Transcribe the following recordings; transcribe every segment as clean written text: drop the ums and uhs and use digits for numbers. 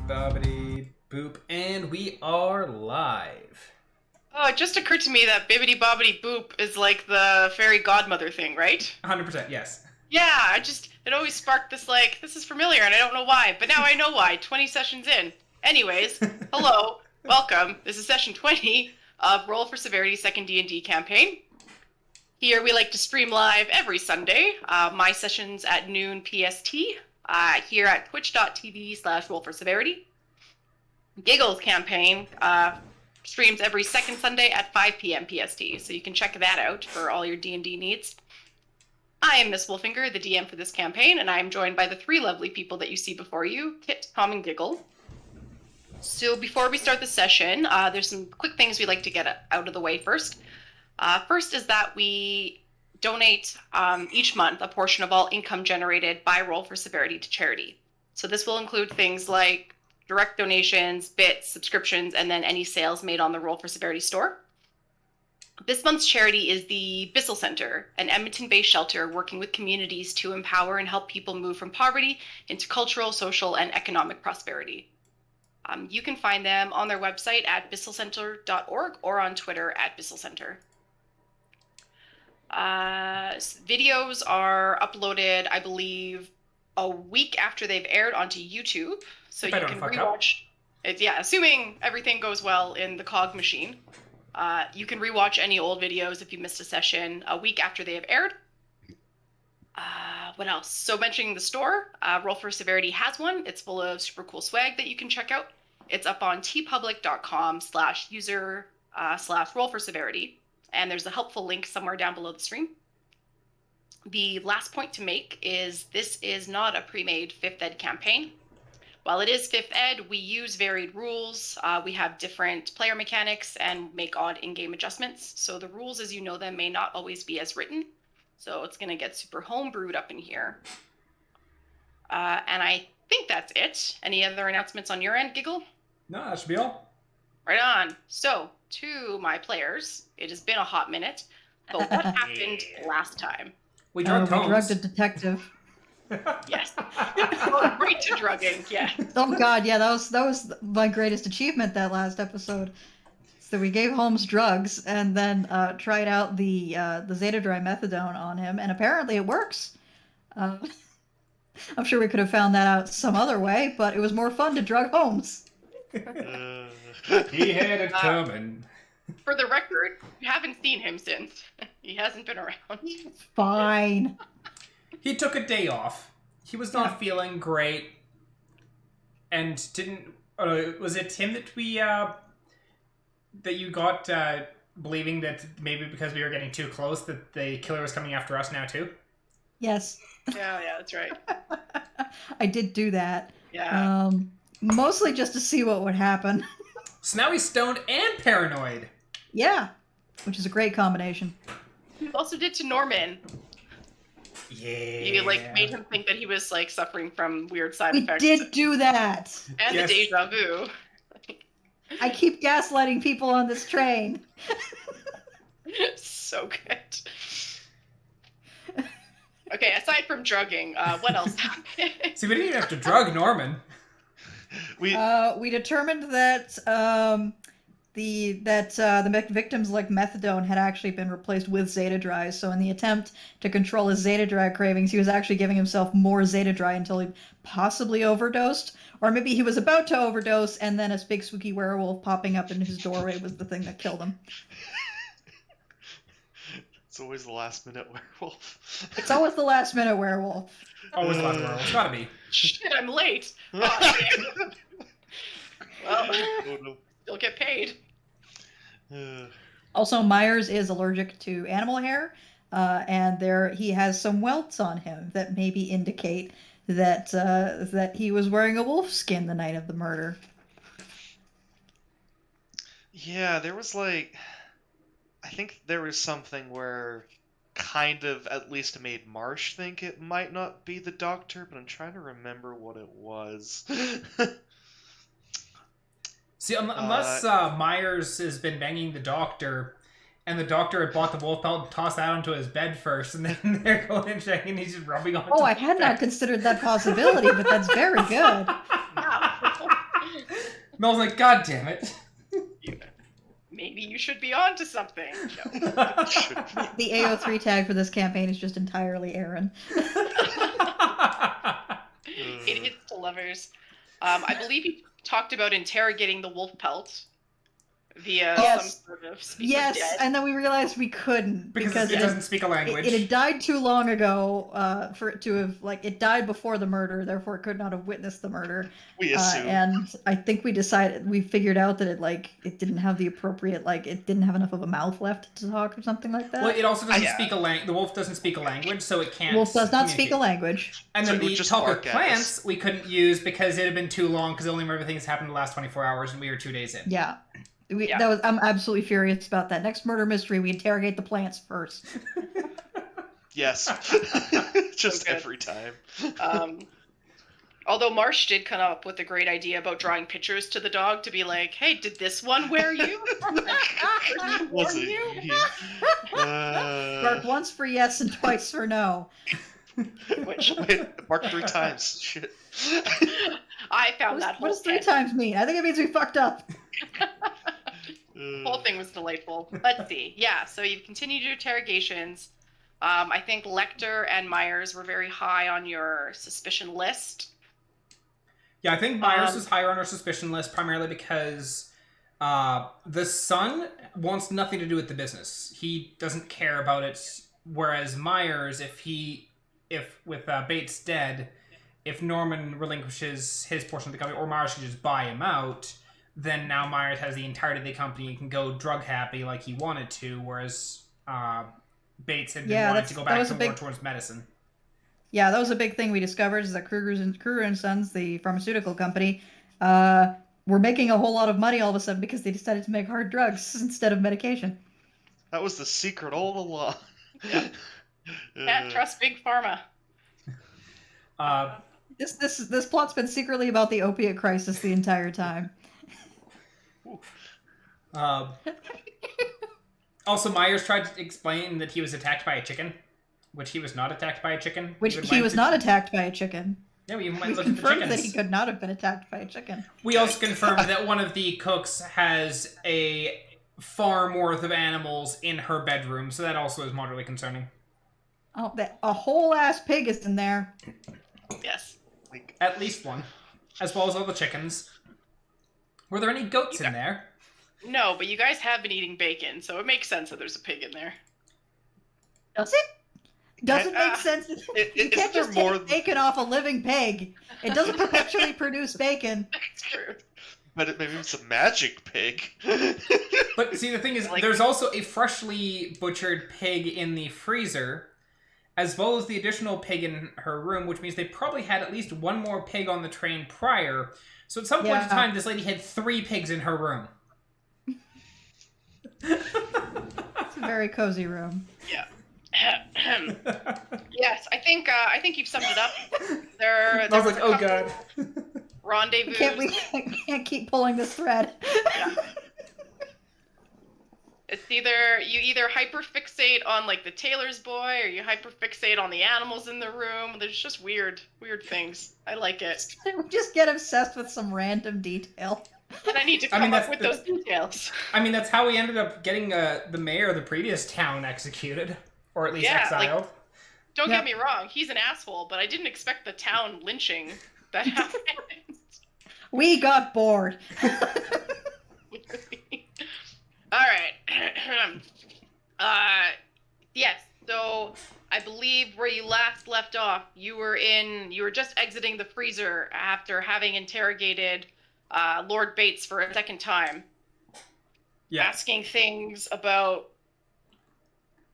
Bobbity boop, and we are live. Oh, it just occurred to me that Bibbidi Bobbidi Boop is like the fairy godmother thing, right? 100%, yes. Yeah, it always sparked this this is familiar and I don't know why, but now I know why, 20 sessions in. Anyways, hello, welcome. This is session 20 of Roll for Severity 2nd D&D campaign. Here we like to stream live every Sunday, my sessions at noon PST, here at twitch.tv/rollforseverity. Giggle's campaign streams every second Sunday at 5 p.m. PST, so you can check that out for all your D&D needs. I am Miss Wolfinger, the DM for this campaign, and I am joined by the three lovely people that you see before you, Kit, Tom, and Giggle. So before we start the session, there's some quick things we'd like to get out of the way first. First is that we donate each month a portion of all income generated by Roll for Severity to charity. So this will include things like direct donations, bits, subscriptions, and then any sales made on the Roll for Severity store. This month's charity is the Bissell Center, an Edmonton-based shelter working with communities to empower and help people move from poverty into cultural, social, and economic prosperity. You can find them on their website at bissellcenter.org or on Twitter at bissellcenter. Videos are uploaded, I believe, a week after they've aired onto YouTube, so you can rewatch it. Yeah, assuming everything goes well in the cog machine. You can rewatch any old videos if you missed a session a week after they have aired. What else? So mentioning the store, Roll for Severity has one. It's full of super cool swag that you can check out. It's up on tpublic.com/user/rollforseverity, and there's a helpful link somewhere down below the stream. The last point to make is this is not a pre-made 5th ed campaign. While it is 5th ed, we use varied rules. We have different player mechanics and make odd in-game adjustments. So the rules as you know them may not always be as written. So it's going to get super homebrewed up in here. And I think that's it. Any other announcements on your end, Giggle? No, that should be all. Right on. So, to my players, it has been a hot minute. But what happened last time? We drugged we drugged a detective. Yes. Right to drugging, yeah. Oh god, yeah, that was my greatest achievement that last episode. So we gave Holmes drugs and then tried out the Zeta-Dry methadone on him, and apparently it works. I'm sure we could have found that out some other way, but it was more fun to drug Holmes. He had it coming. For the record, we haven't seen him since. He hasn't been around. Fine. He took a day off. He was not feeling great, and didn't. Was it him that we that you got believing that maybe because we were getting too close that the killer was coming after us now too? Yes. Yeah, that's right. I did do that. Yeah. Mostly just to see what would happen. So now he's stoned and paranoid. Yeah, which is a great combination. You also did to Norman. Yeah. You made him think that he was suffering from weird side We effects. did do that. And Yes. the deja vu. I keep gaslighting people on this train. So good. Okay, aside from drugging, what else happened? See, we didn't even have to drug Norman. We determined that the victim's methadone had actually been replaced with Zeta-Dry. So in the attempt to control his Zeta-Dry cravings, he was actually giving himself more Zeta-Dry until he possibly overdosed, or maybe he was about to overdose, and then a big spooky werewolf popping up in his doorway was the thing that killed him. It's always the last-minute werewolf. It's always the last-minute werewolf. Always the last werewolf. It's gotta be. Shit, I'm late. Oh, damn. Well, Oh, no. you'll get paid. Also, Myers is allergic to animal hair, and he has some welts on him that maybe indicate that he was wearing a wolf skin the night of the murder. Yeah, there was I think there was something where kind of at least made Marsh think it might not be the doctor, but I'm trying to remember what it was. See, unless Myers has been banging the doctor, and the doctor had bought the wolf pelt and tossed that onto his bed first, and then they're going and checking, and he's just rubbing on. Oh, I had not considered that possibility, but that's very good. Mel's like, God damn it. Maybe you should be on to something. No. The AO3 tag for this campaign is just entirely Aaron. Idiots to lovers. I believe you talked about interrogating the wolf pelt via some sort of speak of dead. And then we realized we couldn't because it doesn't speak a language. It had died too long ago for it to have, it died before the murder, therefore it could not have witnessed the murder. We assume. And I think we figured out that it didn't have the appropriate, it didn't have enough of a mouth left to talk or something like that. Well, it also doesn't speak the wolf doesn't speak a language, so it can't. Wolf does not speak a language. And then the talk of plants we couldn't use because it had been too long, because only everything has happened in the last 24 hours and we were 2 days in. Yeah. I'm absolutely furious about that. Next murder mystery, we interrogate the plants first. Yes. Just every time. Although Marsh did come up with a great idea about drawing pictures to the dog to be like, hey, did this one wear you? Was it? Mark once for yes and twice for no. Mark 3 times. Shit. I found that whole What does 3 times mean? I think it means we fucked up. The whole thing was delightful. Let's see. Yeah, so you've continued your interrogations. I think Lecter and Myers were very high on your suspicion list. Yeah, I think Myers is higher on our suspicion list primarily because the son wants nothing to do with the business. He doesn't care about it. Whereas Myers, if with Bates dead, if Norman relinquishes his portion of the company, or Myers can just buy him out, then now Myers has the entirety of the company and can go drug happy like he wanted to, whereas Bates had been wanting to go back to more towards medicine. Yeah, that was a big thing we discovered, is that Kruger and Sons, the pharmaceutical company, were making a whole lot of money all of a sudden because they decided to make hard drugs instead of medication. That was the secret all along. Can't trust Big Pharma. This plot's been secretly about the opiate crisis the entire time. Also, Myers tried to explain that he was attacked by a chicken, which he was not attacked by a chicken. He was not attacked by a chicken. Yeah, we confirmed that he could not have been attacked by a chicken. We also confirmed that one of the cooks has a farm worth of animals in her bedroom, so that also is moderately concerning. Oh, a whole ass pig is in there. Yes. At least one. As well as all the chickens. Were there any goats in there? No, but you guys have been eating bacon, so it makes sense that there's a pig in there. Does it? Doesn't make sense. You can't just take bacon off a living pig. It doesn't perpetually produce bacon. That's true. But maybe it's a magic pig. But see, the thing is, there's also a freshly butchered pig in the freezer, as well as the additional pig in her room, which means they probably had at least one more pig on the train prior. So at some point in time, this lady had 3 pigs in her room. It's a very cozy room. Yeah. Yes, I think you've summed it up. I was like, oh god. Rendezvous. We can't keep pulling this thread. Yeah. It's either hyperfixate on the tailor's boy, or you hyperfixate on the animals in the room. There's just weird things. I like it. We just get obsessed with some random detail. And I need to come up with those details. I mean, that's how we ended up getting the mayor of the previous town executed, or at least exiled. Don't get me wrong, he's an asshole, but I didn't expect the town lynching that happened. We got bored. All right. Yes. So I believe where you last left off, you were just exiting the freezer after having interrogated Lord Bates for a second time. Yeah. Asking things about,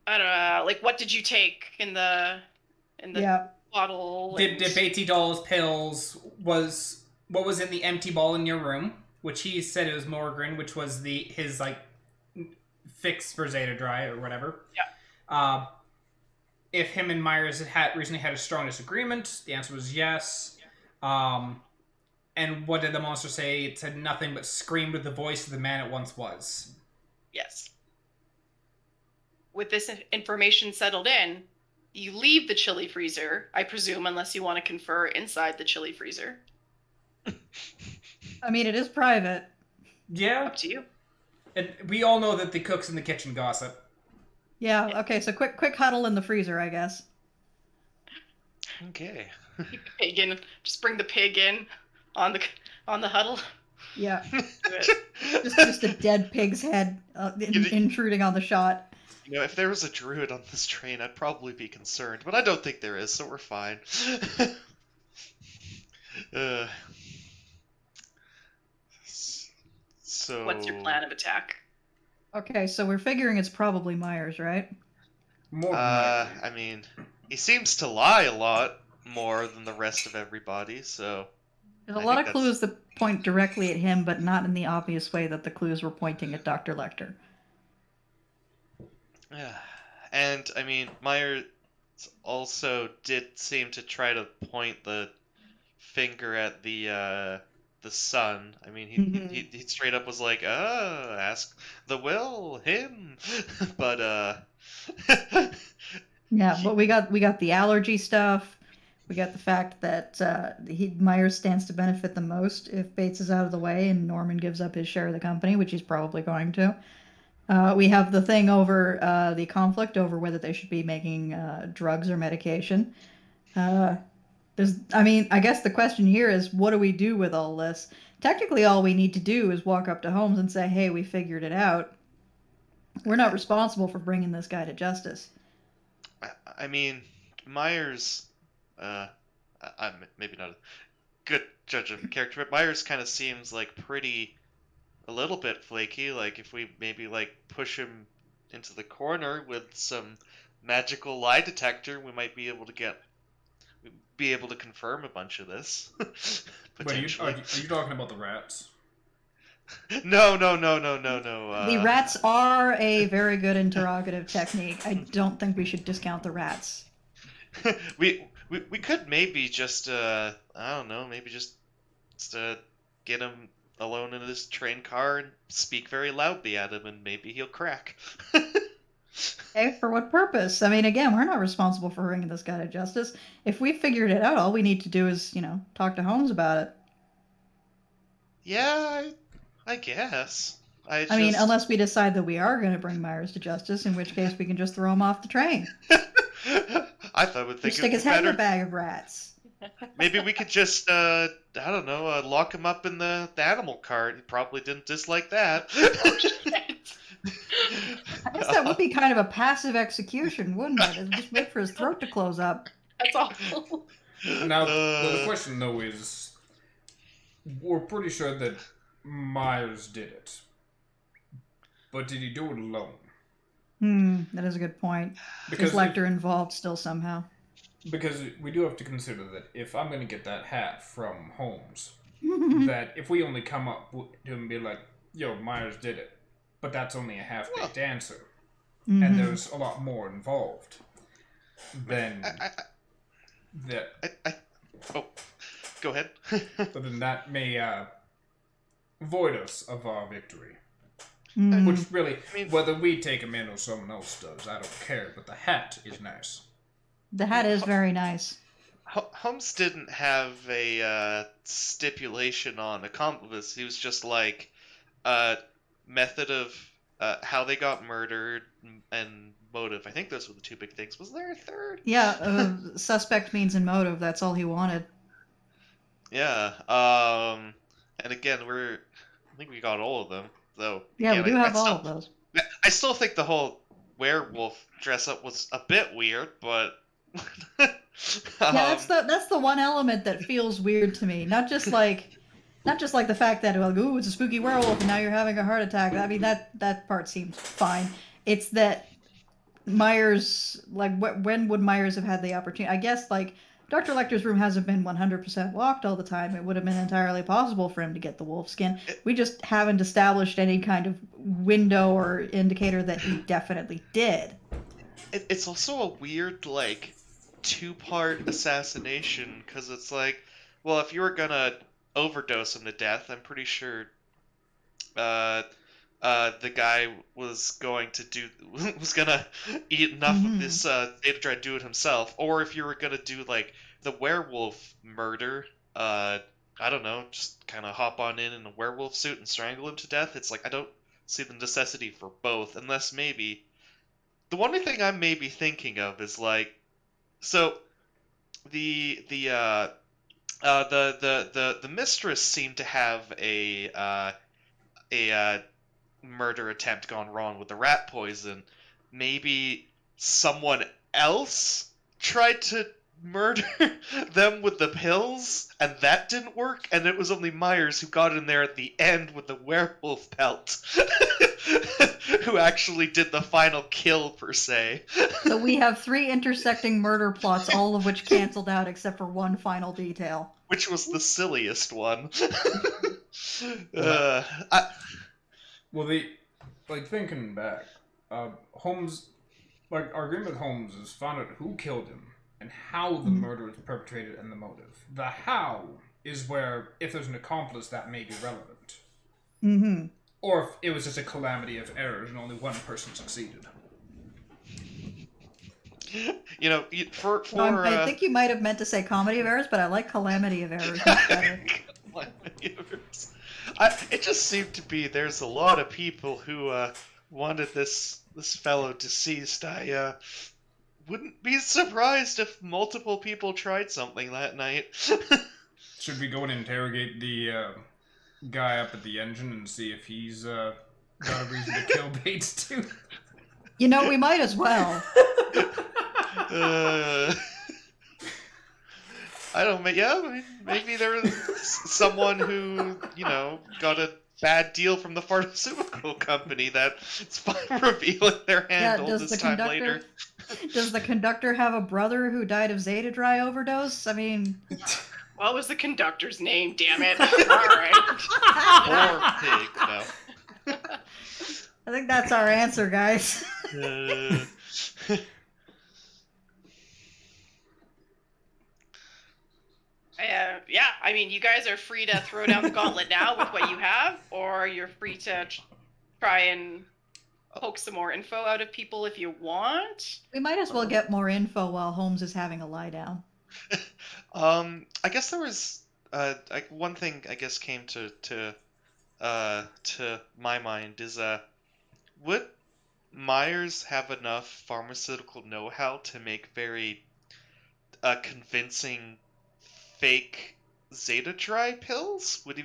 I don't know, what did you take in the bottle? Did Batesy Doll's pills what was in the empty ball in your room? Which he said it was Morgren, which was his fix for Zeta Dry or whatever. Yeah. If him and Myers had recently had a strong disagreement, the answer was yes. And what did the monster say? It said nothing but screamed with the voice of the man it once was. Yes. With this information settled in, you leave the chili freezer, I presume, unless you want to confer inside the chili freezer. I mean, it is private. Yeah. Up to you. And we all know that the cooks in the kitchen gossip. Yeah. Okay. So quick huddle in the freezer, I guess. Okay. Keep the pig in. Just bring the pig in on the huddle. Yeah. Do it. Just a dead pig's head intruding on the shot. You know, if there was a druid on this train, I'd probably be concerned, but I don't think there is, so we're fine. uh, so. What's your plan of attack? Okay, so we're figuring it's probably Myers, right? More than likely. I mean, he seems to lie a lot more than the rest of everybody, so. There's a lot of clues that point directly at him, but not in the obvious way that the clues were pointing at Dr. Lecter. Yeah. And, I mean, Myers also did seem to try to point the finger at the sun. I mean, he straight up was like, ask the will, him. But, Yeah, but we got the allergy stuff. We got the fact that Myers stands to benefit the most if Bates is out of the way and Norman gives up his share of the company, which he's probably going to. We have the thing over the conflict over whether they should be making drugs or medication. I guess the question here is, what do we do with all this? Technically, all we need to do is walk up to Holmes and say, hey, we figured it out. We're not responsible for bringing this guy to justice. I mean, Myers, I'm maybe not a good judge of character, but Myers kind of seems like a little bit flaky. Like, if we maybe, like, push him into the corner with some magical lie detector, we might be able to confirm a bunch of this. Potentially. Wait, are you talking about the rats? No. The rats are a very good interrogative technique. I don't think we should discount the rats. we could maybe just I don't know, maybe just get him alone in his train car and speak very loudly at him, and maybe he'll crack. Okay, for what purpose? I mean, again, we're not responsible for bringing this guy to justice. If we figured it out, all we need to do is, talk to Holmes about it. Yeah, I guess. I mean, unless we decide that we are going to bring Myers to justice, in which case we can just throw him off the train. I thought we'd think stick his head in a bag of rats. Maybe we could just, I don't know, lock him up in the animal cart. He probably didn't dislike that. I guess that would be kind of a passive execution, wouldn't it? Just wait for his throat to close up. That's awful. Now, the question, though, is we're pretty sure that Myers did it. But did he do it alone? That is a good point. Because is Lecter involved still somehow? Because we do have to consider that if I'm going to get that hat from Holmes, that if we only come up to him and be like, yo, Myers did it, but that's only a half-baked answer, and there's a lot more involved, then go ahead. But then that may void us of our victory. Which really, whether we take him in or someone else does, I don't care, but the hat is nice. The hat is very nice. Holmes didn't have a stipulation on accomplice. He was just like method of how they got murdered and motive. I think those were the two big things. Was there a third? Yeah, suspect, means, and motive. That's all he wanted. Yeah. And again, I think we got all of them, though. Yeah, again, we do have all of those. I still think the whole werewolf dress up was a bit weird, but. Yeah, that's the one element that feels weird to me. Not just like the fact that, like, ooh, it's a spooky werewolf and now you're having a heart attack. I mean, that part seems fine. It's that Myers, like, when would Myers have had the opportunity? I guess, like, Dr. Lecter's room hasn't been 100% locked all the time. It would have been entirely possible for him to get the wolf skin. We just haven't established any kind of window or indicator that he definitely did. It's also a weird, like, two-part assassination, because it's like, well, if you were gonna overdose him to death, I'm pretty sure the guy was gonna eat enough of this data to do it himself. Or if you were gonna do, like, the werewolf murder, I don't know, just kind of hop on in a werewolf suit and strangle him to death. It's like I don't see the necessity for both, unless maybe the one thing I'm maybe thinking of is like, so the mistress seemed to have a murder attempt gone wrong with the rat poison. Maybe someone else tried to murder them with the pills, and that didn't work, and it was only Myers who got in there at the end with the werewolf pelt. Who actually did the final kill, per se. So we have 3 intersecting murder plots, all of which canceled out except for one final detail. Which was the silliest one. Well, thinking back, Holmes, our agreement with Holmes is find out who killed him and how the murder was perpetrated and the motive. The how is where, if there's an accomplice, that may be relevant. Mm-hmm. Or if it was just a calamity of errors and only one person succeeded. You know, I think you might have meant to say comedy of errors, but I like calamity of errors much better. Calamity of errors. It just seemed to be there's a lot of people who wanted this fellow deceased. I wouldn't be surprised if multiple people tried something that night. Should we go and interrogate the guy up at the engine and see if he's got a reason to kill Bates too? You know, we might as well. I don't know. Yeah, maybe there was someone who, got a bad deal from the pharmaceutical company that's fine revealing their handle this time later. Does the conductor have a brother who died of Zeta Dry overdose? I mean... What was the conductor's name, damn it? Alright. Or pig, no. I think that's our answer, guys. Yeah, I mean, you guys are free to throw down the gauntlet now with what you have, or you're free to try and poke some more info out of people if you want. We might as well get more info while Holmes is having a lie down. I guess there was one thing I guess came to my mind is would Myers have enough pharmaceutical know-how to make very convincing fake Zeta Dry pills? Would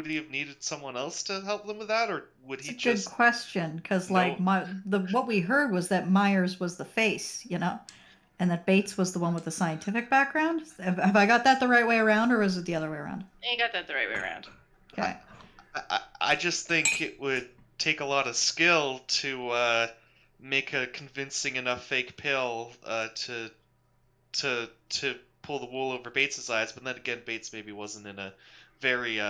he have needed someone else to help them with that, or would he just? It's a good question, because what we heard was that Myers was the face, and that Bates was the one with the scientific background. Have I got that the right way around, or is it the other way around? You got that the right way around. Okay. I just think it would take a lot of skill to make a convincing enough fake pill to pull the wool over Bates's eyes. But then again, Bates maybe wasn't in a very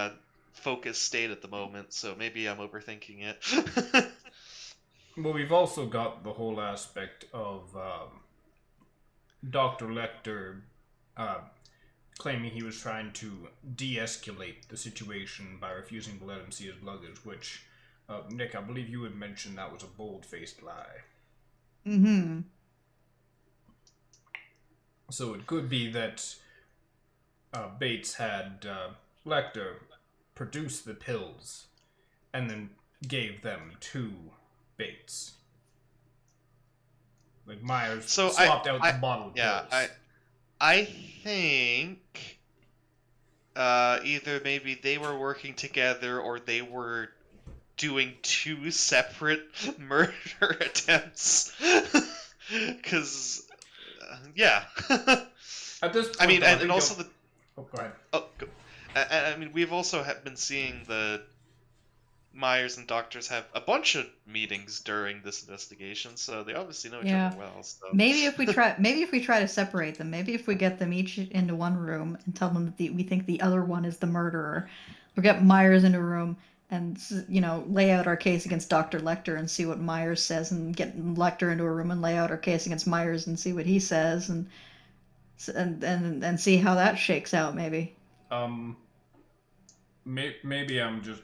focused state at the moment, so maybe I'm overthinking it. Well, we've also got the whole aspect of Dr. Lecter claiming he was trying to de-escalate the situation by refusing to let him see his luggage, which, Nick, I believe you had mentioned that was a bold-faced lie. Mm-hmm. So it could be that Bates had Lecter produce the pills and then gave them to Bates. Like Myers swapped out the bottled pills. I think either maybe they were working together or they were doing 2 separate murder attempts. Because, yeah. At this point, I mean, and also the. Oh, go ahead. Oh, go. I mean, we've also been seeing the Myers and doctors have a bunch of meetings during this investigation, so they obviously know each other well. So. Maybe if we try to separate them, maybe if we get them each into one room and tell them that we think the other one is the murderer, we'll get Myers into a room and lay out our case against Dr. Lecter and see what Myers says, and get Lecter into a room and lay out our case against Myers and see what he says, and see how that shakes out. Maybe. Maybe I'm just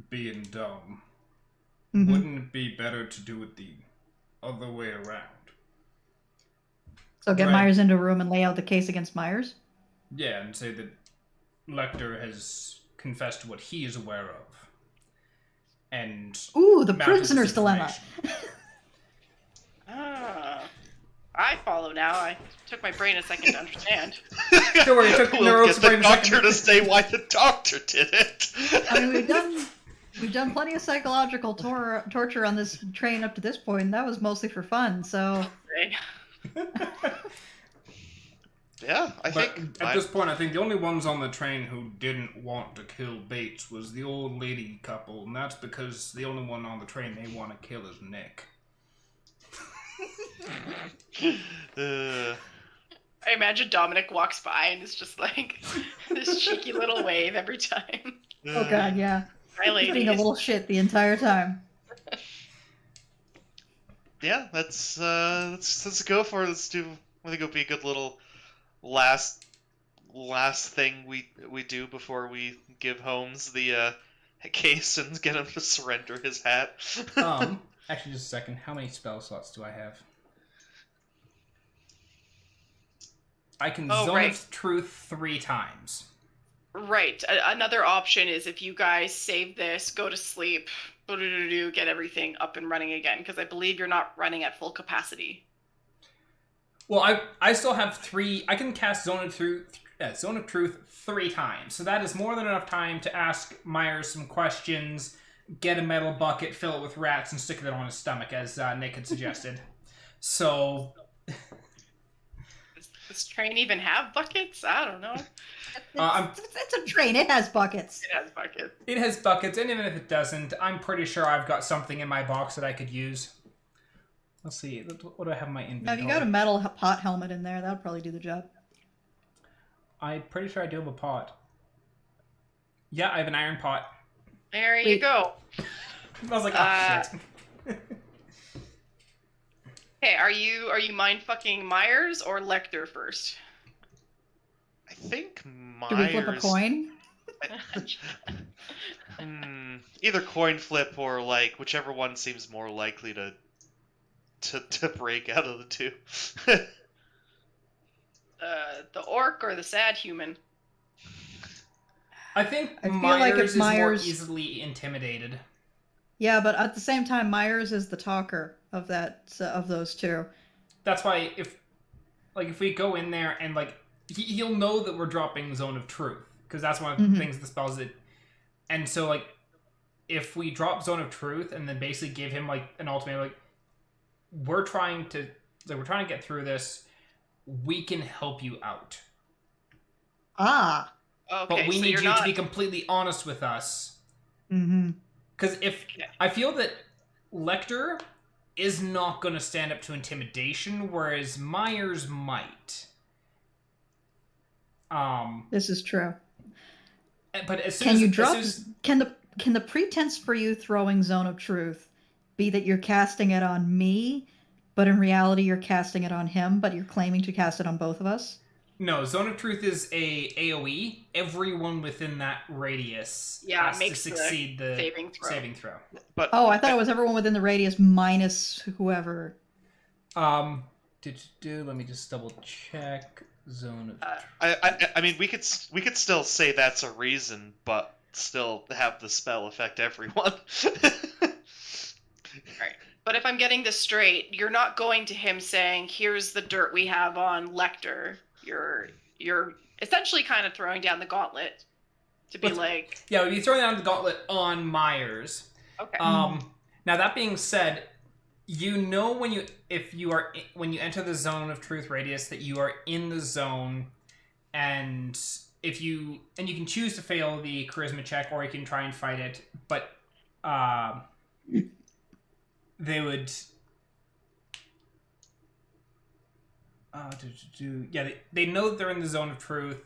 being dumb. Mm-hmm. Wouldn't it be better to do it the other way around? So get Myers into a room and lay out the case against Myers? Yeah, and say that Lecter has confessed to what he is aware of. And Ooh, the mounted this prisoner's dilemma. information. I follow now. I took my brain a second to understand. Don't worry, it took We'll Naroke's get the brain a second. doctor to say why the doctor did it. I mean, we've done plenty of psychological torture on this train up to this point, and that was mostly for fun. So, Yeah, I think at this point, I think the only ones on the train who didn't want to kill Bates was the old lady couple, and that's because the only one on the train they want to kill is Nick. I imagine Dominic walks by and is just like this cheeky little wave every time. oh god, yeah. Hi, He's ladies. being a little shit the entire time. Yeah, let's go for it. I think it'll be a good little last thing we do before we give Holmes the case and get him to surrender his hat. Actually, just a second. How many spell slots do I have? I can Zone of Truth 3 times. Right. Another option is if you guys save this, go to sleep, get everything up and running again, because I believe you're not running at full capacity. Well, I still have 3. I can cast Zone of Truth 3 times, so that is more than enough time to ask Myers some questions, get a metal bucket, fill it with rats, and stick it on his stomach, as Nick had suggested. So... Does train even have buckets? I don't know. It's a train. It has buckets. It has buckets. It has buckets, and even if it doesn't, I'm pretty sure I've got something in my box that I could use. Let's see. What do I have in my inventory? Now, if you got a metal pot helmet in there, that would probably do the job. I'm pretty sure I do have a pot. Yeah, I have an iron pot. There you go. I was like, oh, shit. Hey, are you mind fucking Myers or Lecter first? I think Myers. Do we flip a coin? Either coin flip or like whichever one seems more likely to break out of the two. The orc or the sad human? I think I feel Myers like if is Myers- more easily intimidated. Yeah, but at the same time, Myers is the talker of of those two. That's why if we go in there and he'll know that we're dropping Zone of Truth, because that's one of the things the spells it. And so if we drop Zone of Truth and then basically give him an ultimatum, we're trying to get through this, we can help you out. Ah. Okay, but we so need you're you not... to be completely honest with us. Mm-hmm. Because I feel that Lecter is not going to stand up to intimidation, whereas Myers might. This is true. But as soon Can the pretense for you throwing Zone of Truth be that you're casting it on me, but in reality you're casting it on him, but you're claiming to cast it on both of us? No, Zone of Truth is a AoE. Everyone within that radius has to succeed the saving throw. But I thought it was everyone within the radius minus whoever. Let me just double check. Zone of I mean we could still say that's a reason, but still have the spell affect everyone. Right. But if I'm getting this straight, you're not going to him saying, "Here's the dirt we have on Lecter." You're essentially kind of throwing down the gauntlet to be yeah, we'd be throwing down the gauntlet on Myers. Okay. Now that being said, you know when you enter the Zone of Truth radius that you are in the zone, and you can choose to fail the charisma check or you can try and fight it, but they would. They know that they're in the Zone of Truth,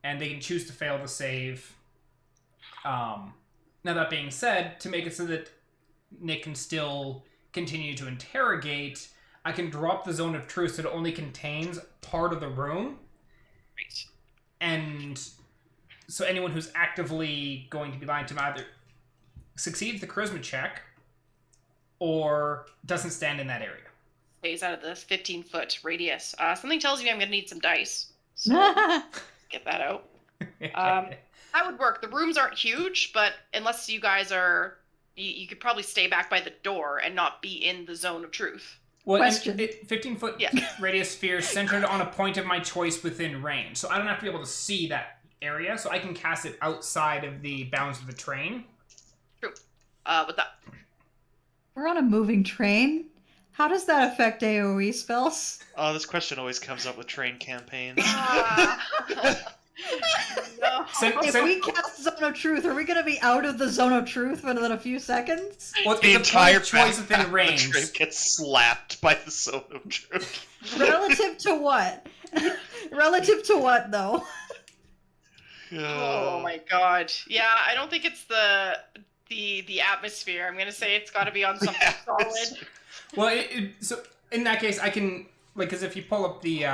and they can choose to fail the save. Now that being said, to make it so that Nick can still continue to interrogate, I can drop the Zone of Truth so it only contains part of the room. Right. And so anyone who's actively going to be lying to him either succeeds the charisma check or doesn't stand in that area. Stays out of the 15-foot radius. Something tells me I'm going to need some dice. So get that out. That would work. The rooms aren't huge, but unless you guys are, you could probably stay back by the door and not be in the zone of truth. Well, Question. 15-foot radius sphere centered on a point of my choice within range. So I don't have to be able to see that area, so I can cast it outside of the bounds of the train. True. What's up? We're on a moving train. How does that affect AoE spells? Oh, this question always comes up with train campaigns. No. If we cast Zone of Truth, are we going to be out of the Zone of Truth within a few seconds? Well, The it's a entire point of choice within back of the range. train gets slapped by the zone of truth. Relative to what? Relative to what, though? Oh my god. Yeah, I don't think it's the atmosphere. I'm gonna say it's got to be on something solid. Well, so in that case, I can because if you pull up the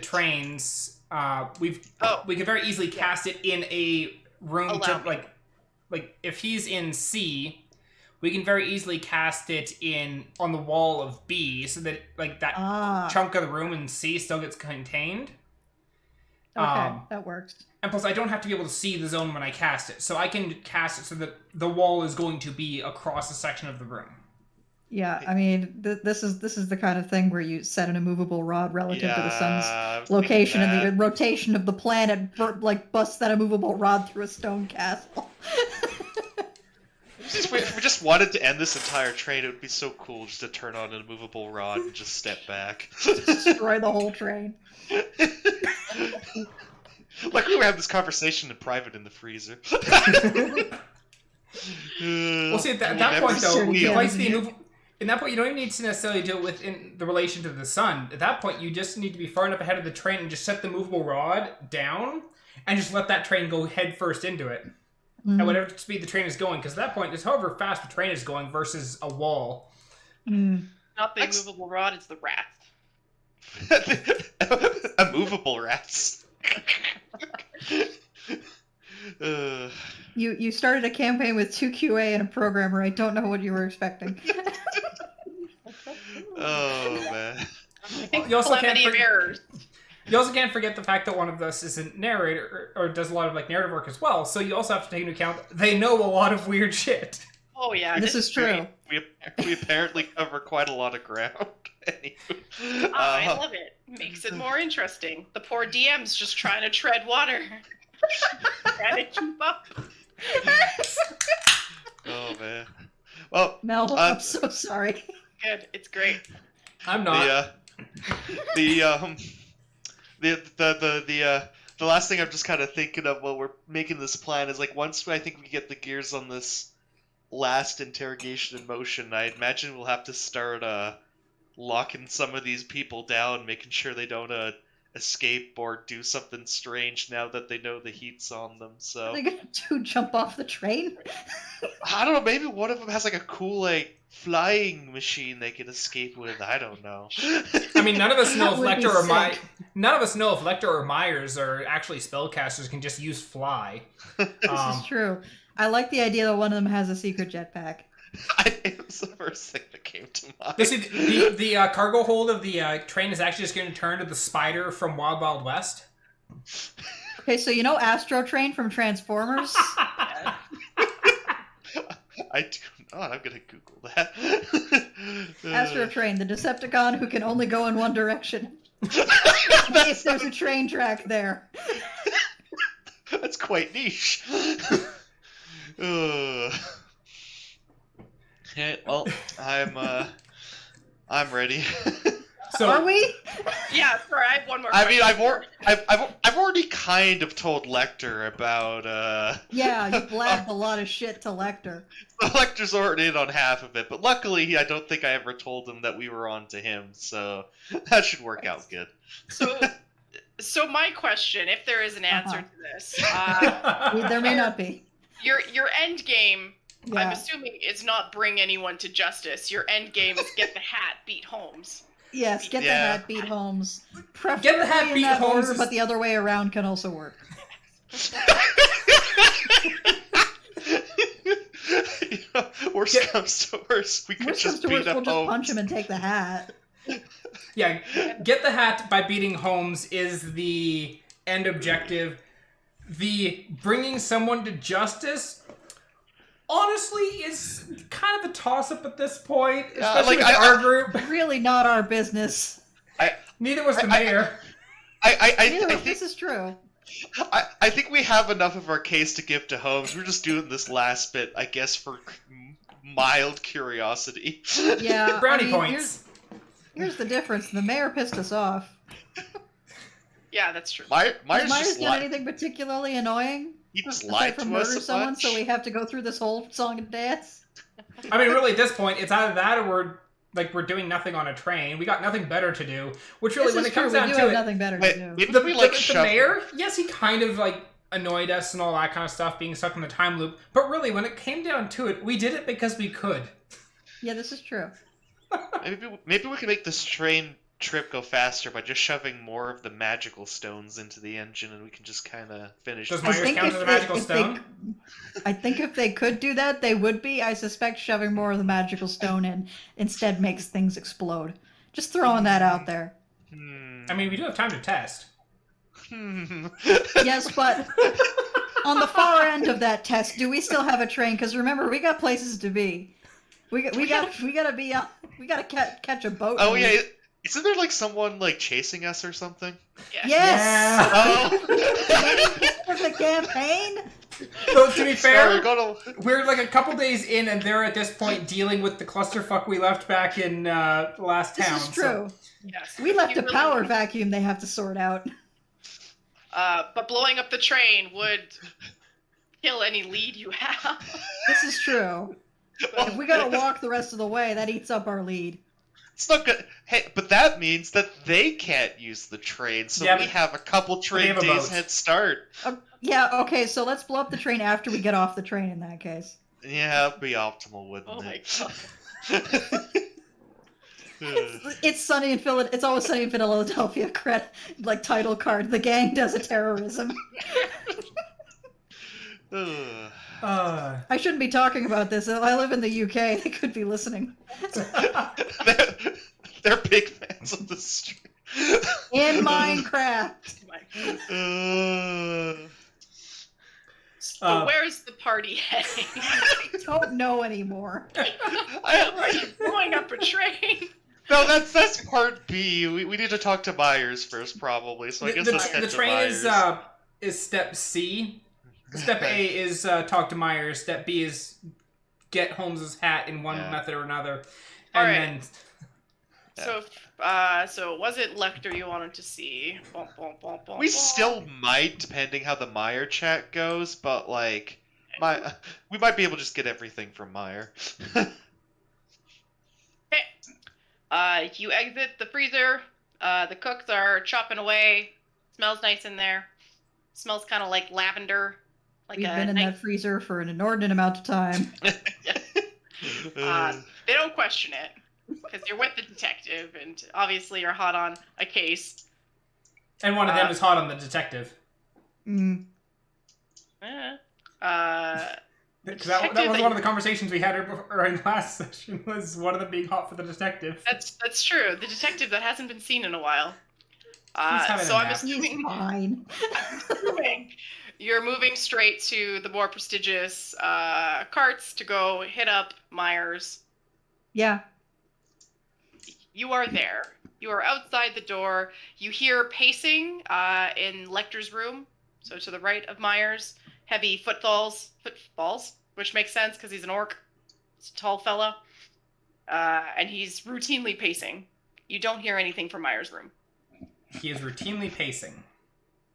trains, we could very easily cast it in a room to like if he's in C, we can very easily cast it on the wall of B, so that like that chunk of the room in C still gets contained. Okay, that works. And plus, I don't have to be able to see the zone when I cast it, so I can cast it so that the wall is going to be across a section of the room. Yeah, I mean, this is the kind of thing where you set an immovable rod relative to the sun's location and the rotation of the planet, like busts that immovable rod through a stone castle. If we just wanted to end this entire train, it would be so cool just to turn on an immovable rod and just step back. Destroy the whole train. Like we were having this conversation in private in the freezer. Well, see, at that point, though, in that point, you don't even need to necessarily do it within the relation to the sun. At that point, you just need to be far enough ahead of the train and just set the movable rod down and just let that train go head first into it. At whatever speed the train is going, because at that point, it's however fast the train is going versus a wall. Not the immovable rod, it's the rat. Immovable rats. You started a campaign with 2 QA and a programmer. I don't know what you were expecting. Oh man. You also can't forget the fact that one of us is a narrator or does a lot of like narrative work as well. So you also have to take into account they know a lot of weird shit. Oh yeah, this is true. We apparently cover quite a lot of ground. I love it. Makes it more interesting. The poor DM's just trying to tread water. Trying to keep up. Oh man. Well, Mel, I'm so sorry. Good. It's great. I'm not. The last thing I'm just kind of thinking of while we're making this plan is like once I think we get the gears on this last interrogation in motion, I imagine we'll have to start locking some of these people down, making sure they don't escape or do something strange now that they know the heat's on them. So Are they gonna jump off the train? I don't know. Maybe one of them has like a cool like flying machine they can escape with. I don't know. I mean, none of us know if That would be Lecter or Myers are actually spellcasters can just use fly. This is true. I like the idea that one of them has a secret jetpack. It was the first thing that came to mind. The cargo hold of the train is actually just going to turn to the spider from Wild Wild West. Okay, so you know Astro Train from Transformers? I do not. I'm going to Google that. Astro Train, the Decepticon who can only go in one direction. If there's a train track there. That's quite niche. Okay, well, I'm ready. So are we? Yeah, sorry, I have one more. I mean, I've already kind of told Lecter about. Yeah, you blabbed a lot of shit to Lecter. So Lecter's already in on half of it, but luckily, I don't think I ever told him that we were on to him, so that should work out good. So my question, if there is an answer to this, There may not be. Your end game. Yeah. I'm assuming it's not bring anyone to justice. Your end game is get the hat, beat Holmes. Yes, get the hat, beat Holmes. Preferably Get the hat, in beat that Holmes order, is- but the other way around can also work. Worst comes to worst, we could Worst just comes to beat worst, we'll up just Holmes. punch him and take the hat. yeah, get the hat by beating Holmes is the end objective. the bringing someone to justice, honestly, is kind of a toss-up at this point, especially with our group. Really not our business. Neither was the mayor. This is true. I think we have enough of our case to give to Holmes. We're just doing this last bit, I guess, for mild curiosity. Yeah, brownie points. Here's the difference. The mayor pissed us off. Yeah, that's true. Has Myers done anything particularly annoying? He just Aside lied from to murder us a someone, bunch. so we have to go through this whole song and dance. I mean, really, at this point, it's either that or we're doing nothing on a train. We got nothing better to do. Which really, when it comes down to it, nothing better to do. Maybe we the mayor, yes, he kind of annoyed us and all that kind of stuff, being stuck in the time loop. But really, when it came down to it, we did it because we could. Yeah, this is true. Maybe we can make this train trip go faster by just shoving more of the magical stones into the engine, and we can just kind of finish. Does Myers count as a magical stone? I think if they could do that, they would be. I suspect shoving more of the magical stone in instead makes things explode. Just throwing that out there. I mean, we do have time to test. Yes, but on the far end of that test, do we still have a train? Because remember, we got places to be. We gotta be. We gotta catch a boat. Oh yeah. Isn't there someone chasing us or something? Yeah. Yes. Oh. For the campaign. So to be fair, Sorry, we're a couple days in, and they're at this point dealing with the clusterfuck we left back in last town. This is true. Yes. We left a power vacuum they have to sort out. But blowing up the train would kill any lead you have. This is true. If we gotta walk the rest of the way, that eats up our lead. It's not good. Hey, but that means that they can't use the train, so we have a couple train days head start. Yeah, okay, so let's blow up the train after we get off the train in that case. Yeah, that'd be optimal, wouldn't Oh my it? god. It's sunny in Philadelphia. It's always sunny in Philadelphia. Title card. The gang does a terrorism. I shouldn't be talking about this. I live in the UK. They could be listening. They're big fans of the stream. In Minecraft. So where's the party heading? I don't know anymore. Are you blowing up a train? No, that's part B. We need to talk to Myers first, probably. So I guess let's head the to train Myers. is step C. Step A is talk to Myers. Step B is get Holmes's hat in one method or another. All and right. then So it wasn't Lecter you wanted to see. We still might, depending how the Meyer chat goes, but we might be able to just get everything from Meyer. Okay. You exit the freezer. The cooks are chopping away. Smells nice in there. Smells kind of like lavender. We've been in that freezer for an inordinate amount of time. They don't question it. Because you're with the detective, and obviously you're hot on a case. And one of them is hot on the detective. Mm. That was one of the conversations we had in last session, was one of them being hot for the detective. That's true. The detective that hasn't been seen in a while. So I'm assuming... He's fine. You're moving straight to the more prestigious carts to go hit up Myers. Yeah. You are there. You are outside the door. You hear pacing in Lecter's room, so to the right of Myers. Heavy footfalls, which makes sense because he's an orc. He's a tall fella. And he's routinely pacing. You don't hear anything from Myers' room. He is routinely pacing.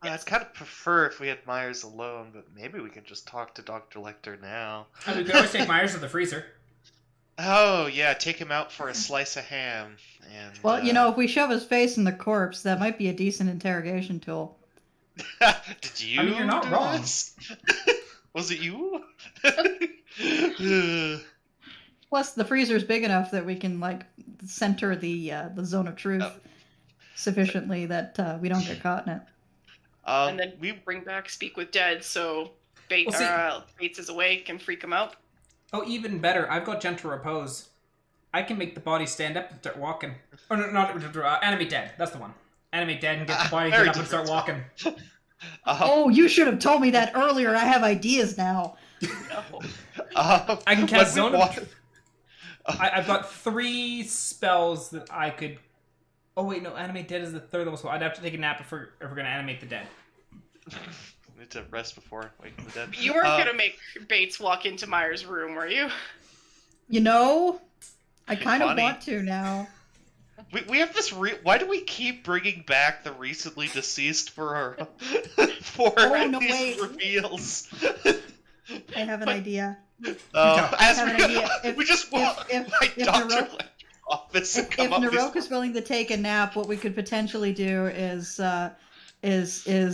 I'd kind of prefer if we had Myers alone, but maybe we could just talk to Dr. Lecter now. We could always take Myers to the freezer. Oh, yeah, take him out for a slice of ham. And, well, if we shove his face in the corpse, that might be a decent interrogation tool. Did you? I mean, you're not wrong. Was it you? Plus, the freezer's big enough that we can center the zone of truth sufficiently that we don't get caught in it. And then we bring back Speak with Dead, so Bates is awake and freak him out. Oh, even better, I've got Gentle Repose. I can make the body stand up and start walking. Oh, no, not Animate Dead. That's the one. Animate Dead and get the body to get up and start walking. Oh, you should have told me that earlier. I have ideas now. No. I can cast when we Zone of... wa- I've got 3 spells that I could... Oh, wait, no. Animate Dead is the 3rd level spell. I'd have to take a nap if we're going to animate the dead. Need to rest before waking the dead. You weren't gonna make Bates walk into Myers' room, were you? You know, I kind of Funny. want to now. We have this. Why do we keep bringing back the recently deceased for our no, these wait. reveals? I have an idea. As have an idea. we just walk my doctor Naroke- left office and If come up with Naroke is willing to take a nap, what we could potentially do is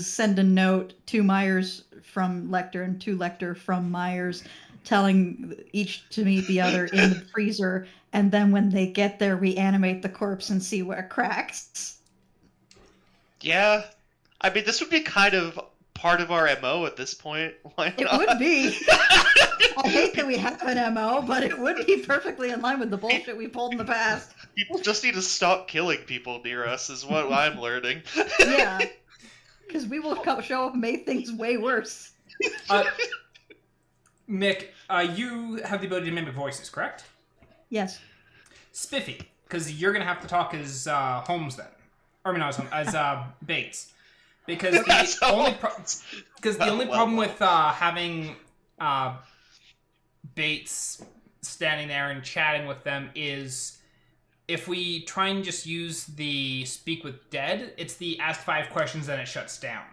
send a note to Myers from Lecter and to Lecter from Myers, telling each to meet the other in the freezer, and then when they get there, reanimate the corpse and see where it cracks. Yeah, I mean this would be kind of part of our MO at this point. Why It not? would be. I hate that we have an MO, but it would be perfectly in line with the bullshit we pulled in the past. People just need to stop killing people near us, is what I'm learning. Yeah. Because we will show up and make things way worse. Mick, you have the ability to mimic voices, correct? Yes. Spiffy, because you're going to have to talk as Holmes then. Or, I mean, not as Holmes, as Bates. Because the only problem with having Bates standing there and chatting with them is if we try and just use the speak with dead, it's the ask 5 questions and it shuts down.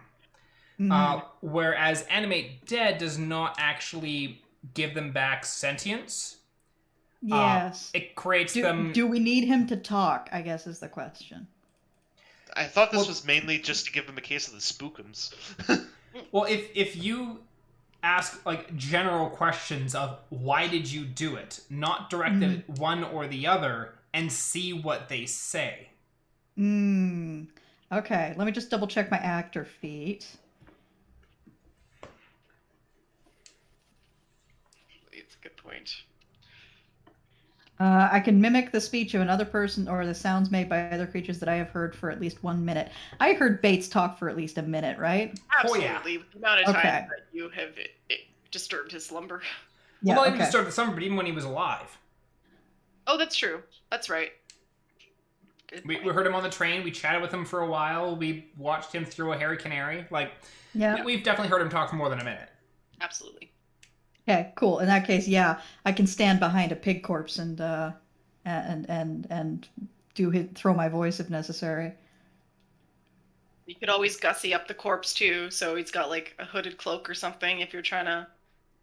Whereas animate dead does not actually give them back sentience. Yes. It creates them... Do we need him to talk, I guess is the question. I thought this was mainly just to give them a case of the spookums. Well, if you ask like general questions of why did you do it, not directed at one or the other, and see what they say. Okay, let me just double check my actor feat. It's a good point. I can mimic the speech of another person or the sounds made by other creatures that I have heard for at least 1 minute. I heard Bates talk for at least a minute, right? Absolutely. Oh, yeah. The amount of time Okay. that you have disturbed his slumber. Yeah, Well, not even okay. to start the summer, but even when he was alive. Oh, that's true. That's right. Good We point. heard him on the train. We chatted with him for a while. We watched him throw a hairy canary. Like, Yeah. we've definitely heard him talk for more than a minute. Absolutely. Okay, cool. In that case, yeah, I can stand behind a pig corpse and throw my voice if necessary. You could always gussy up the corpse too, so he's got like a hooded cloak or something if you're trying to...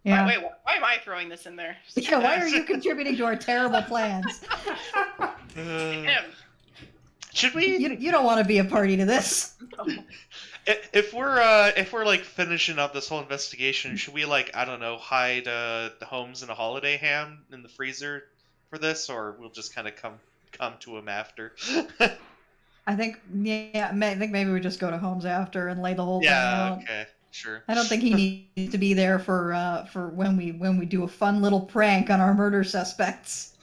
Yeah. Wait, why am I throwing this in there? Yeah, why are you contributing to our terrible plans? Him. Should we? You don't want to be a party to this. If we're like finishing up this whole investigation, should we like I don't know hide the Holmes and a holiday ham in the freezer for this, or we'll just kind of come to him after? I think maybe we just go to Holmes after and lay the whole thing Yeah. out. Okay. Sure. I don't think he needs to be there for when we do a fun little prank on our murder suspects.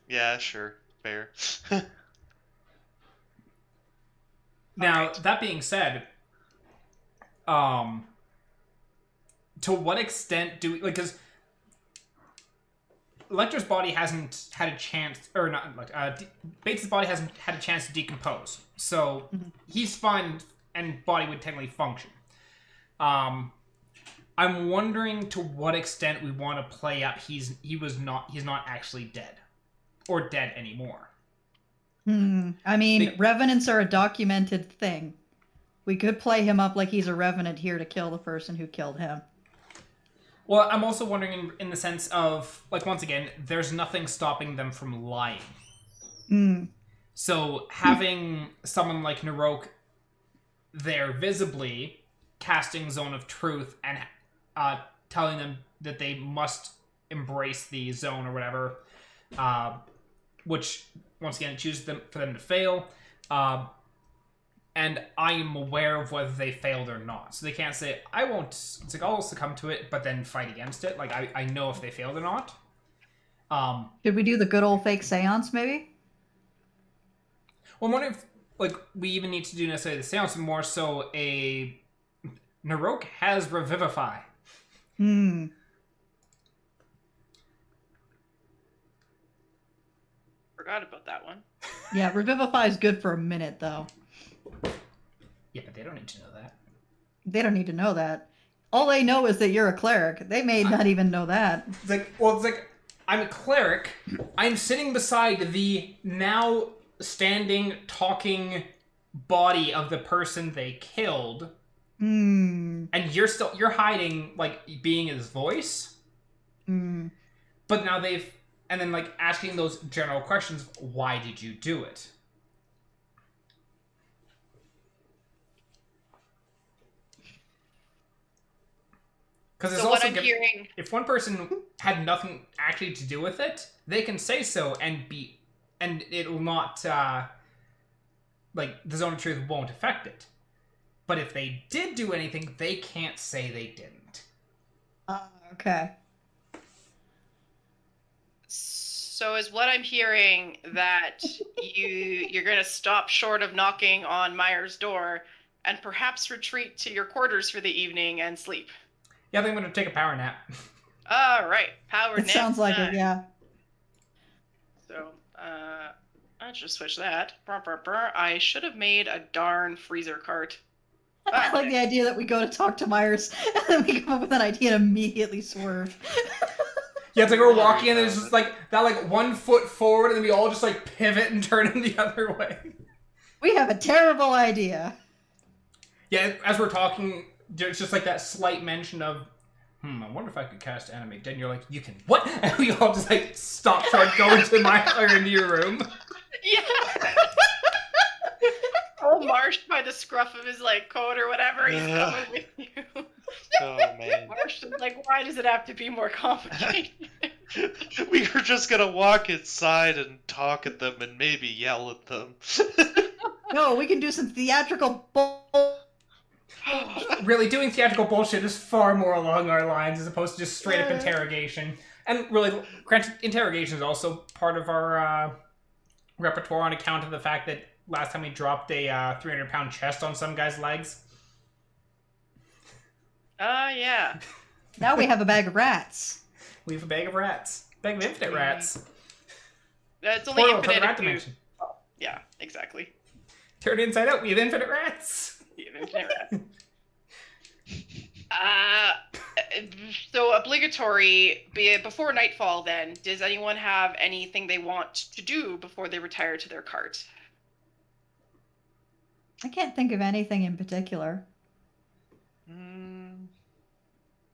Yeah. Sure. Fair. Now, that being said, to what extent do we... Like, because Lecter's body hasn't had a chance... Or not... Bates' body hasn't had a chance to decompose. So, he's fine and body would technically function. I'm wondering to what extent we want to play up he's not actually dead. Or dead anymore. I mean, revenants are a documented thing. We could play him up like he's a revenant here to kill the person who killed him. Well, I'm also wondering in the sense of, like, once again, there's nothing stopping them from lying. So having someone like Naroke there visibly casting Zone of Truth and telling them that they must embrace the zone or whatever, which... Once again, choose for them to fail, and I am aware of whether they failed or not. So they can't say, I won't, it's like, I'll succumb to it, but then fight against it. Like, I know if they failed or not. Should we do the good old fake seance, maybe? Well, I'm wondering like we even need to do necessarily the seance, more so a Naroke has Revivify. Forgot about that one. Yeah, Revivify is good for a minute, though. Yeah, but they don't need to know that. They don't need to know that. All they know is that you're a cleric. They may not even know that. It's like, I'm a cleric. I'm sitting beside the now standing, talking body of the person they killed. And you're hiding, like, being his voice. But now and then, like, asking those general questions, why did you do it? Because So what I'm hearing... if one person had nothing actually to do with it, they can say so and it'll not, like, the zone of truth won't affect it. But if they did do anything, they can't say they didn't. Okay. So is what I'm hearing that you're going to stop short of knocking on Myers' door and perhaps retreat to your quarters for the evening and sleep? Yeah, I think I'm going to take a power nap. All right, power nap. It sounds like it, yeah. So, I'll just switch that. I should have made a darn freezer cart. I like the idea that we go to talk to Myers and then we come up with an idea and immediately swerve. Yeah, it's like we're walking and there's just like that, like 1 foot forward, and then we all just like pivot and turn in the other way. We have a terrible idea. Yeah, as we're talking, there's just like that slight mention of, I wonder if I could cast Animate Dead. And you're like, you can what? And we all just like stop short, go into your room. Yeah. Oh, Marsh by the scruff of his like coat or whatever. He's coming with you. Oh man. Marsh is like, why does it have to be more complicated? We were just gonna walk inside and talk at them and maybe yell at them. No, we can do some theatrical bull. Really, doing theatrical bullshit is far more along our lines as opposed to just straight up interrogation. And really, granted, interrogation is also part of our repertoire on account of the fact that last time we dropped a 300-pound chest on some guy's legs. Yeah. Now we have a bag of rats. We have a bag of rats. Bag of infinite rats. It's only Portal to the infinite rat if you... dimension. Oh, yeah, exactly. Turn it inside out, we have infinite rats. You have infinite rats. So obligatory, before nightfall then, does anyone have anything they want to do before they retire to their cart? I can't think of anything in particular.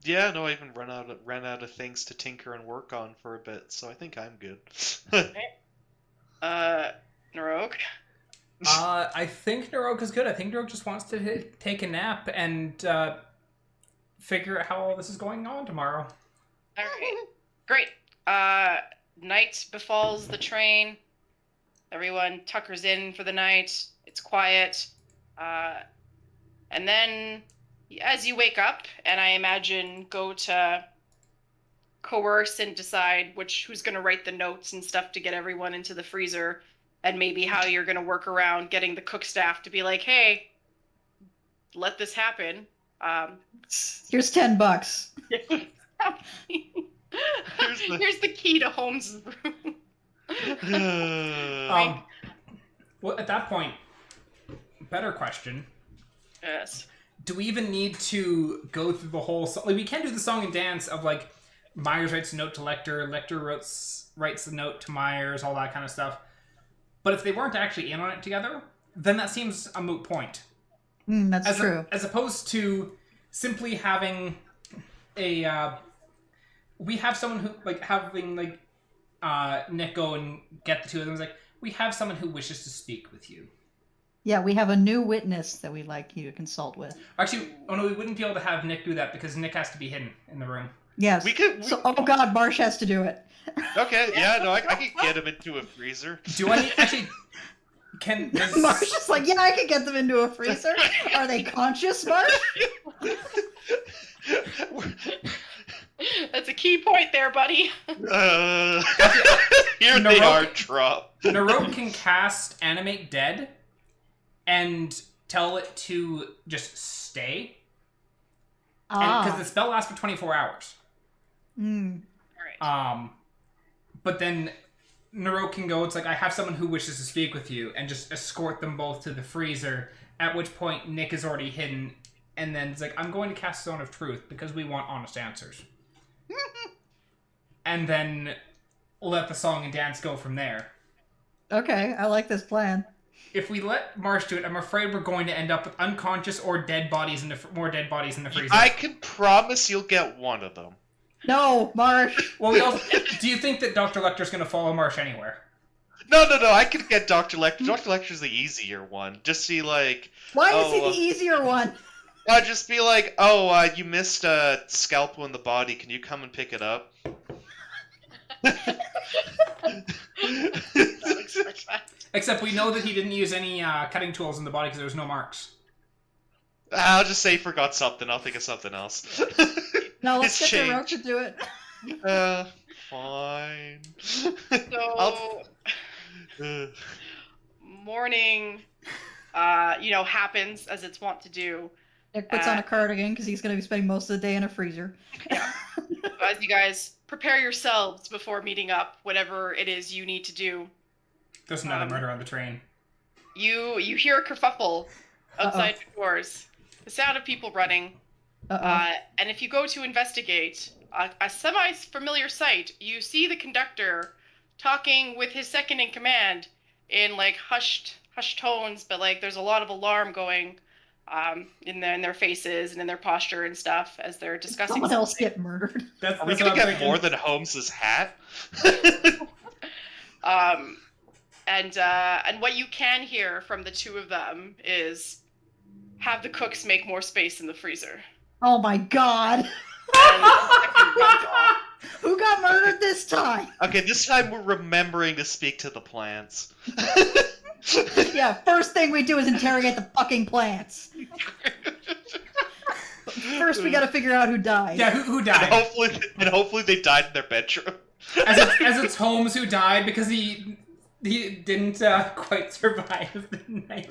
Yeah, no, I even ran out of things to tinker and work on for a bit, so I think I'm good. Naroke? I think Naroke is good. I think Naroke just wants to take a nap and figure out how all this is going on tomorrow. All right. Great. Night befalls the train. Everyone tuckers in for the night. It's quiet. And then as you wake up, and I imagine go to coerce and decide who's going to write the notes and stuff to get everyone into the freezer, and maybe how you're going to work around getting the cook staff to be like, hey, let this happen. Here's $10. Here's the key to Holmes' room. Well, at that point, better question. Yes. Do we even need to go through the whole song? Like, we can do the song and dance of, like, Myers writes a note to Lecter, Lecter writes the note to Myers, all that kind of stuff. But if they weren't actually in on it together, then that seems a moot point. That's true. As opposed to simply having we have someone who, like, having, like, Nick go and get the two of them. It's like, we have someone who wishes to speak with you. Yeah, we have a new witness that we'd like you to consult with. Actually, we wouldn't be able to have Nick do that because Nick has to be hidden in the room. Yes. Oh god, Marsh has to do it. Okay, yeah, no, I can get him into a freezer. Do I need, actually, Marsh is like, yeah, I can get them into a freezer. Are they conscious, Marsh? That's a key point there, buddy. Here they are, drop. Naroke can cast Animate Dead, and tell it to just stay. Because the spell lasts for 24 hours. Mm. Alright. But then Naroke can go, it's like, I have someone who wishes to speak with you, and just escort them both to the freezer, at which point Nick is already hidden, and then it's like, I'm going to cast Zone of Truth, because we want honest answers. And then let the song and dance go from there. Okay, I like this plan. If we let Marsh do it, I'm afraid we're going to end up with unconscious or dead bodies in the more dead bodies in the freezer. I can promise you'll get one of them. No, Marsh. Well, do you think that Dr. Lecter's going to follow Marsh anywhere? No, I can get Dr. Lecter. Dr. Lecter's the easier one. Just see, like... Why is he the easier one? Just be like, you missed a scalpel in the body. Can you come and pick it up? Except we know that he didn't use any cutting tools in the body because there was no marks. I'll just say he forgot something. I'll think of something else. No, let's It's get Naroke changed. to do it. Fine. So, morning, happens as it's wont to do. Nick puts on a cardigan because he's going to be spending most of the day in a freezer. Yeah. As you guys prepare yourselves before meeting up, whatever it is you need to do, There's another murder on the train. you hear a kerfuffle outside the doors, the sound of people running, and if you go to investigate, a semi-familiar sight, you see the conductor talking with his second in command in like hushed tones, but like there's a lot of alarm going in their faces and in their posture and stuff as they're discussing Someone else get murdered. Are we gonna get more than Holmes's hat? And what you can hear from the two of them is, have the cooks make more space in the freezer. Oh my god! And the second runs off. Who got murdered this time? Okay, this time we're remembering to speak to the plants. Yeah, first thing we do is interrogate the fucking plants. First, we gotta figure out who died. Yeah, who died? And hopefully they died in their bedroom. As it's Holmes who died because he didn't quite survive the night.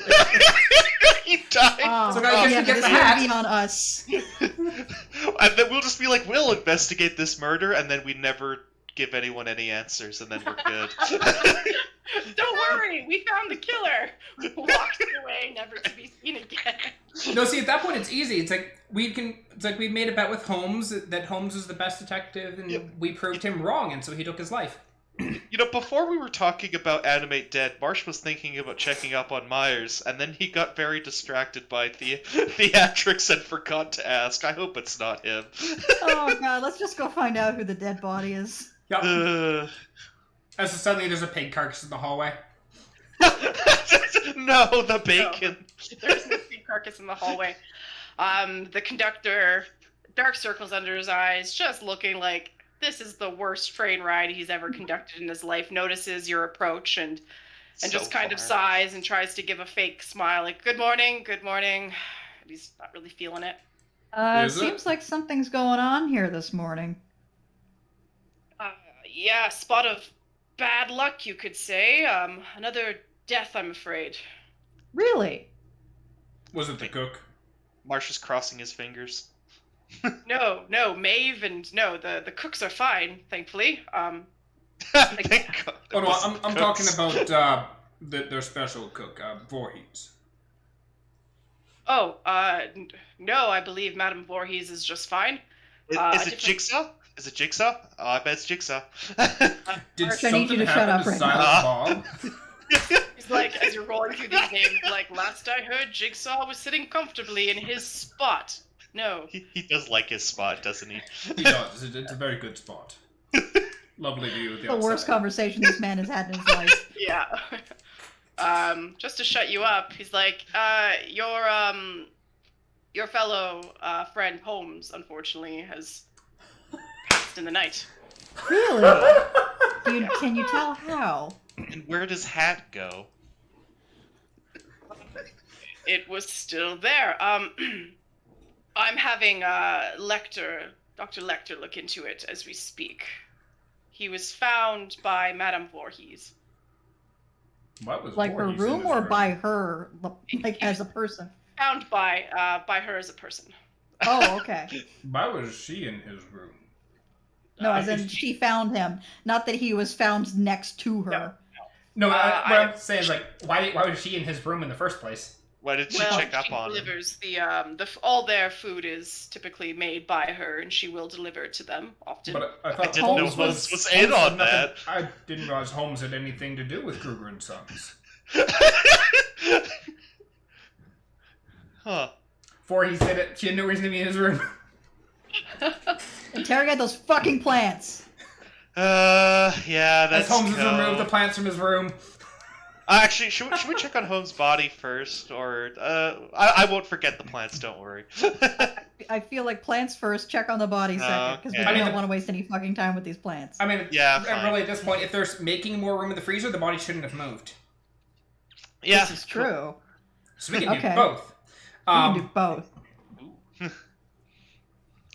He died. So I guess we get this the hat. would be on us. And then we'll just be like, we'll investigate this murder, and then we never give anyone any answers, and then we're good. Don't worry, we found the killer. Walks away, never to be seen again. No, see, at that point it's easy. It's like we made a bet with Holmes that Holmes was the best detective, and we proved him wrong, and so he took his life. Before we were talking about Animate Dead, Marsh was thinking about checking up on Myers, and then he got very distracted by theatrics and forgot to ask. I hope it's not him. Oh god, let's just go find out who the dead body is. Yep. As suddenly there's a pig carcass in the hallway. No, the bacon. No, there's no pig carcass in the hallway. The conductor, dark circles under his eyes, just looking like this is the worst train ride he's ever conducted in his life, notices your approach and just kind of sighs and tries to give a fake smile, like, good morning. And he's not really feeling it. Seems like something's going on here this morning. Yeah, spot of bad luck, you could say. Another death, I'm afraid. Really? Was it the cook? Marsh is crossing his fingers. No, Maeve and the cooks are fine, thankfully. Thank God. Oh no, I'm talking about their special cook, Voorhees. Oh, no, I believe Madame Voorhees is just fine. Is it Jigsaw? Is it Jigsaw? Oh, I bet it's Jigsaw. Did Marsh, I need you something to shut happen up to right Silent Bob? He's like, as you're rolling through these names, like, last I heard, Jigsaw was sitting comfortably in his spot. No. He does like his spot, doesn't he? He does. It's a very good spot. Lovely view of the The worst outside. conversation this man has had in his life. Yeah. Just to shut you up, he's like, your fellow friend Holmes, unfortunately, has passed in the night. Really? Can you tell how? And where does Hat go? It was still there. I'm having Dr. Lecter look into it as we speak. He was found by Madame Voorhees. What was Like her Voorhees in room his or room? by her, like as a person? Found by her as a person. Oh, okay. Why was she in his room? No, as in she found him, not that he was found next to her. No, what I'm saying is like, why was she in his room in the first place? Why did she check up on him? Delivers all their food is typically made by her, and she will deliver it to them often. But I thought didn't know Holmes was in on that. I didn't realize Holmes had anything to do with Kruger and Sons. Huh. Before he said it, she had no reason to be in his room. Interrogate those fucking plants. Yeah, that's As Holmes has removed the plants from his room. Actually, should we check on Holmes' body first, or I won't forget the plants. Don't worry. I feel like plants first, check on the body second, because we don't want to waste any fucking time with these plants. I mean, yeah, really, at this point, if there's making more room in the freezer, the body shouldn't have moved. Yeah, this is true. So we can do both. We can do both.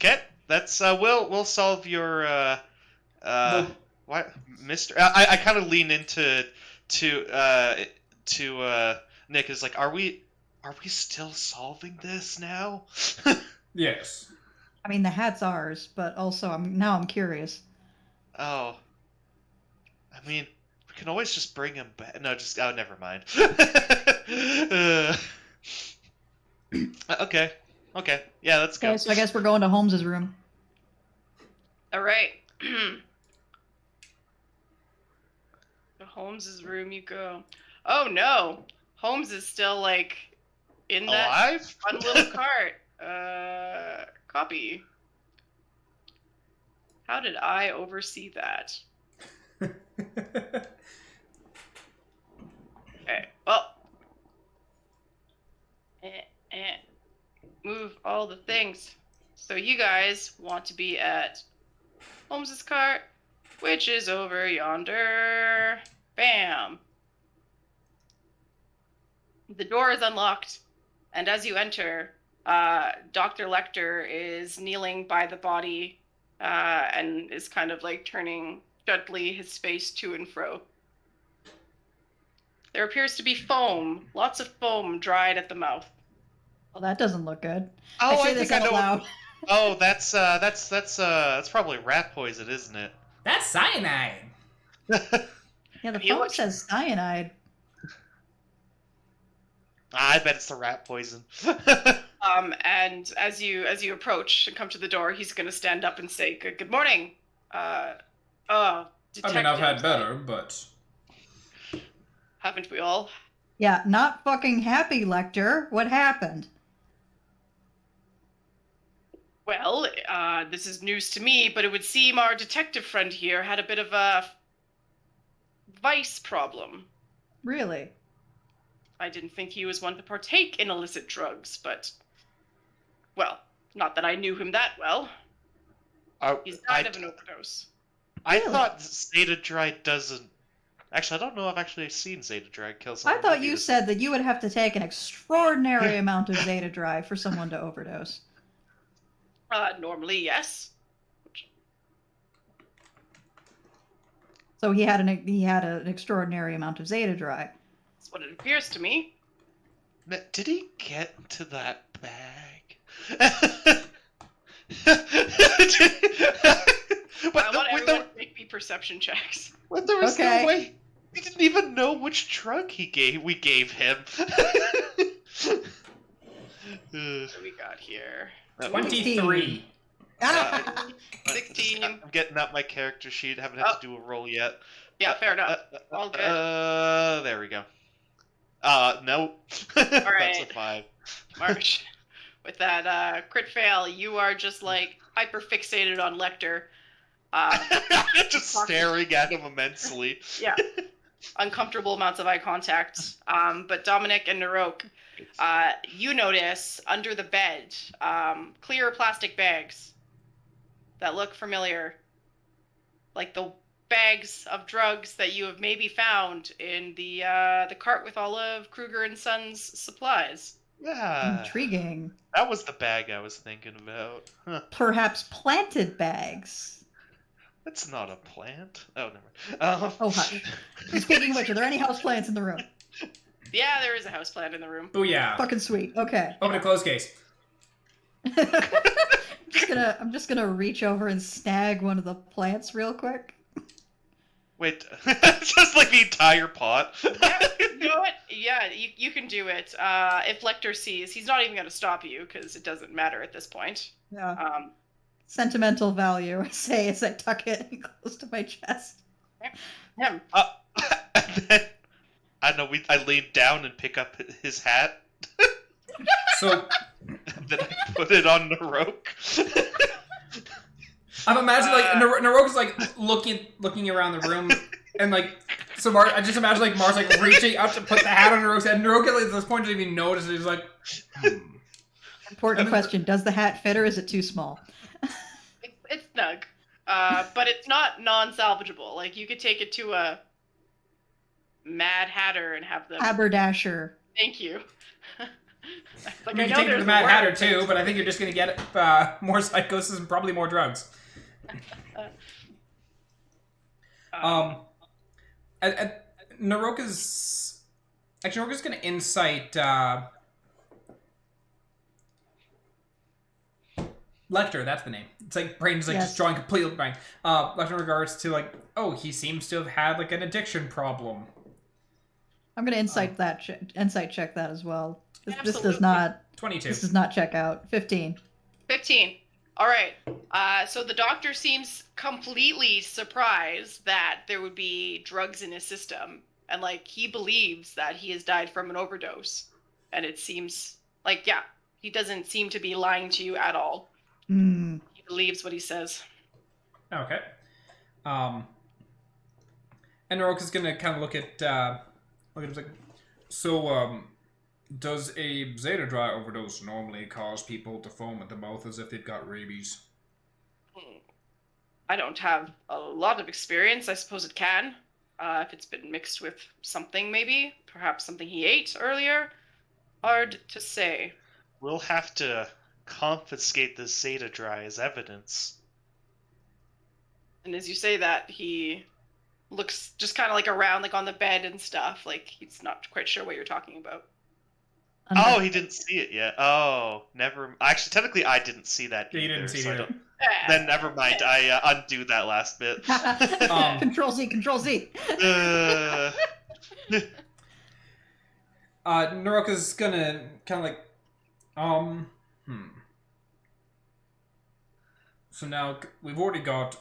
Okay, that's we'll solve your what, Mister. I kind of lean into Nick is like, are we still solving this now? Yes. I mean, the hat's ours, but also I'm curious. Oh, I mean, we can always just bring him back. No, never mind. Okay, yeah, let's go. Okay, so I guess we're going to Holmes's room. All right. To Holmes's room you go. Oh no, Holmes is still like in that alive? Fun little cart. Copy. How did I oversee that? Okay, well. Move all the things. So you guys want to be at Holmes's cart, which is over yonder. Bam. The door is unlocked, and as you enter, Dr. Lecter is kneeling by the body and is kind of like turning gently his face to and fro. There appears to be foam, lots of foam dried at the mouth. Well, that doesn't look good. Oh, I think I know. Loud. Oh, that's probably rat poison, isn't it? That's cyanide. Yeah, the foam says cyanide. I bet it's the rat poison. And as you approach and come to the door, he's going to stand up and say, "Good morning." Detective. I mean, I've had better, but haven't we all? Yeah, not fucking happy, Lecter. What happened? Well, this is news to me, but it would seem our detective friend here had a bit of a vice problem. Really? I didn't think he was one to partake in illicit drugs, but, well, not that I knew him that well. He's died of an overdose. I thought Zeta-Dry doesn't... Actually, I don't know if I've actually seen Zeta-Dry kill someone. I thought you said that you would have to take an extraordinary amount of Zeta-Dry for someone to overdose. Normally, yes. So he had an extraordinary amount of Zeta-Dry. That's what it appears to me. Did he get into that bag? I want everyone to make me perception checks. But there was no way. He didn't even know which drug we gave him. What do we got here? 23. 16. I'm getting out my character sheet. Haven't had to do a roll yet. Yeah, fair enough. All good. There we go. No. All right. That's a 5. Marsh, with that crit fail, you are just like hyper fixated on Lecter. Just staring at him immensely. Yeah. Uncomfortable amounts of eye contact. But Dominic and Naroke, you notice under the bed clear plastic bags that look familiar, like the bags of drugs that you have maybe found in the cart with all of Kruger and Sons supplies. Yeah. Intriguing. That was the bag I was thinking about. Huh. Perhaps planted bags. It's not a plant. Oh, never mind. Oh, hush. Speaking of which, are there any houseplants in the room? Yeah, there is a houseplant in the room. Oh yeah. Fucking sweet. Okay. Open a closed case. I'm just gonna reach over and snag one of the plants real quick. Wait, just like the entire pot. Yeah, you know what? Yeah, you can do it. If Lecter sees, he's not even going to stop you because it doesn't matter at this point. Yeah. Sentimental value, I say as I tuck it close to my chest. Him. And then, I don't know, I lean down and pick up his hat. So Then I put it on Naroke. I'm imagining like Naroke's like looking around the room, and like so I just imagine like Marsh like reaching up to put the hat on Naroke's head. Naroke at this point doesn't even notice it. He's like, Important question: does the hat fit or is it too small? It's snug, but it's not non-salvageable. Like you could take it to a Mad Hatter and have them. Haberdasher. Thank you. I mean, you take it to the Mad Hatter too, but I think you're just gonna get more psychosis and probably more drugs. Naroke's gonna insight Lecter, that's the name. It's like brain's like Yes. just drawing completely blank. Lecter in regards to like, oh, he seems to have had like an addiction problem. I'm gonna insight check that as well. This does Absolutely. not 22. this does not check out. 15. 15. All right. So the doctor seems completely surprised that there would be drugs in his system, and like he believes that he has died from an overdose, and it seems like he doesn't seem to be lying to you at all. Mm. He believes what he says. Okay. And Naroke is gonna kind of look at him like, so does a Zeta dry overdose normally cause people to foam at the mouth as if they've got rabies? I don't have a lot of experience. I suppose it can. If it's been mixed with something, maybe. Perhaps something he ate earlier. Hard to say. We'll have to confiscate the Zeta dry as evidence. And as you say that, he looks just kind of like around, like on the bed and stuff. Like he's not quite sure what you're talking about. Oh, he didn't see it yet. Oh, never. Actually, technically, I didn't see that either. You didn't see so it. Then never mind. I undo that last bit. Control Z, Control Z. Naroke is gonna kind of like, So now we've already got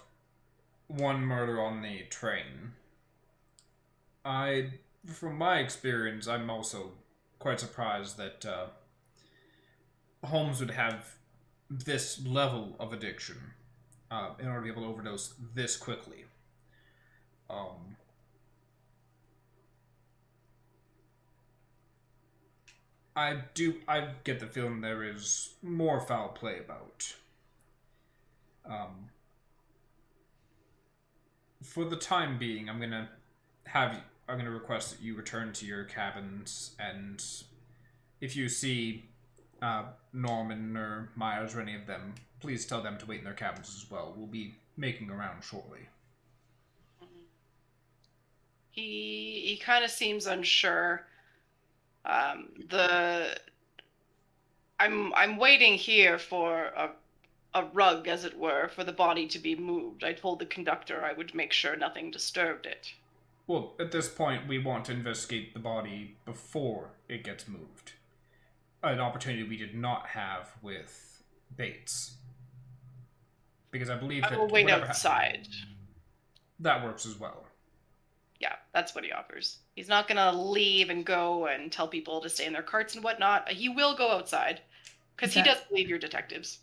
one murder on the train. From my experience, I'm also quite surprised that Holmes would have this level of addiction in order to be able to overdose this quickly. I get the feeling there is more foul play about. For the time being, I'm gonna request that you return to your cabins, and if you see Norman or Myers or any of them, please tell them to wait in their cabins as well. We'll be making a round shortly. He kind of seems unsure. I'm waiting here for a rug, as it were, for the body to be moved. I told the conductor I would make sure nothing disturbed it. Well, at this point, we want to investigate the body before it gets moved. An opportunity we did not have with Bates. Because I believe that I will wait outside. That works as well. Yeah, that's what he offers. He's not gonna leave and go and tell people to stay in their carts and whatnot. He will go outside. Because he does believe you're detectives.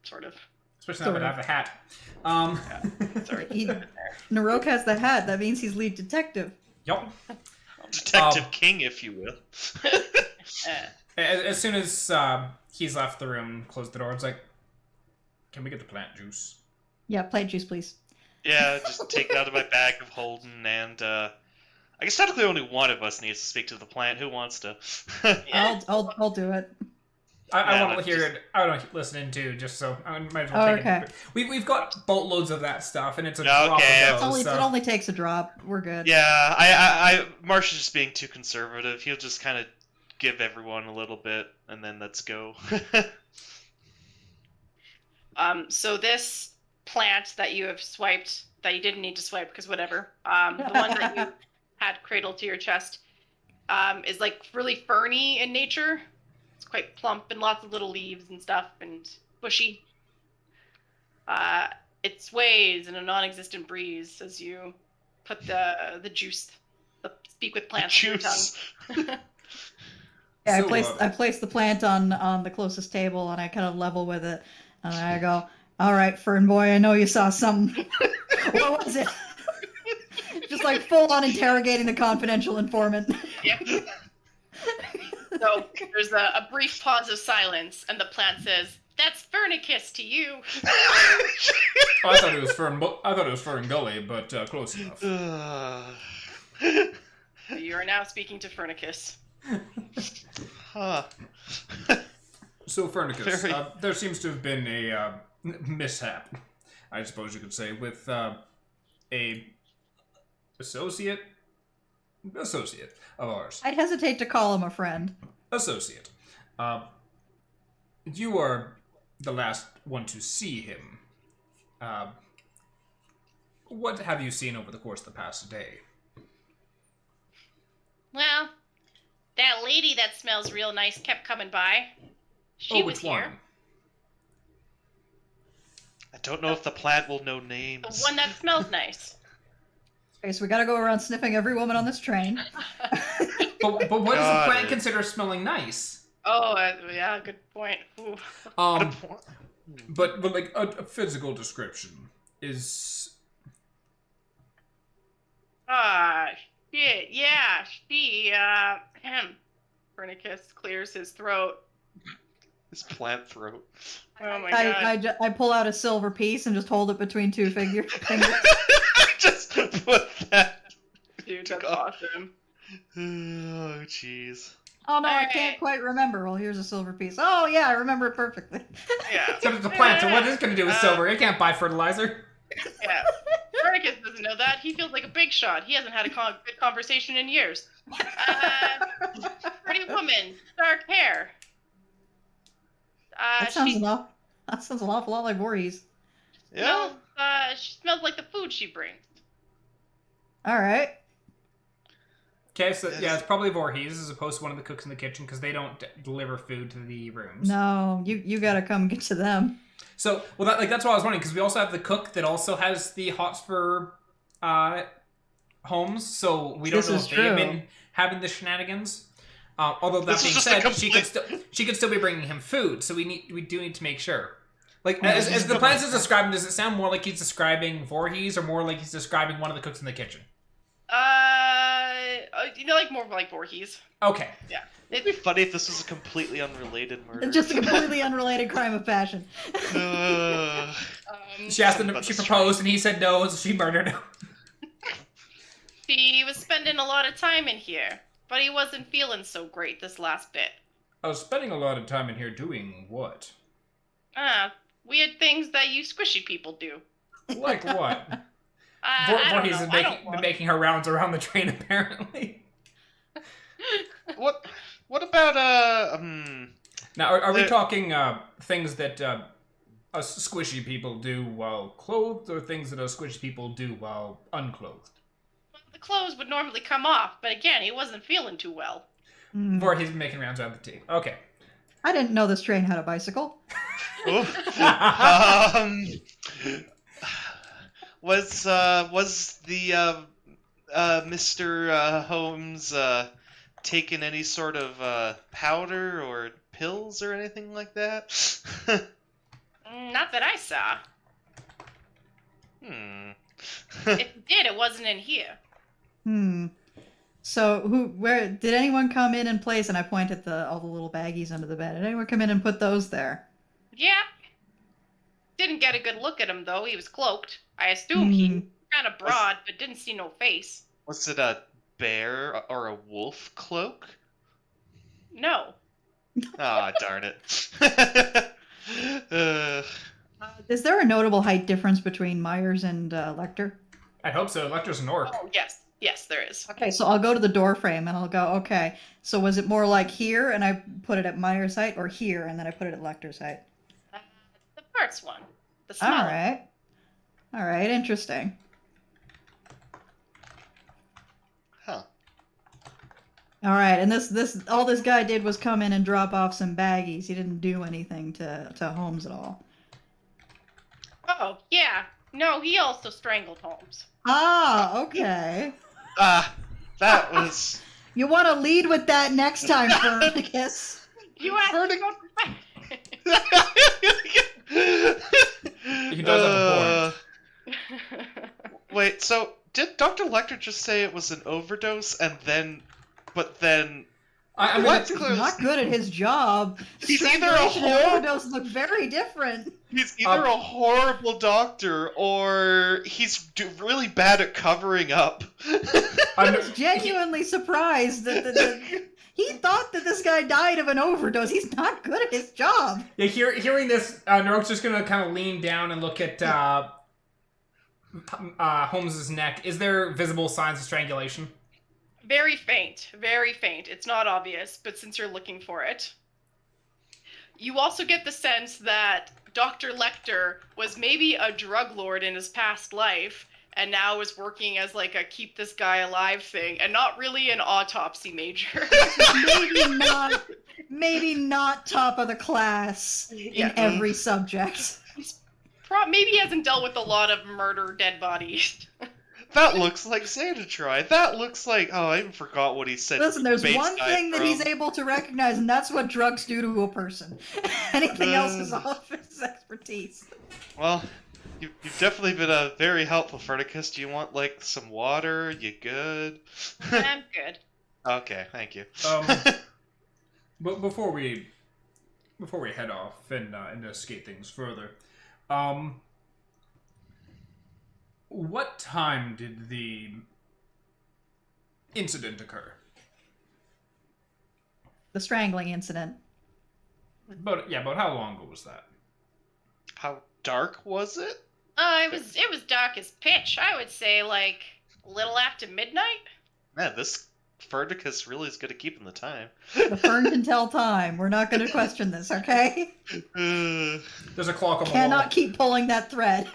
Sort of. Especially now that I have a hat. Yeah, sorry. Naroke has the hat. That means he's lead detective. Yup. Detective King, if you will. As soon as he's left the room, closed the door, it's like, can we get the plant juice? Yeah, plant juice, please. Yeah, just take it out of my bag of holding, and I guess technically only one of us needs to speak to the plant. Who wants to? I'll do it. I want to let's hear just- it. I want to listen in too, just so I might as well take Okay. it. We've got boatloads of that stuff, and it's a drop Okay. of those. It only takes a drop. We're good. Yeah, I Marsh is just being too conservative. He'll just kind of give everyone a little bit, and then let's go. So this plant that you have swiped, that you didn't need to swipe because whatever, the one that you had cradled to your chest, is like really ferny in nature. It's quite plump and lots of little leaves and stuff and bushy. It sways in a non-existent breeze as you put the juice, the speak with plants to your Juice. tongue. Yeah, So, I placed the plant on the closest table, and I kind of level with it, and I go, "All right, Fern Boy, I know you saw something. What was it?" Just like full on interrogating the confidential informant. Yeah. So there's a brief pause of silence, and the plant says, "That's Fernicus to you." I thought it was Fern Gully, but close enough. You are now speaking to Fernicus. Huh. So, Fernicus, Very- there seems to have been a mishap, I suppose you could say, with a associate of ours. I'd hesitate to call him a friend. Associate. You are the last one to see him. What have you seen over the course of the past day? Well, that lady that smells real nice kept coming by. She was which here. one? I don't know if the plant will know The names. one that smells nice. Okay, so we gotta go around sniffing every woman on this train. But what does the Got plant it. consider smelling nice? Oh, yeah, good point. Ooh. But like a physical description is Shit, yeah, she, Fernicus clears his throat. His plant throat. Oh my god. I pull out a silver piece and just hold it between two fingers. Just put that. Dude, that's God. awesome. Oh, jeez. Oh no, I Alright. can't quite remember. Well, here's a silver piece. Oh yeah, I remember it perfectly. Yeah. so it's a plant. So what is it going to do with silver? It can't buy fertilizer. Yeah. Fernicus doesn't know that. He feels like a big shot. He hasn't had a good conversation in years. Pretty woman, dark hair. That sounds an awful lot like Voorhees. Yeah. She smells like the food she brings. All right. Okay, so yeah, it's probably Voorhees as opposed to one of the cooks in the kitchen because they don't deliver food to the rooms. No, you gotta come get to them. So, well, that's what I was wondering because we also have the cook that also has the Hotspur homes, so we don't This know is if they have true. been having the shenanigans. Although that This is being just a said, complete- she could still be bringing him food, so we do need to make sure. Like Yeah, as this the is plans is describing, does it sound more like he's describing Voorhees or more like he's describing one of the cooks in the kitchen? Like more like Voorhees. Okay. Yeah. It'd be funny if this was a completely unrelated murder. It's just a completely unrelated crime of passion. She asked him. About She the proposed, and he said no, so she murdered him. He was spending a lot of time in here, but he wasn't feeling so great this last bit. I was spending a lot of time in here doing what? Weird things that you squishy people do. Like what? I don't Voorhees know. is I don't been making her rounds around the train, apparently. What about Now, are we The- talking things that us squishy people do while clothed, or things that us squishy people do while unclothed? The clothes would normally come off, but again, he wasn't feeling too well. Hmm. Voorhees been making rounds around the tea. Okay. I didn't know this train had a bicycle. was the Mr. Holmes taken any sort of powder or pills or anything like that? Not that I saw. If he did, it wasn't in here. So where did anyone come in and place? And I point at all the little baggies under the bed. Did anyone come in and put those there? Yeah. Didn't get a good look at him, though. He was cloaked. I assume he was kind of broad, but didn't see no face. Was it a bear or a wolf cloak? No. Ah, darn it. Is there a notable height difference between Myers and Lecter? I hope so. Lecter's an orc. Oh, yes. Yes, there is. Okay, so I'll go to the door frame and I'll go, okay, so was it more like here and I put it at Myers' height, or here and then I put it at Lecter's height? The first one. The small one. All right, interesting. Huh. All right, and all this guy did was come in and drop off some baggies. He didn't do anything to Holmes at all. Oh, yeah. No, he also strangled Holmes. Ah, okay. That was... You want to lead with that next time, Fernicus. You asked He does have a point. Wait, so did Dr. Lecter just say it was an overdose but then... I mean, He's not good at his job. He's either a Strangulation and overdose look very different. He's either a horrible doctor or he's really bad at covering up. I was genuinely surprised that he thought that this guy died of an overdose. He's not good at his job. Yeah, hearing this, Naroke's just gonna kind of lean down and look at Holmes's neck. Is there visible signs of strangulation? Very faint. Very faint. It's not obvious, but since you're looking for it. You also get the sense that Dr. Lecter was maybe a drug lord in his past life, and now is working as like a keep this guy alive thing, and not really an autopsy major. maybe not top of the class in every subject. Maybe he hasn't dealt with a lot of murder dead bodies. That looks like Xanadry. That looks like... Oh, I even forgot what he said. Listen, there's one thing that he's able to recognize, and that's what drugs do to a person. Anything else is off his expertise. Well, you've definitely been very helpful, Fernicus. Do you want, like, some water? You good? I'm good. Okay, thank you. But before we head off and investigate things further, what time did the incident occur? The strangling incident. But how long ago was that? How dark was it? It was dark as pitch. I would say like a little after midnight. Man, this Fernicus really is good at keeping the time. The Fern can tell time. We're not going to question this, okay? There's a clock on the wall. Cannot keep pulling that thread.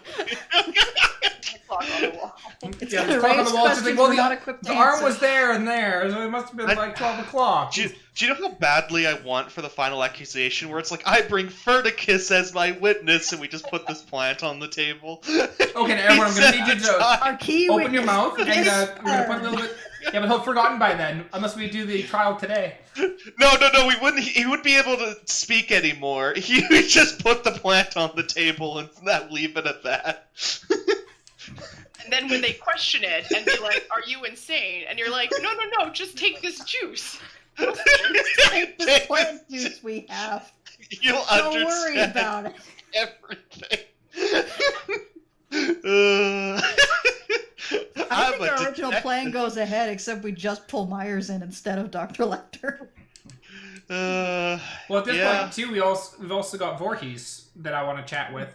Clock on the wall. It's Yeah, gonna the clock on raise the wall. questions Well, we're not equipped to the arm answer. was there and there, so it must have been like 12 o'clock. Do you know how badly I want for the final accusation where it's like, I bring Fernicus as my witness, and we just put this plant on the table? Okay, now everyone, I'm going to need you to Our key open your witness mouth, and is we're going to put a Fern. little bit... Yeah, but he'll have forgotten by then, unless we do the trial today. No, we wouldn't. He wouldn't be able to speak anymore. He would just put the plant on the table and leave it at that. And then when they question it and be like, "Are you insane?" and you're like, "No, just take this juice." Take this plant juice we have. You'll Don't worry understand about it. everything. I think our original plan goes ahead, except we just pull Myers in instead of Dr. Lecter. Well, at this point, too, we've also got Voorhees that I want to chat with.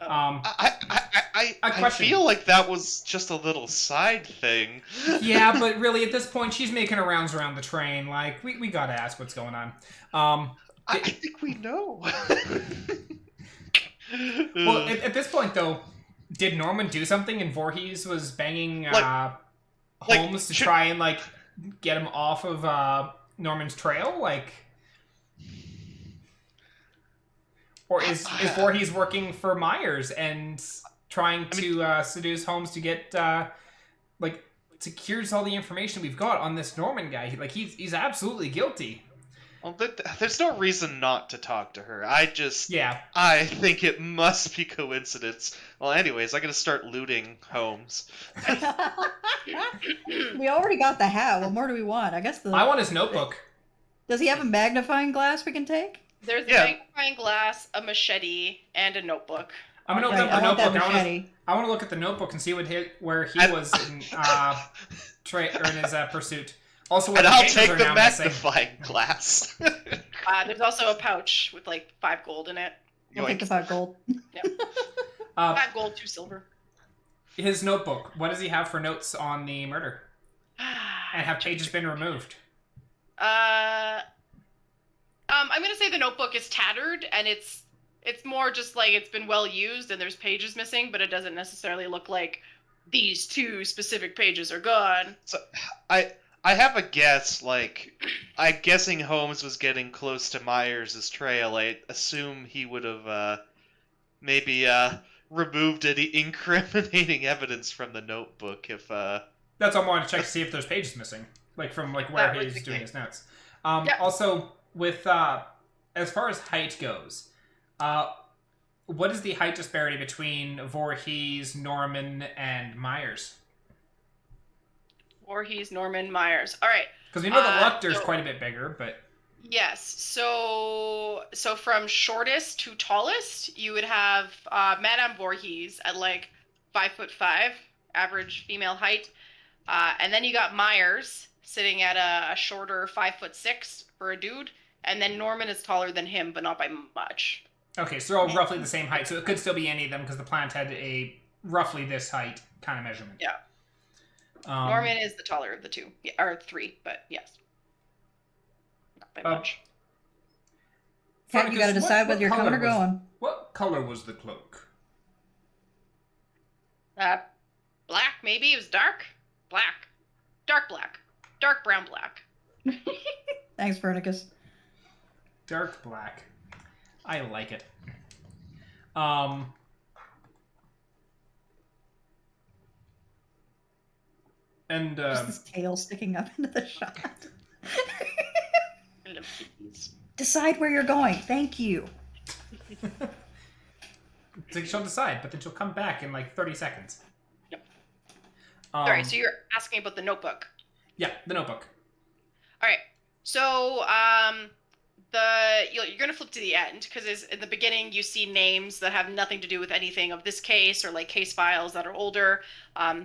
I feel like that was just a little side thing. Yeah, but really, at this point, she's making her rounds around the train. Like, we gotta ask what's going on. I think we know. Well, at this point, though, did Norman do something and Voorhees was banging Holmes to try and, like, get him off of Norman's trail? Like... Or is Voorhees working for Myers and trying to seduce Holmes to get, secures all the information we've got on this Norman guy? Like, he's absolutely guilty. Well, there's no reason not to talk to her. I think it must be coincidence. Well, anyways, I gotta start looting Holmes. We already got the hat. What more do we want? I guess I want his notebook. Does he have a magnifying glass we can take? There's a magnifying glass, a machete, and a notebook. I'm gonna open up the notebook. Machete. I want to look at the notebook and see where he was in in his pursuit. Also, and I'll take the magnifying glass. There's also a pouch with like 5 gold in it. I'll take the 5 gold. Yeah. 5 gold, 2 silver. His notebook. What does he have for notes on the murder? And have pages been removed? I'm gonna say the notebook is tattered, and it's more just like it's been well used, and there's pages missing, but it doesn't necessarily look like these 2 specific pages are gone. So, I have a guess. Like, I'm guessing Holmes was getting close to Myers' trail. I assume he would have maybe removed any incriminating evidence from the notebook if. That's what I wanted to check to see if there's pages missing, like from like where he's doing his notes. Also, with as far as height goes, what is the height disparity between Voorhees, Norman, and Myers? Voorhees, Norman, Myers. All right. Because we know the Lecter's quite a bit bigger, but yes. So from shortest to tallest, you would have Madame Voorhees at like 5'5", average female height. And then you got Myers sitting at a shorter 5'6" for a dude, and then Norman is taller than him, but not by much. Okay, so they're all roughly the same height, so it could still be any of them because the plant had a roughly this height kind of measurement. Yeah. Norman is the taller of the 2, or 3, but yes, not by much. Cat, you got to decide whether you're coming or going. What color was the cloak? Black, maybe. It was dark. Black. Dark black. Dark brown black. Thanks, Vernicus. Dark black. I like it. And just this tail sticking up into the shot. Decide where you're going. Thank you. So she'll decide, but then she'll come back in like 30 seconds. Yep. Sorry, so you're asking about the notebook. Yeah, the notebook. All right. So you're going to flip to the end because in the beginning you see names that have nothing to do with anything of this case or like case files that are older.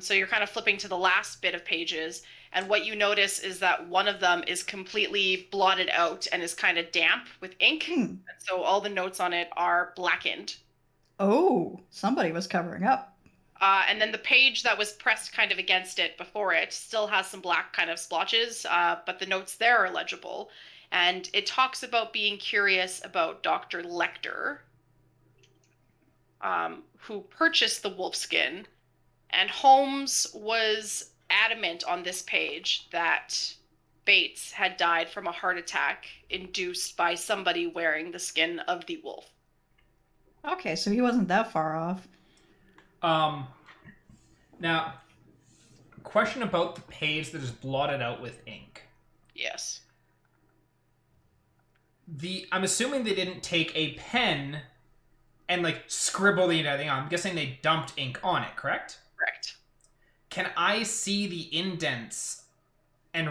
So you're kind of flipping to the last bit of pages, and what you notice is that one of them is completely blotted out and is kind of damp with ink. And so all the notes on it are blackened. Oh, somebody was covering up. And then the page that was pressed kind of against it before it still has some black kind of splotches, but the notes there are legible. And it talks about being curious about Dr. Lecter, who purchased the wolfskin. And Holmes was adamant on this page that Bates had died from a heart attack induced by somebody wearing the skin of the wolf. Okay, so he wasn't that far off. Now, question about the page that is blotted out with ink. Yes. I'm assuming they didn't take a pen and like scribble the entire thing on. I'm guessing they dumped ink on it, correct? Correct. Can I see the indents and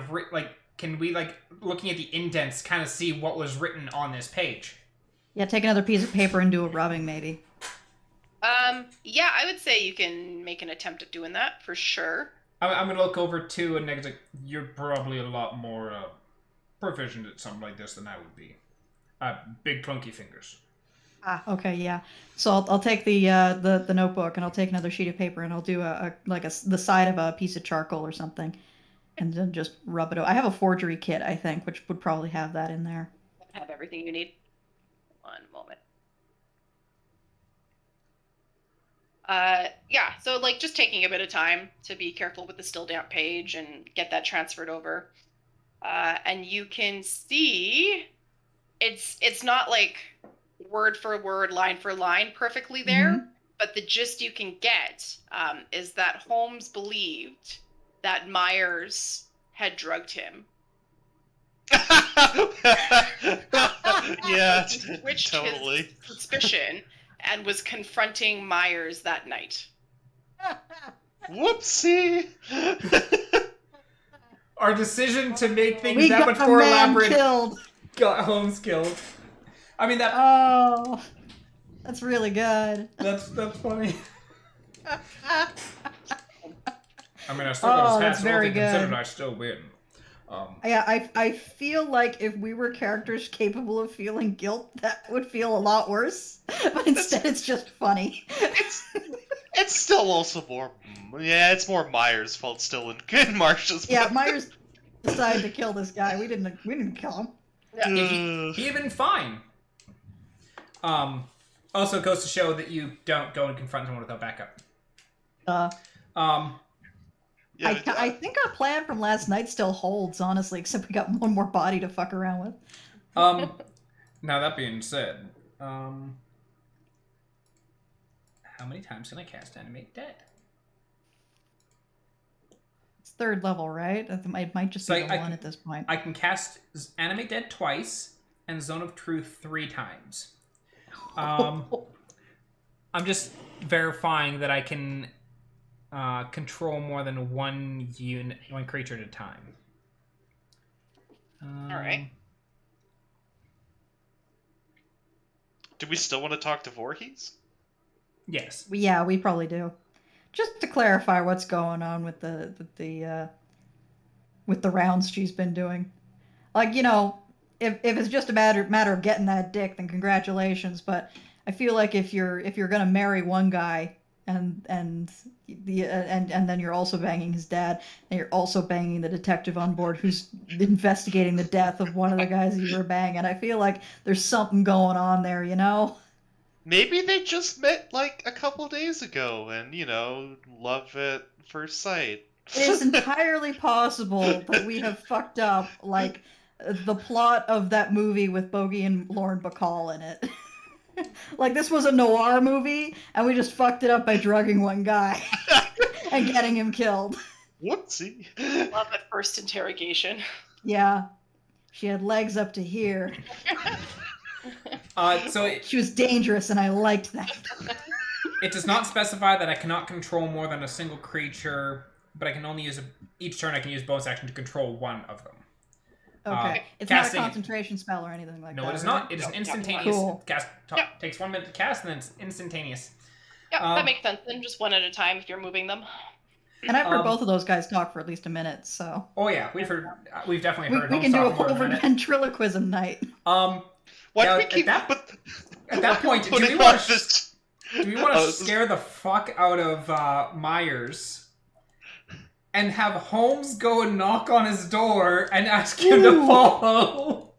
can we like looking at the indents kind of see what was written on this page? Yeah, take another piece of paper and do a rubbing maybe. Yeah, I would say you can make an attempt at doing that for sure. I'm gonna look over too, and like, you're probably a lot more proficient at something like this than I would be. Big clunky fingers. Okay, yeah. So I'll take the notebook and I'll take another sheet of paper and I'll do the side of a piece of charcoal or something, and then just rub it. I have a forgery kit, I think, which would probably have that in there. Have everything you need. One moment. Yeah, so like just taking a bit of time to be careful with the still damp page and get that transferred over. And you can see it's not like word for word, line for line perfectly there, but the gist you can get is that Holmes believed that Myers had drugged him. Yeah, Which totally. his suspicion and was confronting Myers that night. Whoopsie! Our decision to make things that much more elaborate got Holmes killed. I mean that. Oh, that's really good. That's funny. I mean, I still got his hat, so all things considered, I still win. I feel like if we were characters capable of feeling guilt, that would feel a lot worse. But instead, it's just funny. It's still also more... Yeah, it's more Myers' fault still in Marsh's Yeah, book. Myers decided to kill this guy. We didn't kill him. Yeah, he'd been fine. Also goes to show that you don't go and confront someone without backup. Yeah, I think our plan from last night still holds, honestly, except we got one more body to fuck around with. Now that being said, how many times can I cast Animate Dead? It's 3rd level, right? It might just be the one at this point. I can cast Animate Dead twice and Zone of Truth 3 times. I'm just verifying that I can control more than one creature at a time. All right. Do we still want to talk to Voorhees? Yes. Yeah, we probably do. Just to clarify what's going on with the rounds she's been doing. Like, if it's just a matter of getting that dick, then congratulations. But I feel like if you're gonna marry one guy and then you're also banging his dad, and you're also banging the detective on board who's investigating the death of one of the guys you were banging, I feel like there's something going on there, Maybe they just met like a couple days ago and, love at first sight. It is entirely possible that we have fucked up, like, the plot of that movie with Bogey and Lauren Bacall in it. Like, this was a noir movie, and we just fucked it up by drugging one guy and getting him killed. Whoopsie. Love at first interrogation. Yeah. She had legs up to here. She was dangerous, and I liked that. It does not specify that I cannot control more than a single creature, but I can only use each turn I can use bonus action to control one of them. Okay. It's not a concentration spell or anything like that. No, it is right? not. It is an instantaneous cast. Yep. Takes 1 minute to cast, and then it's instantaneous. Yeah, that makes sense. Then just one at a time if you're moving them. And I've heard both of those guys talk for at least a minute, so. Oh yeah, we've definitely heard. We can do a whole ventriloquism night. At that point, do we want to scare the fuck out of Myers and have Holmes go and knock on his door and ask him to follow?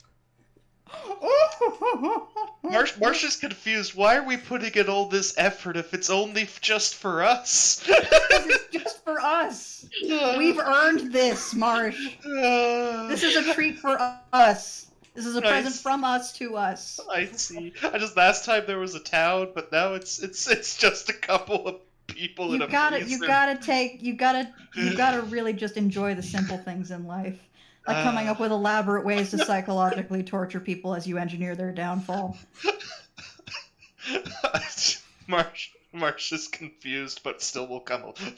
Marsh is confused. Why are we putting in all this effort if it's only just for us? It's just for us. We've earned this, Marsh. This is a treat for us. This is a present from us to us. I see. Last time there was a town, but now it's just a couple of people in a freezer. You gotta really just enjoy the simple things in life. Like coming up with elaborate ways to psychologically torture people as you engineer their downfall. Marsh is confused, but still will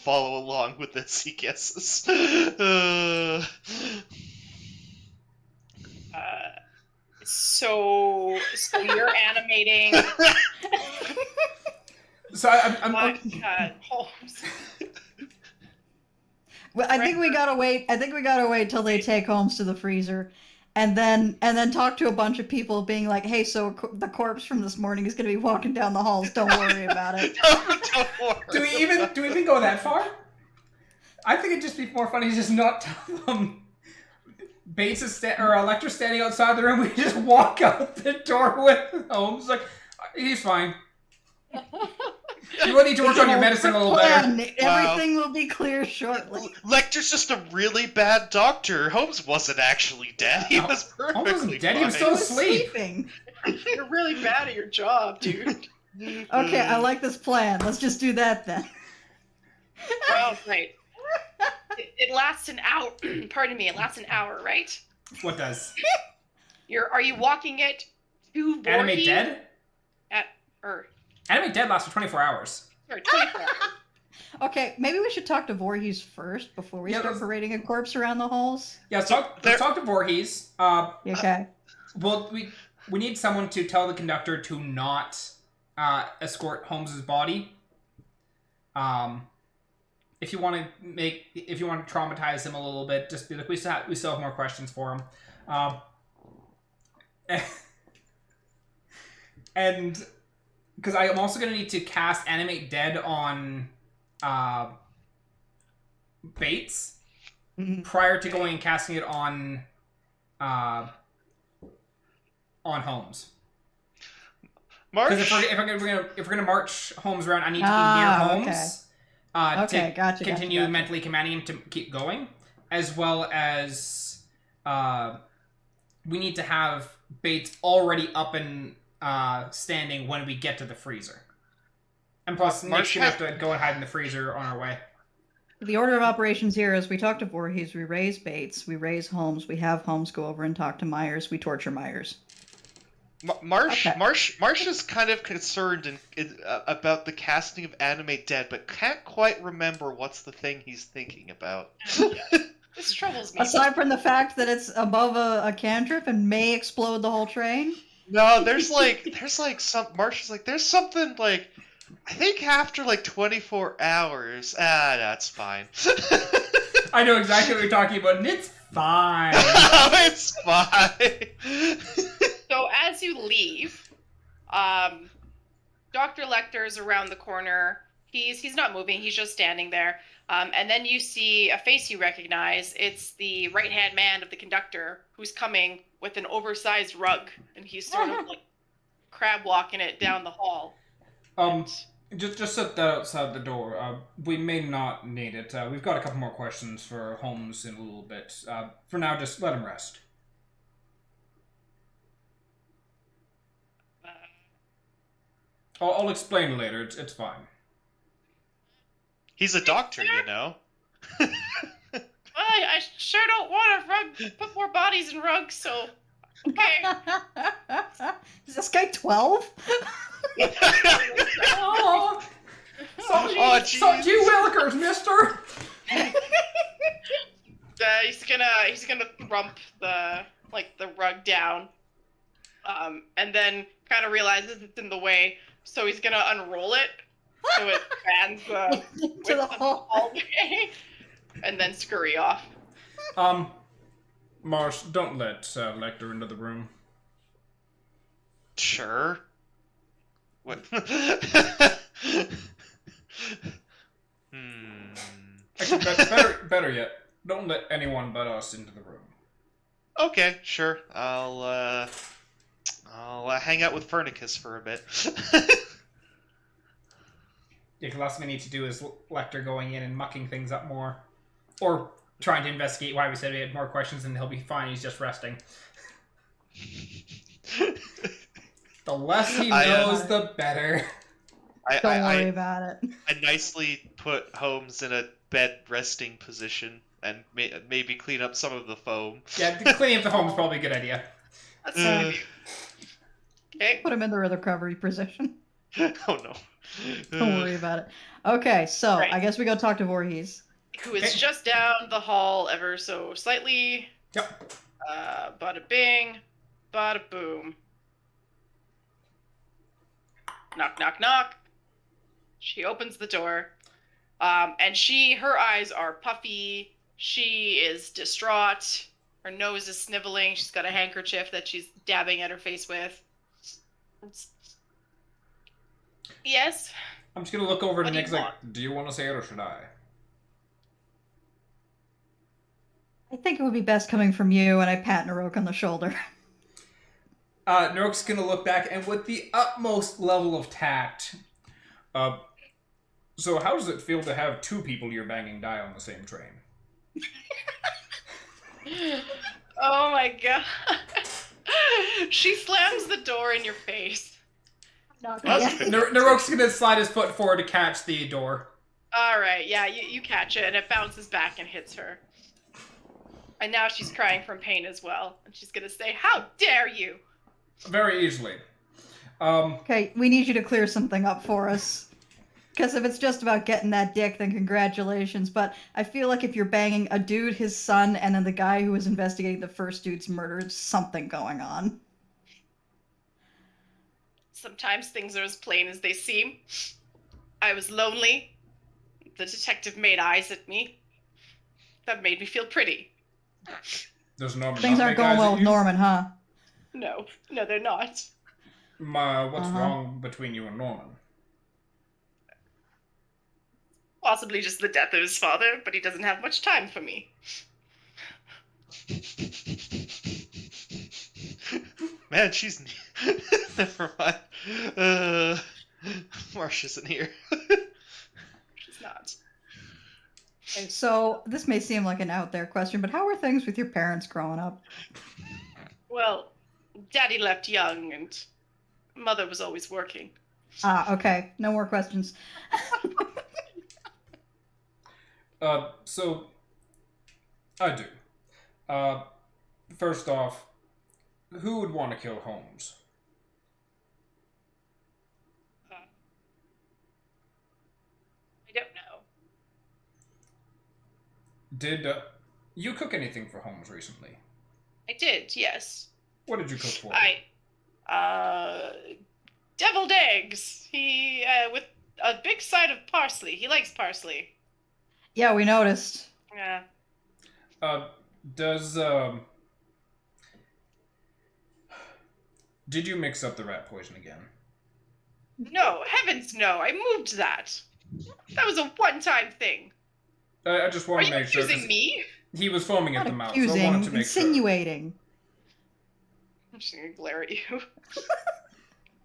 follow along with this, he guesses. So you're animating. So I'm Holmes. Well, I think we gotta wait till they take Holmes to the freezer, and then talk to a bunch of people, being like, "Hey, so the corpse from this morning is gonna be walking down the halls. Don't worry about it." Don't worry. Do we even go that far? I think it'd just be more funny to just not tell them. Bates is Electra's standing outside the room. We just walk out the door with Holmes. Like, he's fine. You will need to work on your medicine a little better. Everything will be clear shortly. Lecter's just a really bad doctor. Holmes wasn't actually dead. He was perfectly Holmes wasn't dead. fine. He was still asleep. You're really bad at your job, dude. Okay, I like this plan. Let's just do that then. Well, right. It lasts an hour. Pardon me. It lasts an hour, right? What does? Are you walking it to Voorhees? Animate Dead? Animate Dead lasts for 24 hours. Sorry, 24 hours. Okay, maybe we should talk to Voorhees first before we start parading a corpse around the halls. Yeah, let's talk to Voorhees. Okay. Well, we need someone to tell the conductor to not escort Holmes's body. if you want to traumatize him a little bit, just be like, we still have more questions for him. And because I am also going to need to cast Animate Dead on Bates prior to going and casting it on Holmes. Because if we're gonna march Holmes around, I need to be near Holmes to continue mentally commanding him to keep going, as well as we need to have Bates already up and standing when we get to the freezer. And plus, Nick's gonna have to go and hide in the freezer on our way. The order of operations here is we talk to Voorhees, we raise Bates, we raise Holmes, we have Holmes go over and talk to Myers, we torture Myers. Marsh is kind of concerned about the casting of Animate Dead, but can't quite remember what's the thing he's thinking about. This troubles me. Aside from the fact that it's above a cantrip and may explode the whole train? No, there's something like, I think after like 24 hours, that's fine. I know exactly what you're talking about, and it's fine. It's fine. So as you leave, Dr. Lecter is around the corner. He's not moving. He's just standing there. And then you see a face you recognize. It's the right-hand man of the conductor who's coming with an oversized rug, and he's sort of like crab walking it down the hall. Just set that outside the door. We may not need it. We've got a couple more questions for Holmes in a little bit. For now, just let him rest. I'll explain later. It's fine. He's a doctor, you know. I sure don't want to put more bodies in rugs, so okay. Is this guy 12? So gee willikers, mister. He's gonna thump the rug down, and then kind of realizes it's in the way, so he's gonna unroll it so it fans to the hallway, and then scurry off. Marsh, don't let Lecter into the room. Sure. What? Actually, better yet, don't let anyone but us into the room. Okay, sure. I'll hang out with Fernicus for a bit. Yeah, the last thing we need to do is Lecter going in and mucking things up more. Or trying to investigate why we said we had more questions and he'll be fine, he's just resting. The less he knows, the better. Don't worry about it. I nicely put Holmes in a bed resting position and maybe clean up some of the foam. Yeah, cleaning up the foam is probably a good idea. That's nice of you. Okay. Put him in the recovery position. Oh no. Don't worry about it. Okay, so I guess we go talk to Voorhees. Who is just down the hall ever so slightly. Yep. Bada bing, bada boom. Knock, knock, knock. She opens the door. And her eyes are puffy. She is distraught. Her nose is sniveling. She's got a handkerchief that she's dabbing at her face with. Yes? I'm just gonna look over to Nick like, do you want to say it or should I? I think it would be best coming from you, and I pat Naroke on the shoulder. Naroke's gonna look back and with the utmost level of tact, so how does it feel to have two people you're banging die on the same train? Oh my god. She slams the door in your face. Naroke's gonna slide his foot forward to catch the door. Alright, yeah, you catch it, and it bounces back and hits her. And now she's crying from pain as well. And she's gonna say, "How dare you!" Very easily. Okay, we need you to clear something up for us. Because if it's just about getting that dick, then congratulations. But I feel like if you're banging a dude, his son, and then the guy who was investigating the first dude's murder, there's something going on. Sometimes things are as plain as they seem. I was lonely. The detective made eyes at me. That made me feel pretty. Does Norman Things not aren't make going eyes well at with you? Norman, huh? No, they're not. What's wrong between you and Norman? Possibly just the death of his father, but he doesn't have much time for me. Man, she's... Never mind. Marsh isn't here. She's not. Okay, so this may seem like an out there question, but how were things with your parents growing up? Well, Daddy left young, and Mother was always working. Okay. No more questions. So, I do. First off, who would want to kill Holmes? I don't know. Did you cook anything for Holmes recently? I did, yes. What did you cook for him? Deviled eggs. He, with a big side of parsley. He likes parsley. Yeah, we noticed. Yeah. Did you mix up the rat poison again? No, heavens no. I moved that. That was a one-time thing. I just want Are to you make sure. accusing me? He was foaming at Not the mouth, so I accusing, wanted to make sure. insinuating. I'm just gonna glare at you.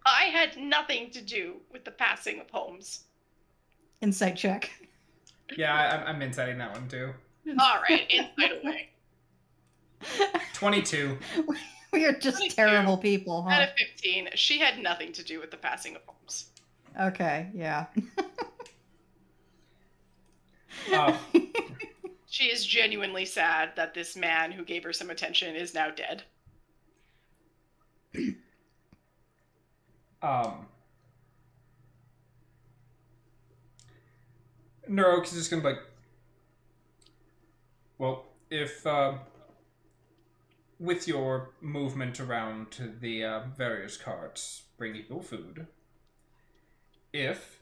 I had nothing to do with the passing of Holmes. Insight check. Yeah, I'm inciting that one too. Alright, insight away. 22. We are just 22. terrible people, Out huh? of 15, she had nothing to do with the passing of Holmes. Okay, yeah. She is genuinely sad that this man who gave her some attention is now dead. Naroke is just gonna be like, well, if with your movement around to the various carts, bring people food, if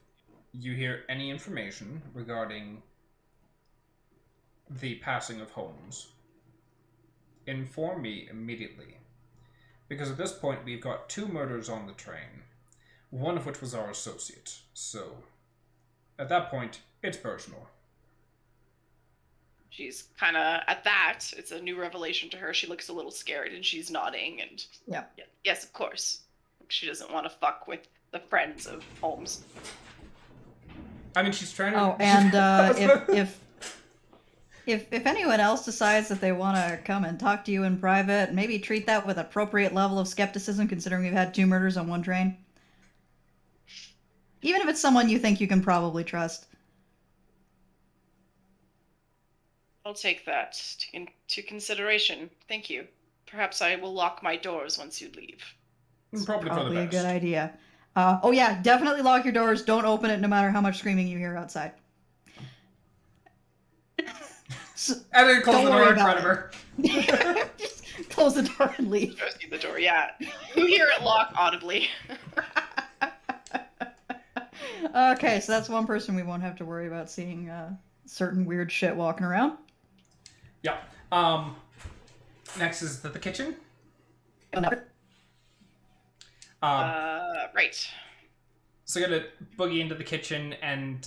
you hear any information regarding the passing of Holmes, inform me immediately. Because at this point, we've got 2 murders on the train, one of which was our associate. So, at that point, it's personal. She's kind of, at that, it's a new revelation to her. She looks a little scared and she's nodding and... Yeah. Yes, of course. She doesn't want to fuck with the friends of Holmes. I mean, she's trying to... Oh, and if anyone else decides that they want to come and talk to you in private, maybe treat that with appropriate level of skepticism, considering we've had 2 murders on one train. Even if it's someone you think you can probably trust. I'll take that into consideration. Thank you. Perhaps I will lock my doors once you leave. Probably for the Probably a best. good idea. Oh yeah, definitely lock your doors. Don't open it no matter how much screaming you hear outside. And then close Don't the door worry in front about of her. Just close the door and leave. Goes through the door, yeah. You hear it lock audibly. Okay, so that's one person we won't have to worry about seeing certain weird shit walking around. Yeah. Next is the kitchen. Right. So I'm gonna boogie into the kitchen and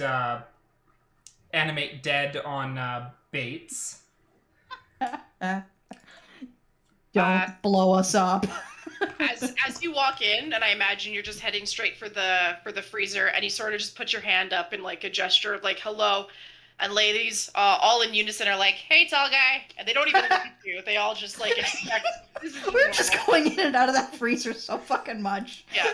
animate dead on Bates. Don't blow us up. As you walk in, and I imagine you're just heading straight for the freezer, and you sort of just put your hand up in like a gesture of like hello, and ladies all in unison are like, "Hey, tall guy," and they don't even look at you. They all just like expect. This is We're just normal. going in and out of that freezer so fucking much. Yeah.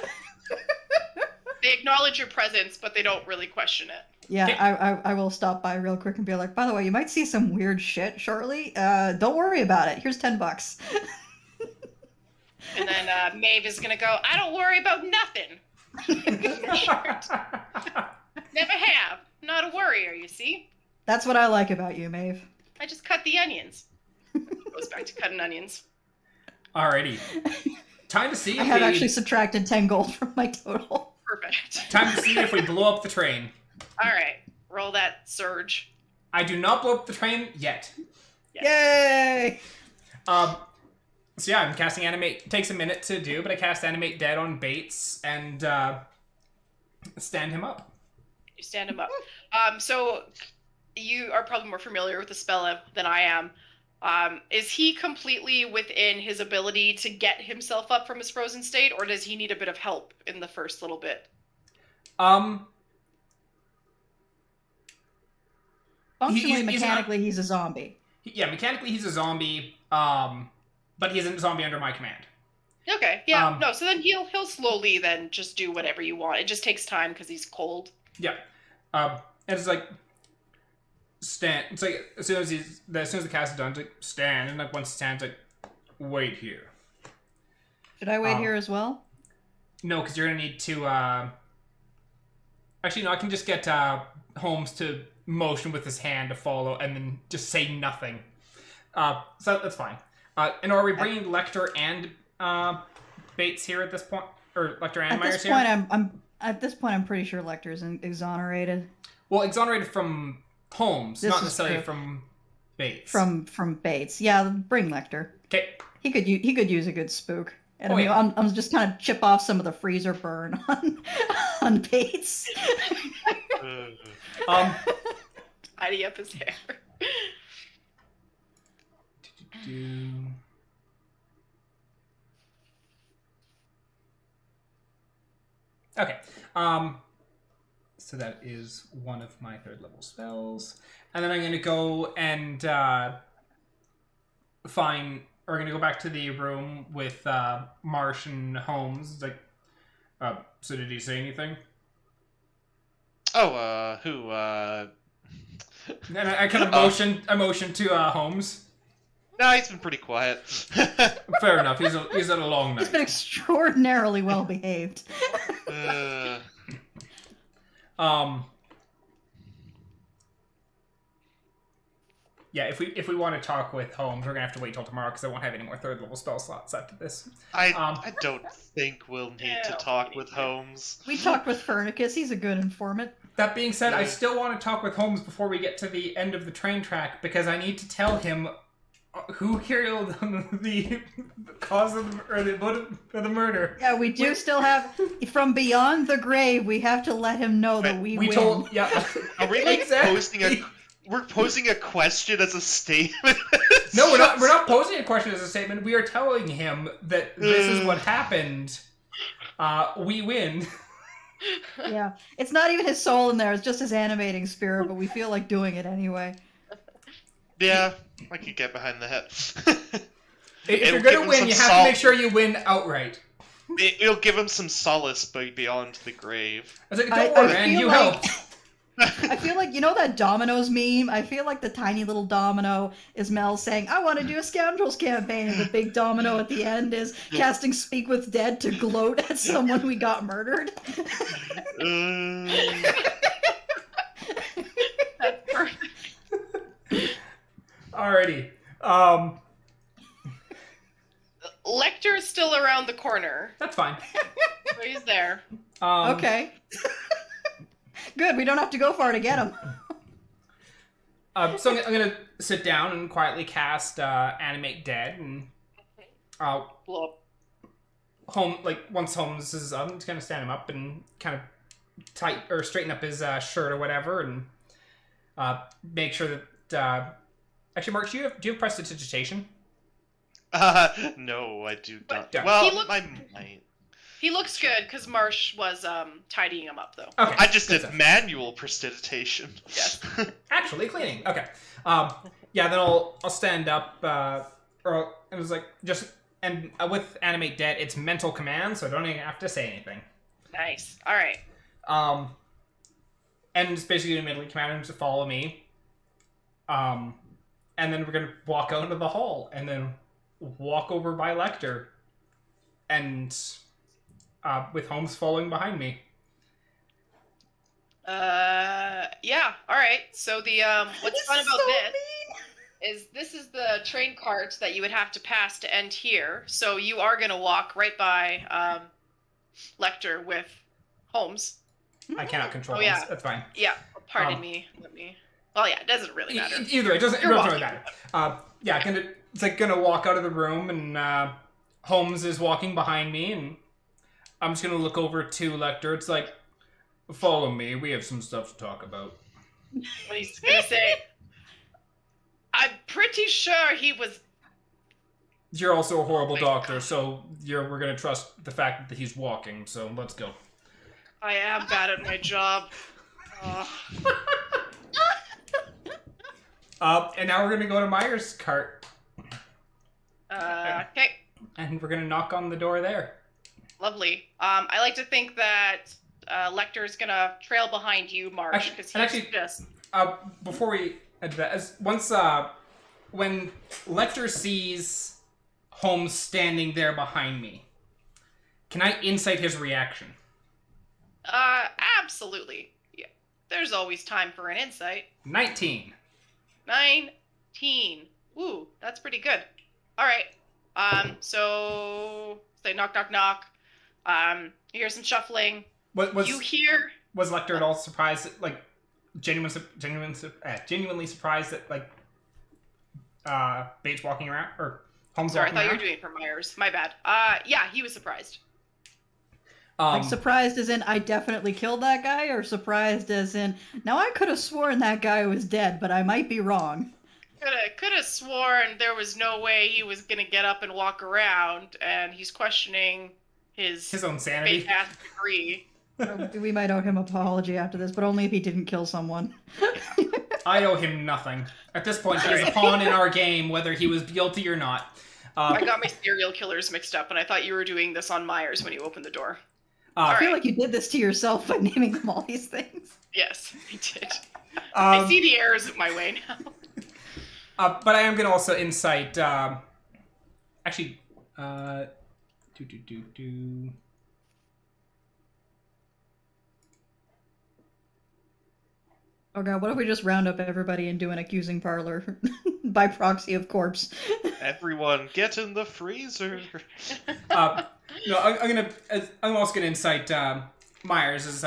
They acknowledge your presence, but they don't really question it. Yeah, I will stop by real quick and be like, by the way, you might see some weird shit shortly. Don't worry about it. Here's $10. And then Maeve is gonna go, "I don't worry about nothing." Never have. Not a worrier, you see. That's what I like about you, Maeve. I just cut the onions. Goes back to cutting onions. Alrighty. Time to see if I have actually subtracted 10 gold from my total. Perfect. Time to see if we blow up the train. All right. Roll that surge. I do not blow up the train yet. Yes. Yay! So yeah, I'm casting Animate. It takes a minute to do, but I cast Animate Dead on Bates and stand him up. You stand him up. So you are probably more familiar with the spell than I am. Is he completely within his ability to get himself up from his frozen state, or does he need a bit of help in the first little bit? Functionally, mechanically, he's a zombie. Mechanically he's a zombie, but he isn't a zombie under my command. Okay, yeah, no, so then he'll slowly then just do whatever you want. It just takes time because he's cold. Yeah. And it's like, stand. It's like, as soon as the cast is done, it's like, stand. And like, once it stands, like, wait here. Should I wait here as well? No, because you're going to need to, actually, no, I can just get Holmes to motion with his hand to follow and then just say nothing. So that's fine. And are we bringing Lecter and Bates here at this point? Or Lecter and Myers here? At this point, I'm pretty sure Lecter's exonerated. Well, exonerated from Holmes, not necessarily true. From Bates. From Bates. Yeah, bring Lecter. Okay. He could use a good spook. And yeah. I'm just kind of chip off some of the freezer burn on Bates. Tidy up his hair. Okay. So that is one of my 3rd level spells. And then I'm going to go and we're going to go back to the room with Marsh and Holmes. It's like, so did he say anything? Oh, who, And I kind of motion to Holmes. No, he's been pretty quiet. Fair enough. He's had a long night. He's been extraordinarily well behaved. Yeah, if we want to talk with Holmes, we're gonna have to wait till tomorrow because I won't have any more 3rd level spell slots after this. I don't think we'll need to talk with Holmes. We talked with Fernicus. He's a good informant. That being said, I still want to talk with Holmes before we get to the end of the train track because I need to tell him who killed the cause of the motive for the murder. Yeah, we do still have from beyond the grave. We have to let him know that we win. Are we like exactly. We're posing a question as a statement. No, we're not posing a question as a statement. We are telling him that this is what happened. We win. Yeah, it's not even his soul in there. It's just his animating spirit, but we feel like doing it anyway. Yeah, I could get behind that. If you're gonna win, you have to make sure you win outright. It'll give him some solace beyond the grave. I was like, don't worry, man, you helped. I feel like, you know that Domino's meme? I feel like the tiny little domino is Mel saying, I want to do a scoundrels campaign, and the big domino at the end is casting Speak with Dead to gloat at someone we got murdered. That's perfect. Alrighty. Lecter is still around the corner. That's fine. So he's there. Okay. Good, we don't have to go far to get him. So I'm going to sit down and quietly cast Animate Dead, and Blow up. once Holmes is up, I'm just going to stand him up and kind of straighten up his shirt or whatever, and make sure that actually, Mark, do you have prestidigitation? No, I do not. Yeah. Well, I might. He looks good because Marsh was tidying him up, though. Okay, I just did manual prestidigitation. Yes. Actually cleaning. Okay. Yeah, then I'll stand up. And it was like with Animate Dead, it's mental command, so I don't even have to say anything. Nice. All right. And it's basically gonna mentally command him to follow me. And then we're gonna walk out into the hall, and then walk over by Lecter, and with Holmes following behind me. Yeah. All right. So the what's fun about this is the train cart that you would have to pass to end here. So you are gonna walk right by Lecter with Holmes. I cannot control yeah. this. That's fine. Yeah. Pardon me. Let me. Well, yeah, it doesn't really matter. Either it doesn't really matter. Yeah, Yeah. it's like gonna walk out of the room, and Holmes is walking behind me, and I'm just gonna look over to Lecter. It's like, follow me. We have some stuff to talk about. What he's gonna say? I'm pretty sure he was. You're also a horrible my doctor, God. so we're gonna trust the fact that he's walking. So let's go. I am bad at my job. And now we're gonna go to Myers' cart, Okay. and we're gonna knock on the door there. Lovely. I like to think that Lecter is gonna trail behind you, Marsh, because he's just. Before we enter that, when Lecter sees Holmes standing there behind me, can I insight his reaction? Absolutely. Yeah. There's always time for an insight. 19. 19. Ooh, that's pretty good. All right. So say knock, knock, knock. You hear some shuffling. You hear? Was Lecter at all surprised? Like, genuinely surprised that Bates walking around or Holmes Sorry, I walking thought around? you were doing it for Myers. My bad. Yeah, he was surprised. Like surprised as in I definitely killed that guy, or surprised as in now I could have sworn that guy was dead, but I might be wrong. Could have sworn there was no way he was gonna get up and walk around, and he's questioning his own sanity. fake ass degree. We might owe him an apology after this, but only if he didn't kill someone. I owe him nothing. At this point, he is a pawn in our game, whether he was guilty or not. I got my serial killers mixed up, and I thought you were doing this on Myers when you opened the door. I feel like you did this to yourself by naming them all these things. Yes, I did. I see the errors of my way now. But I am going to also insight... actually... Oh god, what if we just round up everybody and do an accusing parlor by proxy of corpse? Everyone, get in the freezer. No, I'm also gonna incite Myers as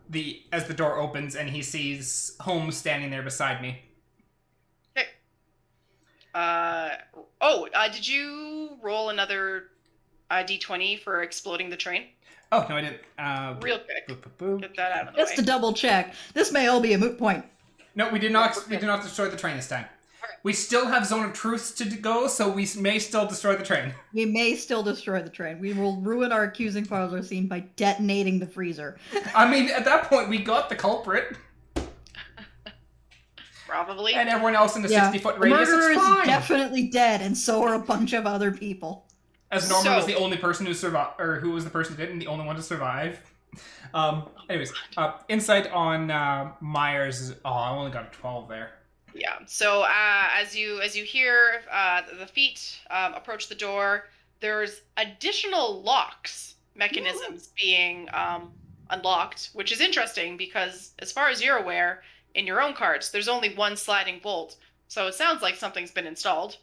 the door opens and he sees Holmes standing there beside me. Okay. Did you roll another d20 for exploding the train? Oh no, I didn't. Real quick. Get that out of the Just way. to double check, this may all be a moot point. No, we did not. We did not destroy the train this time. Alright. We still have Zone of Truth to go, so we may still destroy the train. We may still destroy the train. We will ruin our accusing parlor scene by detonating the freezer. I mean, at that point, we got the culprit. Probably. And everyone else in the 60-foot The radius, murderer it's is fine. definitely dead, and so are a bunch of other people. As Norman was So- the only person who survived, or who was the person who did, and the only one to survive. Anyways, insight on Myers is... Oh, I only got a 12 there. Yeah. So as you hear the feet approach the door, there's additional locks mechanisms being unlocked, which is interesting because, as far as you're aware, in your own carts, there's only one sliding bolt. So it sounds like something's been installed.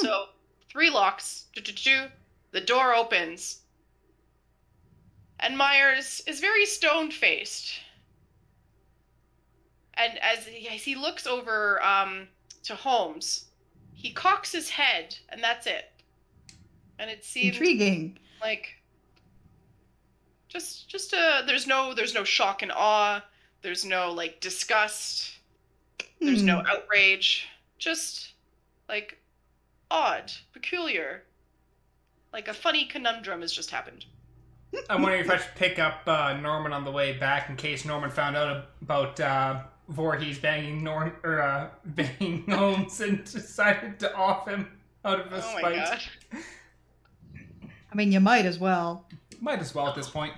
So 3 locks. The door opens. And Myers is very stone-faced. And as he looks over to Holmes, he cocks his head, and that's it. And it seems Intriguing. like just there's no shock and awe. There's no like disgust. There's no outrage. Just like odd, peculiar. Like a funny conundrum has just happened. I'm wondering if I should pick up Norman on the way back in case Norman found out about Voorhees banging banging Holmes and decided to off him out of a spite. My god. I mean, you might as well. Might as well at this point.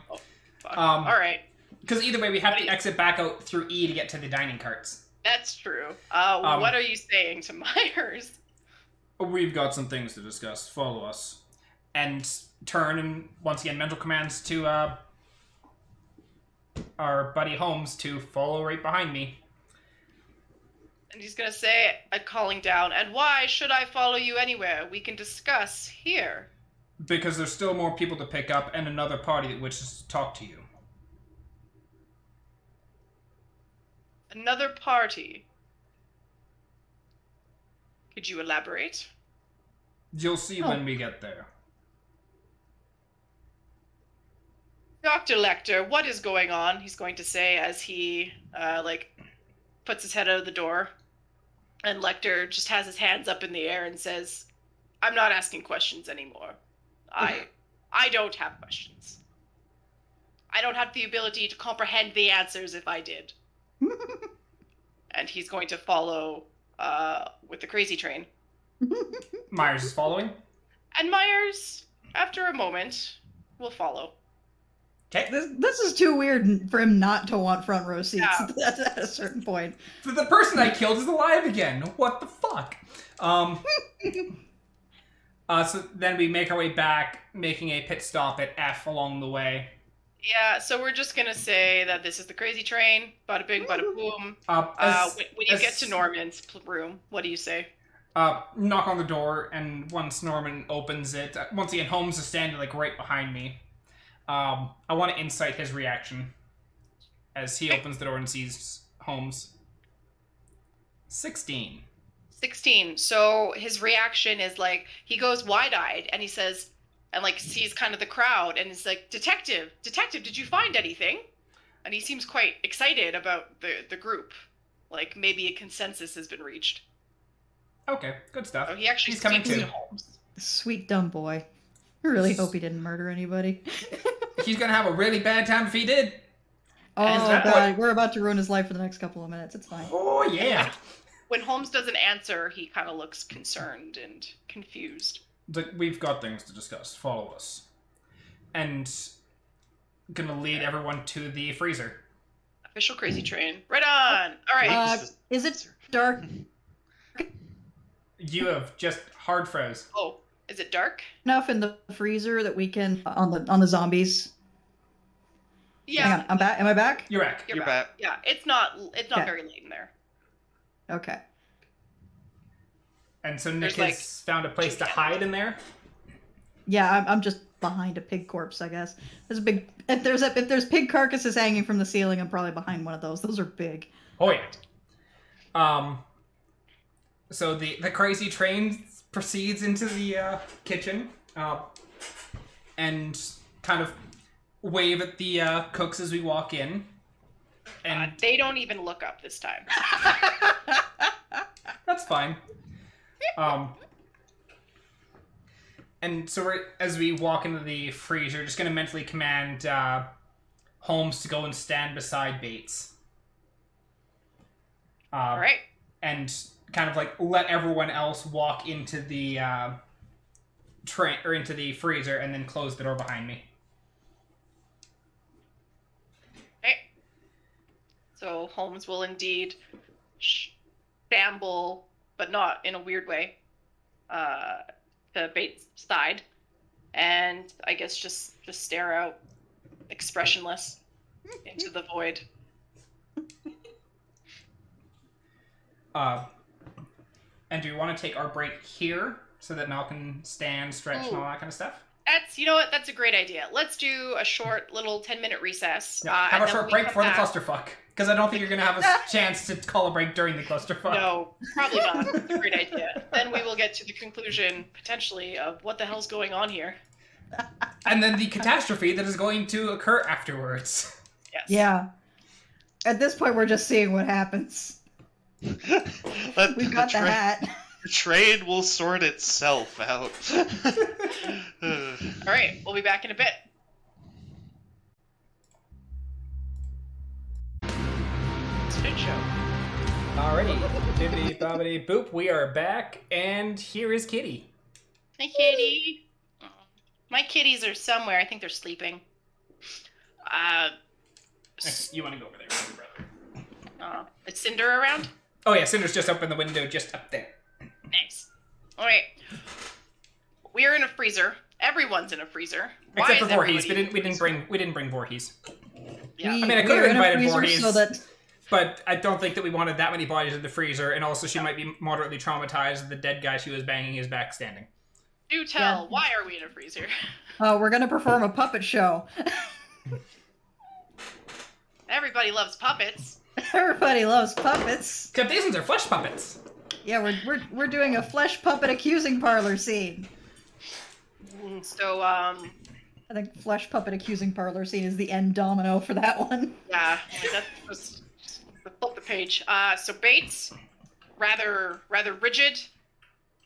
Fuck. All right. Because either way, we have to exit back out through E to get to the dining carts. That's true. What are you saying to Myers? We've got some things to discuss. Follow us. And turn and once again mental commands to our buddy Holmes to follow right behind me. And he's gonna say, calling down, and why should I follow you anywhere? We can discuss here. Because there's still more people to pick up and another party that wishes to talk to you. Another party. Could you elaborate? You'll see when we get there. Dr. Lecter, what is going on? He's going to say as he, puts his head out of the door. And Lecter just has his hands up in the air and says, I'm not asking questions anymore. I don't have questions. I don't have the ability to comprehend the answers if I did. And he's going to follow with the crazy train. Myers is following. And Myers, after a moment, will follow. Okay. This is too weird for him not to want front row seats. Yeah. That's at a certain point. The person I killed is alive again. What the fuck? So then we make our way back, making a pit stop at F along the way. Yeah, so we're just gonna say that this is the crazy train. Bada bing, bada boom. When you get to Norman's room, what do you say? Knock on the door, and once Norman opens it, once again, Holmes is standing like right behind me. I want to insight his reaction as he opens the door and sees Holmes. 16. 16. So his reaction is like, he goes wide-eyed and he says, and like sees kind of the crowd, and it's like, Detective, did you find anything? And he seems quite excited about the group. Like maybe a consensus has been reached. Okay, good stuff. So he actually He's coming speaks too. to Holmes. Sweet dumb boy. I really hope he didn't murder anybody. He's gonna have a really bad time if he did. Oh that god, we're about to ruin his life for the next couple of minutes. It's fine. Oh yeah. When Holmes doesn't answer, he kind of looks concerned and confused. We've got things to discuss. Follow us. And gonna lead everyone to the freezer. Official crazy train. Right on! Alright. Is it dark You have just hard froze. Oh, is it dark? enough in the freezer that we can on the zombies? Yeah. Hang on, I'm back. Am I back? You're back. You're back. Yeah, it's not Okay. very late in there. Okay. And so Nick There's, has found a place to hide in there. Yeah, I'm just behind a pig corpse, I guess. There's a big if there's pig carcasses hanging from the ceiling, I'm probably behind one of those. Those are big. Oh yeah. So the crazy train proceeds into the kitchen, and kind of wave at the cooks as we walk in. And They don't even look up this time. that's fine. And so as we walk into the freezer, just gonna mentally command Holmes to go and stand beside Bates. All right. And kind of like let everyone else walk into the train or into the freezer, and then close the door behind me. Okay. So Holmes will indeed shamble, but not in a weird way, to Bates' side, and I guess just stare out, expressionless, into the void. And do we want to take our break here so that Mal can stand, stretch, and all that kind of stuff? You know what? That's a great idea. Let's do a short little 10-minute recess. Yeah, have and a then short we break come before the back. clusterfuck. Because I don't think you're going to have a chance to call a break during the clusterfuck. No, probably not. It's a great idea. Then we will get to the conclusion, potentially, of what the hell's going on here. And then the catastrophe that is going to occur afterwards. Yes. Yeah. At this point, we're just seeing what happens. We've got the hat. The trade will sort itself out. All right, we'll be back in a bit. Spin show. Alrighty. Bibbidi bobbidi boop. We are back, and here is Kitty. Hi, kitty. My kitties are somewhere. I think they're sleeping. You want to go over there with your brother. Is Cinder around? Oh yeah, Cinder's just up in the window, just up there. Nice. All right. We are in a freezer. Everyone's in a freezer. Why Except for is Voorhees. everybody We in a didn't bring Voorhees. Yeah. I mean, I We could have are in a invited freezer Voorhees, so that but I don't think that we wanted that many bodies in the freezer, and also she might be moderately traumatized of the dead guy she was banging his back standing. Do tell. Yeah. Why are we in a freezer? we're gonna perform a puppet show. Everybody loves puppets. Everybody loves puppets. Except these ones are flesh puppets. Yeah, we're doing a flesh puppet accusing parlor scene. So, I think flesh puppet accusing parlor scene is the end domino for that one. yeah, that was flip the page. So Bates, rather rigid,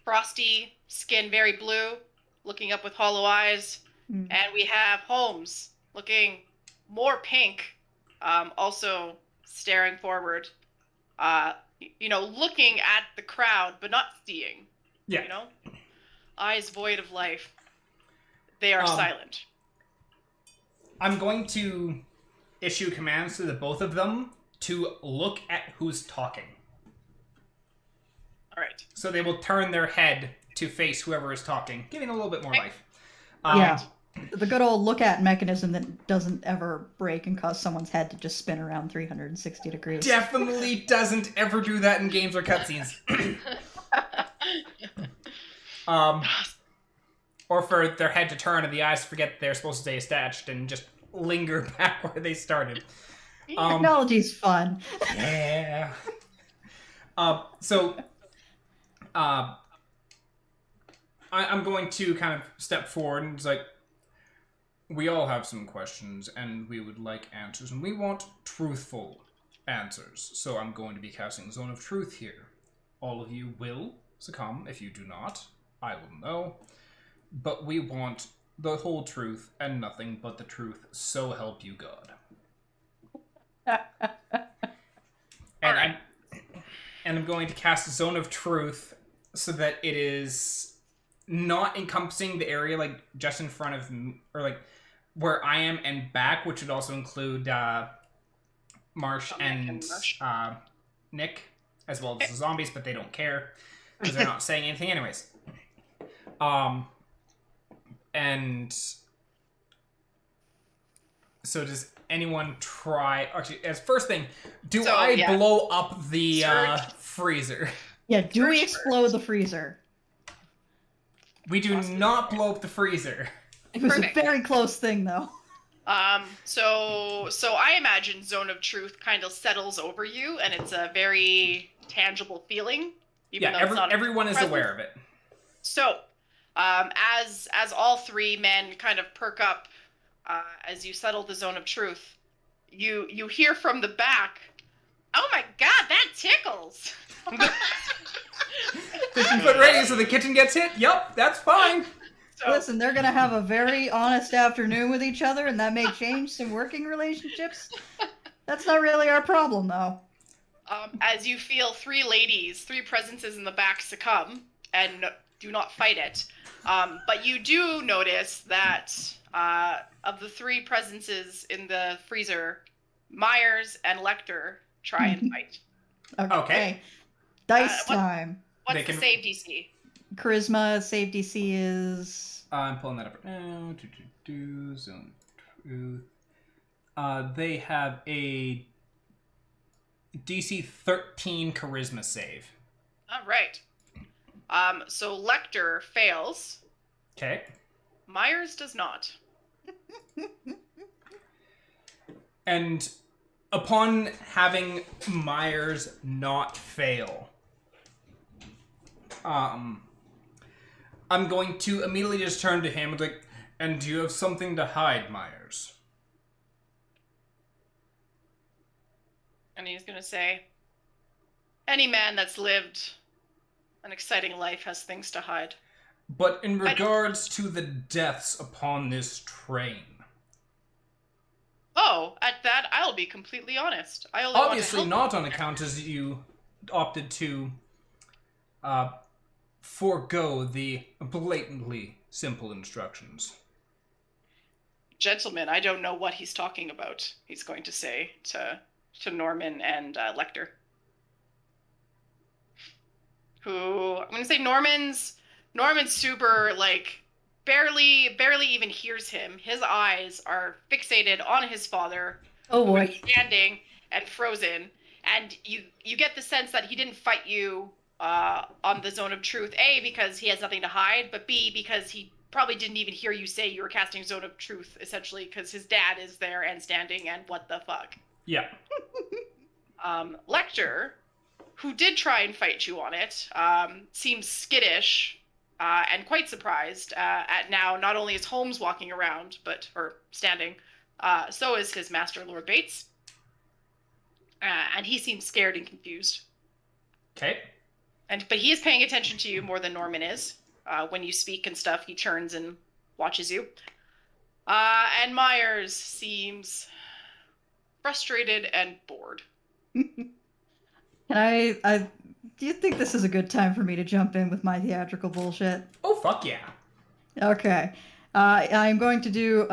frosty, skin very blue, looking up with hollow eyes, and we have Holmes looking more pink, also staring forward. Looking at the crowd but not seeing. Yeah. Eyes void of life. They are silent. I'm going to issue commands to the both of them to look at who's talking. All right. So they will turn their head to face whoever is talking, giving a little bit more life. Yeah. The good old look at mechanism that doesn't ever break and cause someone's head to just spin around 360 degrees. Definitely doesn't ever do that in games or cutscenes. Or for their head to turn and the eyes forget they're supposed to stay attached and just linger back where they started. Technology's fun. Yeah. I'm going to kind of step forward and it's like, we all have some questions and we would like answers and we want truthful answers. So I'm going to be casting Zone of Truth here. All of you will succumb. If you do not, I will know. But we want the whole truth and nothing but the truth. So help you God. And I'm going to cast Zone of Truth so that it is not encompassing the area like just in front of me, or like where I am and back, which would also include Marsh and Nick, as well as the zombies, but they don't care because they're not saying anything anyways. And so does anyone try... Actually, as first thing, do I blow up the freezer? Yeah, do we explode the freezer? We do not blow up the freezer. It was a very close thing, though. So I imagine Zone of Truth kind of settles over you, and it's a very tangible feeling. Even though it's not everyone is aware of it. So, as all three men kind of perk up, as you settle the Zone of Truth, you hear from the back, "Oh my God, that tickles!" 15-foot radius so the kitchen gets hit? Yep, that's fine. So, listen, they're going to have a very honest afternoon with each other, and that may change some working relationships. That's not really our problem, though. As you feel three presences in the back succumb and do not fight it. But you do notice that of the three presences in the freezer, Myers and Lecter try and fight. Okay. Dice time. What's the save DC? Charisma save DC is... I'm pulling that up right now. Zone Truth. They have a DC 13 Charisma save. All right. So Lecter fails. Okay. Myers does not. And upon having Myers not fail, I'm going to immediately just turn to him and be like, "And do you have something to hide, Myers?" And he's going to say, "Any man that's lived an exciting life has things to hide." But in regards to the deaths upon this train... Oh, at that, I'll be completely honest. I only obviously want to help not on account as you opted to forego the blatantly simple instructions. Gentlemen, I don't know what he's talking about, he's going to say to Norman and Lecter. Who, I'm going to say Norman's super, barely even hears him. His eyes are fixated on his father. Oh boy. Who is standing and frozen. And you get the sense that he didn't fight you on the Zone of Truth, A, because he has nothing to hide, but B, because he probably didn't even hear you say you were casting Zone of Truth, essentially, because his dad is there and standing, and what the fuck. Yeah. Lecter, who did try and fight you on it, seems skittish and quite surprised at now not only is Holmes walking around, or standing, so is his master, Lord Bates. And he seems scared and confused. Okay. But he is paying attention to you more than Norman is. When you speak and stuff, he turns and watches you. And Myers seems frustrated and bored. Can I do you think this is a good time for me to jump in with my theatrical bullshit? Oh, fuck yeah. Okay. I'm going to do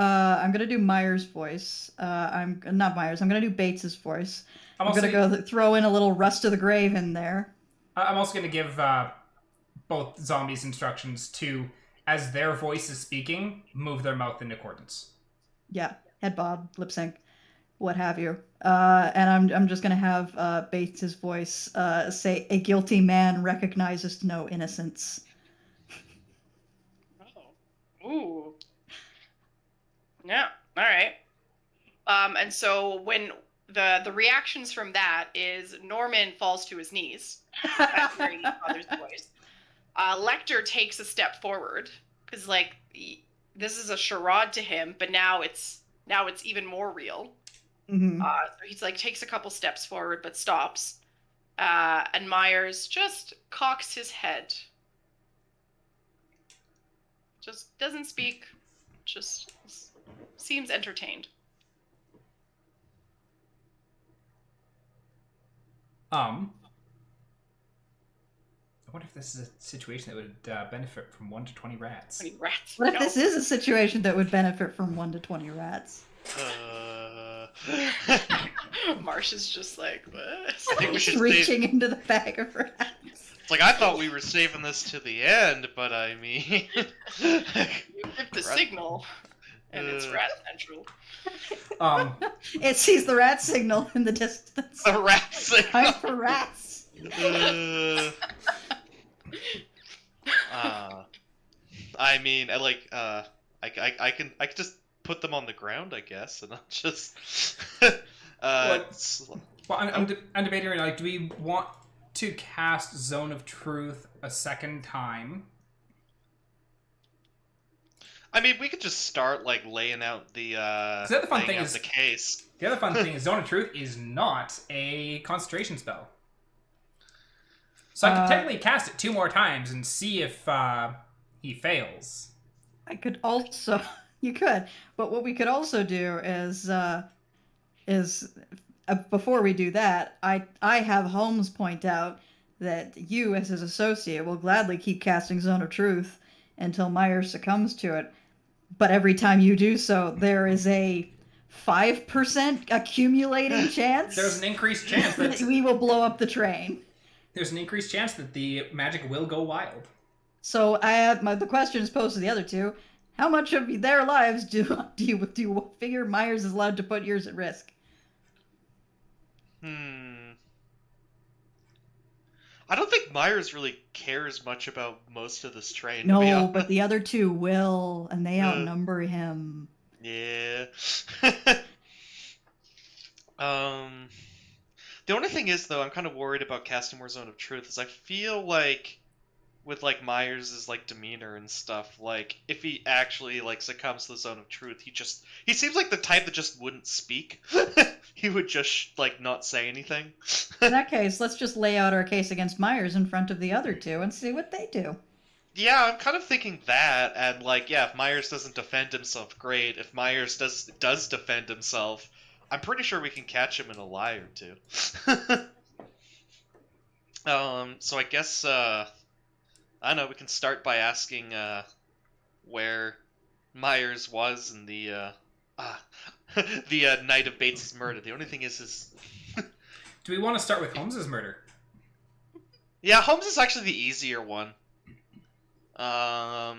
Myers' voice. I'm not Myers. I'm going to do Bates's voice. I'm going to go throw in a little Rust of the Grave in there. I'm also going to give both zombies instructions to, as their voice is speaking, move their mouth in accordance. Yeah, head bob, lip sync, what have you. And I'm just going to have Bates's voice say, "A guilty man recognizes no innocence." Oh. Ooh. Yeah, all right. And so when the reactions from that is Norman falls to his knees at hearing his father's voice. Lecter takes a step forward because this is a charade to him, but now it's even more real. Mm-hmm. So he's takes a couple steps forward but stops, and Myers just cocks his head, just doesn't speak, just seems entertained. I wonder if this is a situation that would benefit from 1 to 20 rats. 20 rats. What if this is a situation that would benefit from 1 to 20 rats? Marsh is just like, what? I think we should reaching into the bag of rats. It's I thought we were saving this to the end, but I mean... You give the signal, and it's rat central. It sees the rat signal in the distance. The rat signal! Time for rats! I mean, I can just put them on the ground, I guess, and I'll just. I'm debating right now. Do we want to cast Zone of Truth a second time? I mean, we could just start laying out the other fun thing is the case. The other fun thing is Zone of Truth is not a concentration spell. So I could technically cast it 2 more times and see if he fails. I could also, you could, but what we could also do is before we do that, I have Holmes point out that you, as his associate, will gladly keep casting Zone of Truth until Myers succumbs to it. But every time you do so, there is a 5% accumulating chance. There's an increased chance that we will blow up the train. There's an increased chance that the magic will go wild. So the question is posed to the other two: how much of their lives do you figure Myers is allowed to put yours at risk? I don't think Myers really cares much about most of this train. No, but the other two will, and they outnumber him. Yeah. The only thing is, though, I'm kind of worried about casting more Zone of Truth, is I feel like with Myers' demeanor and stuff, if he actually succumbs to the Zone of Truth, he seems like the type that just wouldn't speak. He would just not say anything. In that case, let's just lay out our case against Myers in front of the other two and see what they do. Yeah, I'm kind of thinking that, and if Myers doesn't defend himself, great. If Myers does defend himself, I'm pretty sure we can catch him in a lie or two. So I guess I don't know. We can start by asking where Myers was in the night of Bates' murder. The only thing is Do we want to start with Holmes's murder? Yeah, Holmes is actually the easier one. Yeah,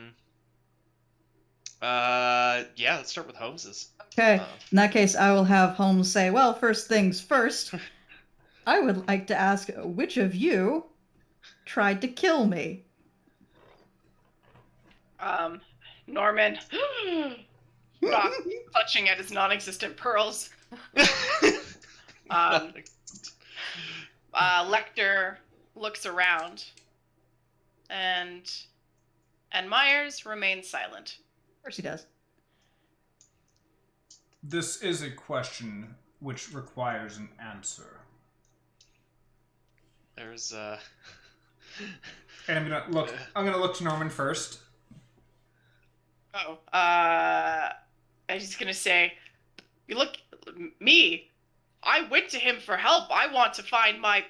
let's start with Holmes's. Okay, in that case, I will have Holmes say, well, first things first, I would like to ask which of you tried to kill me? Norman, clutching at his non-existent pearls. Lecter looks around, and Myers remains silent. Of course he does. This is a question which requires an answer. There's And I'm gonna look to Norman first. I'm just gonna say, you look, me, I went to him for help. I want to find my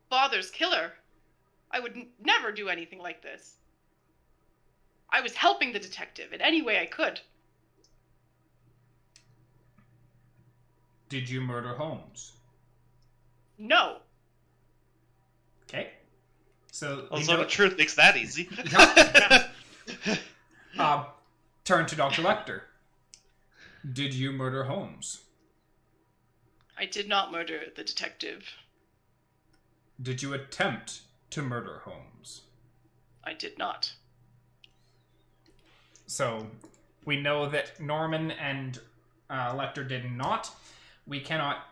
father's killer. I would never do anything like this. I was helping the detective in any way I could. Did you murder Holmes? No. Okay. So the truth makes that easy. Turn to Dr. Lecter. Did you murder Holmes? I did not murder the detective. Did you attempt to murder Holmes? I did not. So, we know that Norman and Lecter did not. We cannot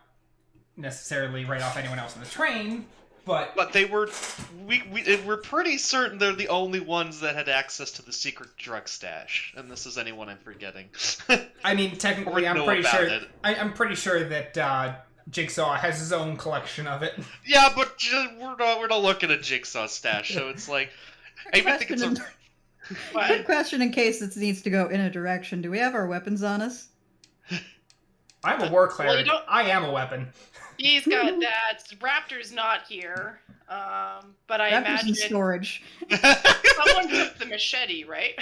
necessarily write off anyone else on the train, but they were... We're pretty certain they're the only ones that had access to the secret drug stash. And this is anyone I'm forgetting. I mean, technically, I'm pretty sure that Jigsaw has his own collection of it. Yeah, but we're not looking at Jigsaw's stash, so it's like... I even think it's a... Good question in case this needs to go in a direction. Do we have our weapons on us? I'm a war cleric. I am a weapon. He's got that. Raptor's not here. But I Raptor's imagine... in storage. Someone took the machete, right?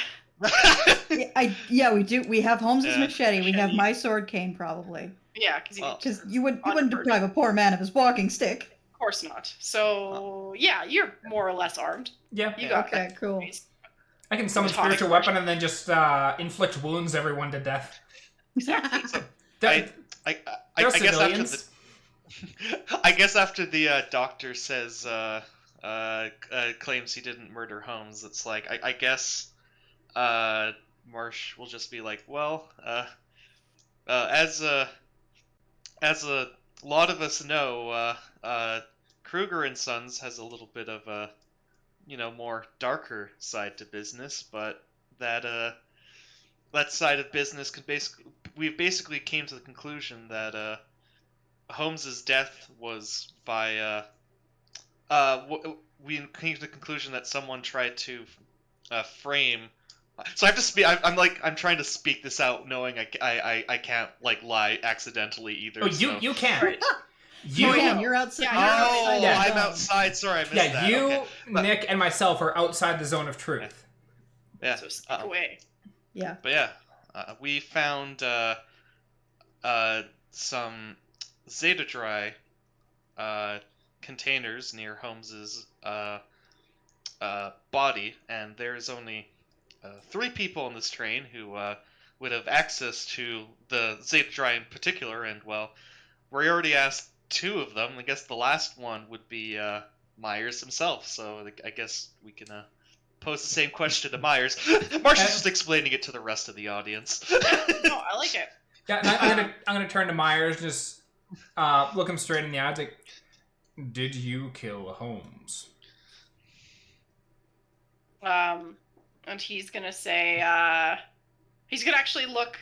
Yeah, we do. We have Holmes's machete. We have my sword cane, probably. Yeah, because you wouldn't deprive a poor man of his walking stick. Of course not. So, yeah, you're more or less armed. Yeah. You got okay, that. cool. I can summon spiritual weapon and then just inflict wounds everyone to death. I guess after the doctor says claims he didn't murder Holmes, it's like I guess Marsh will just be like, well, as a lot of us know, Kruger and Sons has a little bit of a more darker side to business, but that side of business we basically came to the conclusion that Holmes's death was by we came to the conclusion that someone tried to frame. So I have to speak. I'm trying to speak this out, knowing I can't lie accidentally either. Oh, you can't. Right. You're outside. Yeah, I'm outside. Sorry, I missed that. Yeah, you, okay. Nick, and myself are outside the zone of truth. Yeah. So stick away. Yeah. But yeah, we found some Zeta Dry containers near Holmes's body, and there's only 3 people on this train who would have access to the Zeta Dry in particular, and well, we already asked 2 of them. I guess the last one would be Myers himself, so I guess we can pose the same question to Myers. Marsh is just explaining it to the rest of the audience. No, I like it. Yeah, I'm gonna turn to Myers, and just look him straight in the eyes. Like, did you kill Holmes? And he's gonna say, he's gonna actually look.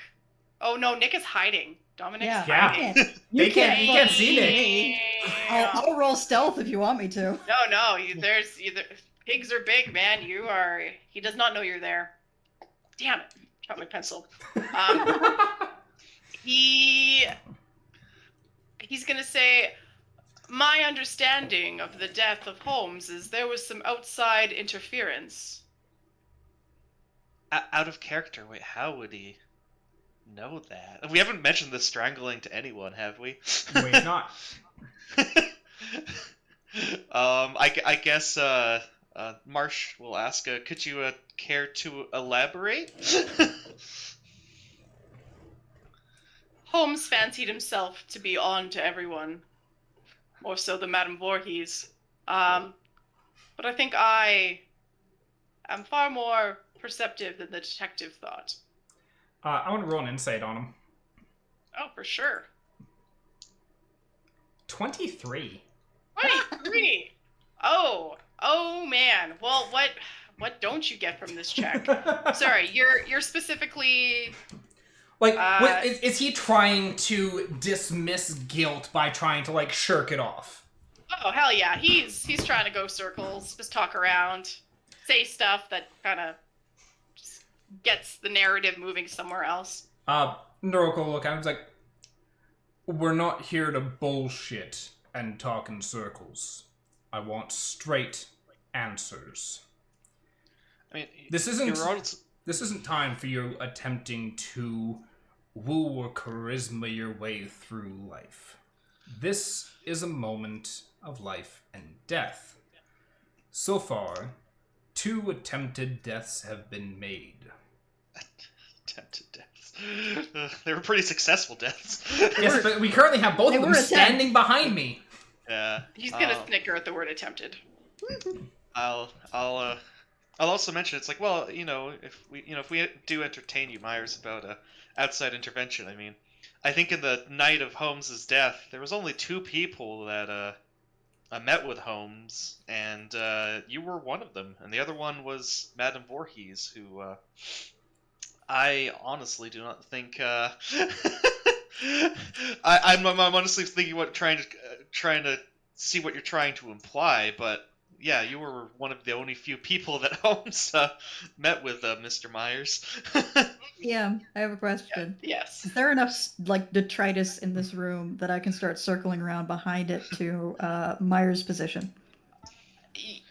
Oh no, Nick is hiding. Dominic's hiding. You can't see Nick. I'll roll stealth if you want me to. No, there's either pigs are big, man. He does not know you're there. Damn it! Drop my pencil. He's gonna say, my understanding of the death of Holmes is there was some outside interference. Out of character. Wait, how would he know that? We haven't mentioned the strangling to anyone, have we? We've not. I guess Marsh will ask, could you care to elaborate? Holmes fancied himself to be on to everyone, more so than Madame Voorhees. But I think I am far more perceptive than the detective thought. I want to roll an insight on him. Oh, for sure. 23. What? 23. Oh man. Well, what don't you get from this check? Sorry, you're specifically Like, is he trying to dismiss guilt by trying to, like, shirk it off? Oh, hell yeah. He's trying to go circles, just talk around, say stuff that kind of just gets the narrative moving somewhere else. Naroke will look at him and is like, we're not here to bullshit and talk in circles. I want straight answers. I mean, this isn't time for you attempting to woo or charisma your way through life. This is a moment of life and death. So far, 2 attempted deaths have been made. Attempted deaths. They were pretty successful deaths. Yes, but we currently have both of them standing behind me. Yeah. He's gonna snicker at the word attempted. I'll also mention it's like, well, if we do entertain you, Myers, about outside intervention. I mean, I think in the night of Holmes's death, there was only 2 people that met with Holmes, and you were one of them, and the other one was Madame Voorhees, who I honestly do not think. I'm honestly thinking trying to see what you're trying to imply, but yeah, you were one of the only few people that Holmes met with, Mr. Myers. Yeah, I have a question. Yes. Is there enough detritus in this room that I can start circling around behind it to Myers' position?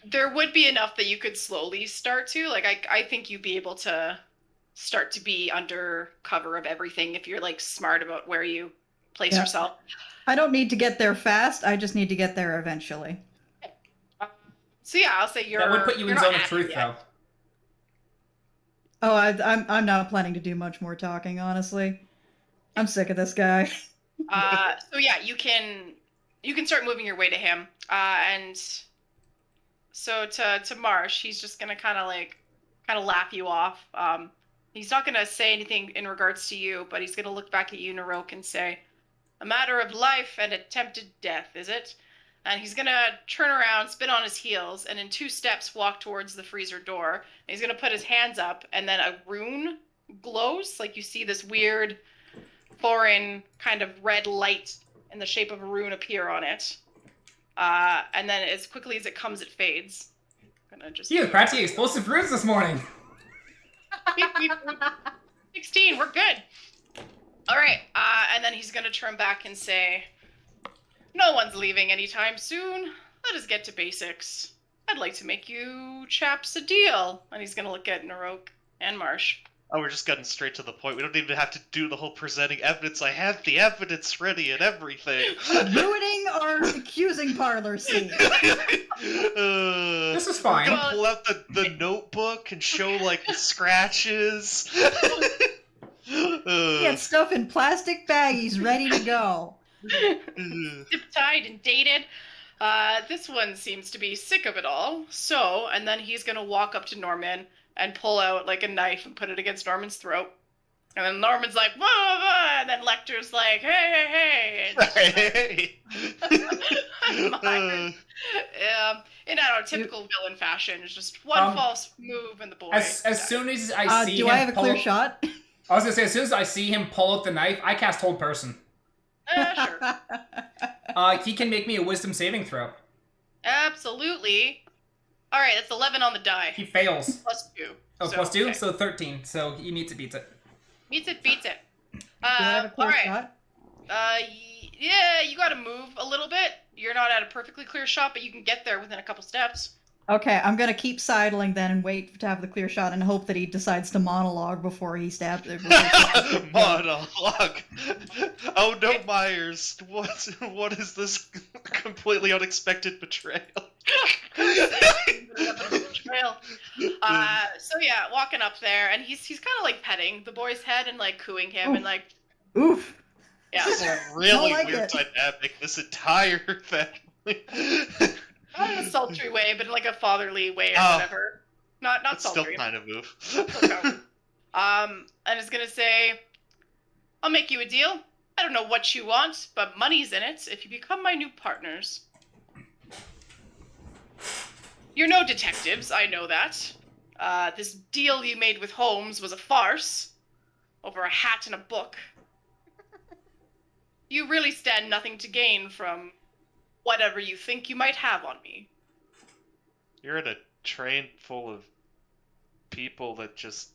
There would be enough that you could slowly start to. Like, I think you'd be able to start to be under cover of everything if you're, like, smart about where you place yourself. I don't need to get there fast. I just need to get there eventually. So yeah, I'll say that would put you in zone of truth, though. Oh, I'm not planning to do much more talking, honestly. I'm sick of this guy. So yeah, you can start moving your way to him, and so to Marsh, he's just gonna kind of laugh you off. He's not gonna say anything in regards to you, but he's gonna look back at you, Naroke, and say, "A matter of life and attempted death, is it?" And he's going to turn around, spin on his heels, and in 2 steps walk towards the freezer door. And he's going to put his hands up, and then a rune glows. Like, you see this weird, foreign kind of red light in the shape of a rune appear on it. And then as quickly as it comes, it fades. I'm gonna just... He was practicing explosive runes this morning. 16, we're good. All right, and then he's going to turn back and say... No one's leaving anytime soon. Let us get to basics. I'd like to make you chaps a deal. And he's going to look at Naroke and Marsh. Oh, we're just getting straight to the point. We don't even have to do the whole presenting evidence. I have the evidence ready and everything. Ruining our accusing parlor scene. This is fine. We're gonna pull out the notebook and show, like, the scratches. Get stuff in plastic baggies ready to go. Zip-tied and dated. This one seems to be sick of it all. So, and then he's going to walk up to Norman and pull out, like, a knife and put it against Norman's throat. And then Norman's like, whoa, whoa, whoa, and then Lecter's like, hey, hey, hey. In our typical villain fashion, it's just one false move and the boy. As soon as I see him, I have a clear shot? I was going to say, as soon as I see him pull out the knife, I cast Hold Person. Sure. He can make me a wisdom saving throw. Absolutely. All right, that's 11 on the die. He fails. +2. Oh, so, +2? Okay. So 13. So he meets it, beats it. Meets it, beats it. Do I have a clear shot? Yeah, you gotta move a little bit. You're not at a perfectly clear shot, but you can get there within a couple steps. Okay, I'm gonna keep sidling then and wait to have the clear shot and hope that he decides to monologue before he stabs it. Monologue? Oh no, Myers. What is this completely unexpected betrayal? So yeah, walking up there, and he's kind of like petting the boy's head and like cooing him. Oof. And like, oof. Yeah, this is a really weird dynamic. This entire family. Not in a sultry way, but in like a fatherly way or whatever. Not sultry. Still kind of move. And is gonna say, I'll make you a deal. I don't know what you want, but money's in it if you become my new partners. You're no detectives, I know that. This deal you made with Holmes was a farce. Over a hat and a book. You really stand nothing to gain from whatever you think you might have on me. You're in a train full of people that just,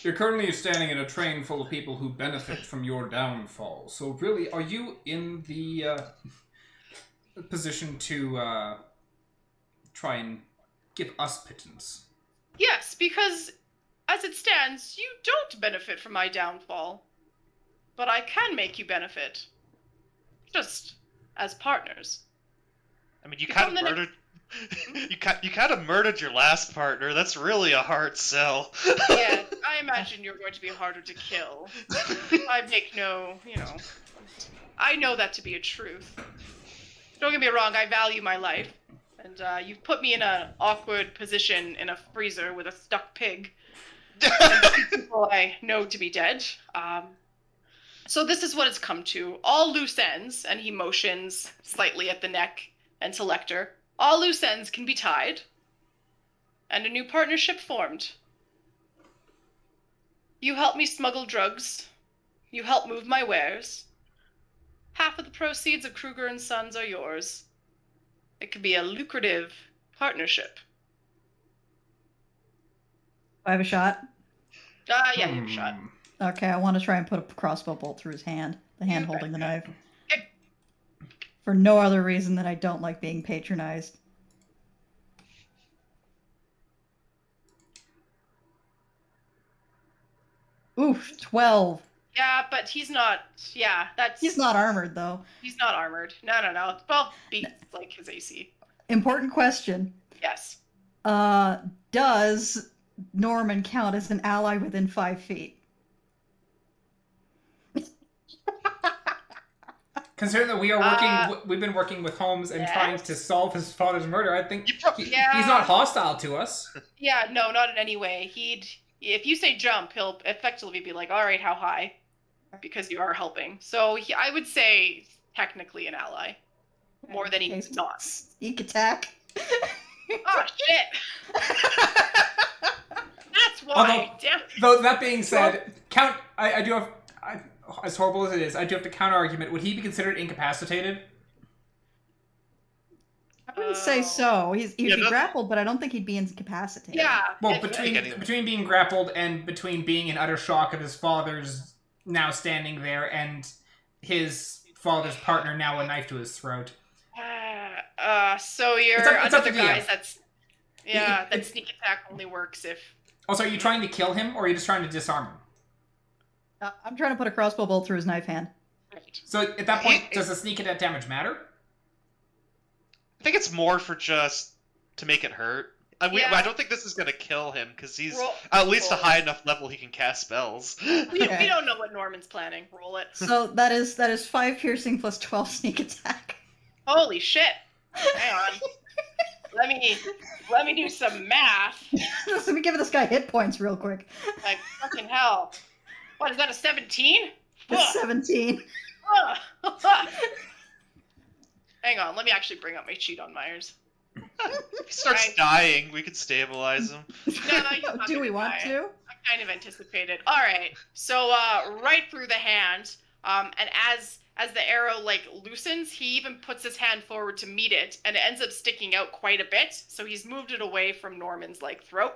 You're currently standing in a train full of people who benefit from your downfall. So really, are you in the position to try and give us pittance? Yes, because as it stands, you don't benefit from my downfall. But I can make you benefit. Just as partners. I mean, you kind of murdered... you kind of murdered your last partner. That's really a hard sell. Yeah, I imagine you're going to be harder to kill. I make no, I know that to be a truth. Don't get me wrong, I value my life. And you've put me in an awkward position in a freezer with a stuck pig. And people I know to be dead. So this is what it's come to. All loose ends, and he motions slightly at the neck and to Lecter. All loose ends can be tied, and a new partnership formed. You help me smuggle drugs. You help move my wares. Half of the proceeds of Kruger and Sons are yours. It could be a lucrative partnership. I have a shot. Yeah, you have a shot. Okay, I want to try and put a crossbow bolt through his hand. The hand You holding the betcha. knife. Okay. For no other reason than I don't like being patronized. Oof, 12. Yeah, but he's not. Yeah, that's. He's not armored, though. He's not armored. No. 12 beats like his AC. Important question. Yes. Does Norman count as an ally within 5 feet? Considering that we are working, we've been working with Holmes and trying to solve his father's murder. I think he's not hostile to us. Yeah, no, not in any way. If you say jump, he'll effectively be like, "All right, how high?" Because you are helping. So I would say technically an ally, more than he's not. Sneak attack. Oh shit! That's why. Damn. Though that being said, I do have. As horrible as it is, I do have to counter argument. Would he be considered incapacitated? I wouldn't say so. He'd be grappled, but I don't think he'd be incapacitated. Yeah. Well, between being grappled and between being in utter shock of his father's now standing there and his father's partner now a knife to his throat. So you're It's up another to guy you. that's that sneak attack only works if. Also, are you trying to kill him or are you just trying to disarm him? I'm trying to put a crossbow bolt through his knife hand. Right. So at that point, does the sneak attack damage matter? I think it's more for just to make it hurt. I don't think this is gonna kill him because he's at least a high enough level he can cast spells. We don't know what Norman's planning. Roll it. So that is 5 piercing plus 12 sneak attack. Holy shit! Hang on. Let me do some math. Let me give this guy hit points real quick. Like fucking hell. What is that? A 17? It's 17. Hang on. Let me actually bring up my cheat on Myers. If he starts dying, we could stabilize him. No, do we want to? I kind of anticipated. All right. So right through the hand, and as the arrow loosens, he even puts his hand forward to meet it, and it ends up sticking out quite a bit. So he's moved it away from Norman's throat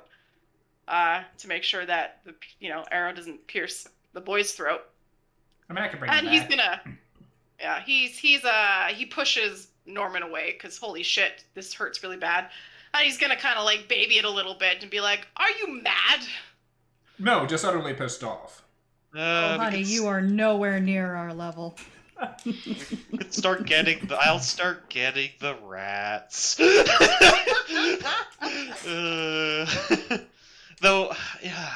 to make sure that the arrow doesn't pierce the boy's throat. I mean, I could bring And him he's back. gonna, he pushes Norman away because holy shit, this hurts really bad. And he's gonna kind of baby it a little bit and be like, "Are you mad?" No, just utterly pissed off. Honey, you are nowhere near our level. I'll start getting the rats. Though, yeah,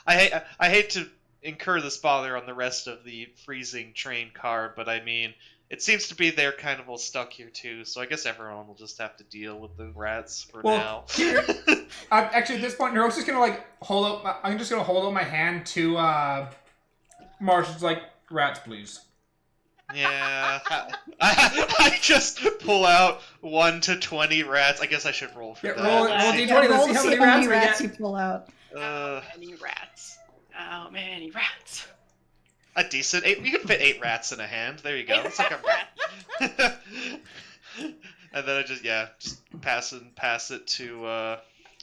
I hate to incur this bother on the rest of the freezing train car, but I mean, it seems to be they're kind of all stuck here too, so I guess everyone will just have to deal with the rats for now. Actually, at this point, Naroke's just gonna hold up. I'm just gonna hold out my hand to Marsh. It's rats, please. Yeah. I just pull out 1 to 20 rats. I guess I should roll for Yeah, that. roll Yeah, d20. roll Let's to see how many rats we rats get. you pull out. How many rats? How many rats? A decent 8. We could fit 8 rats in a hand. There you go. It's like a rat. And then I just pass it to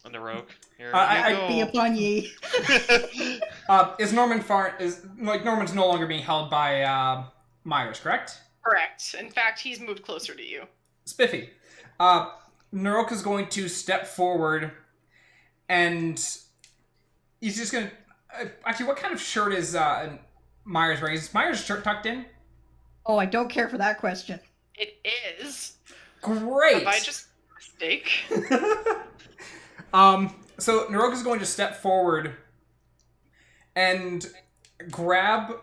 Naroke. Here I you be go. upon ye. Is Norman Norman's no longer being held by Myers, correct? Correct. In fact, he's moved closer to you. Spiffy. Naroke is going to step forward, and he's just going to... actually, what kind of shirt is Myers wearing? Is Myers' shirt tucked in? Oh, I don't care for that question. It is. Great! Have I just made a mistake? So Naroke is going to step forward and grab...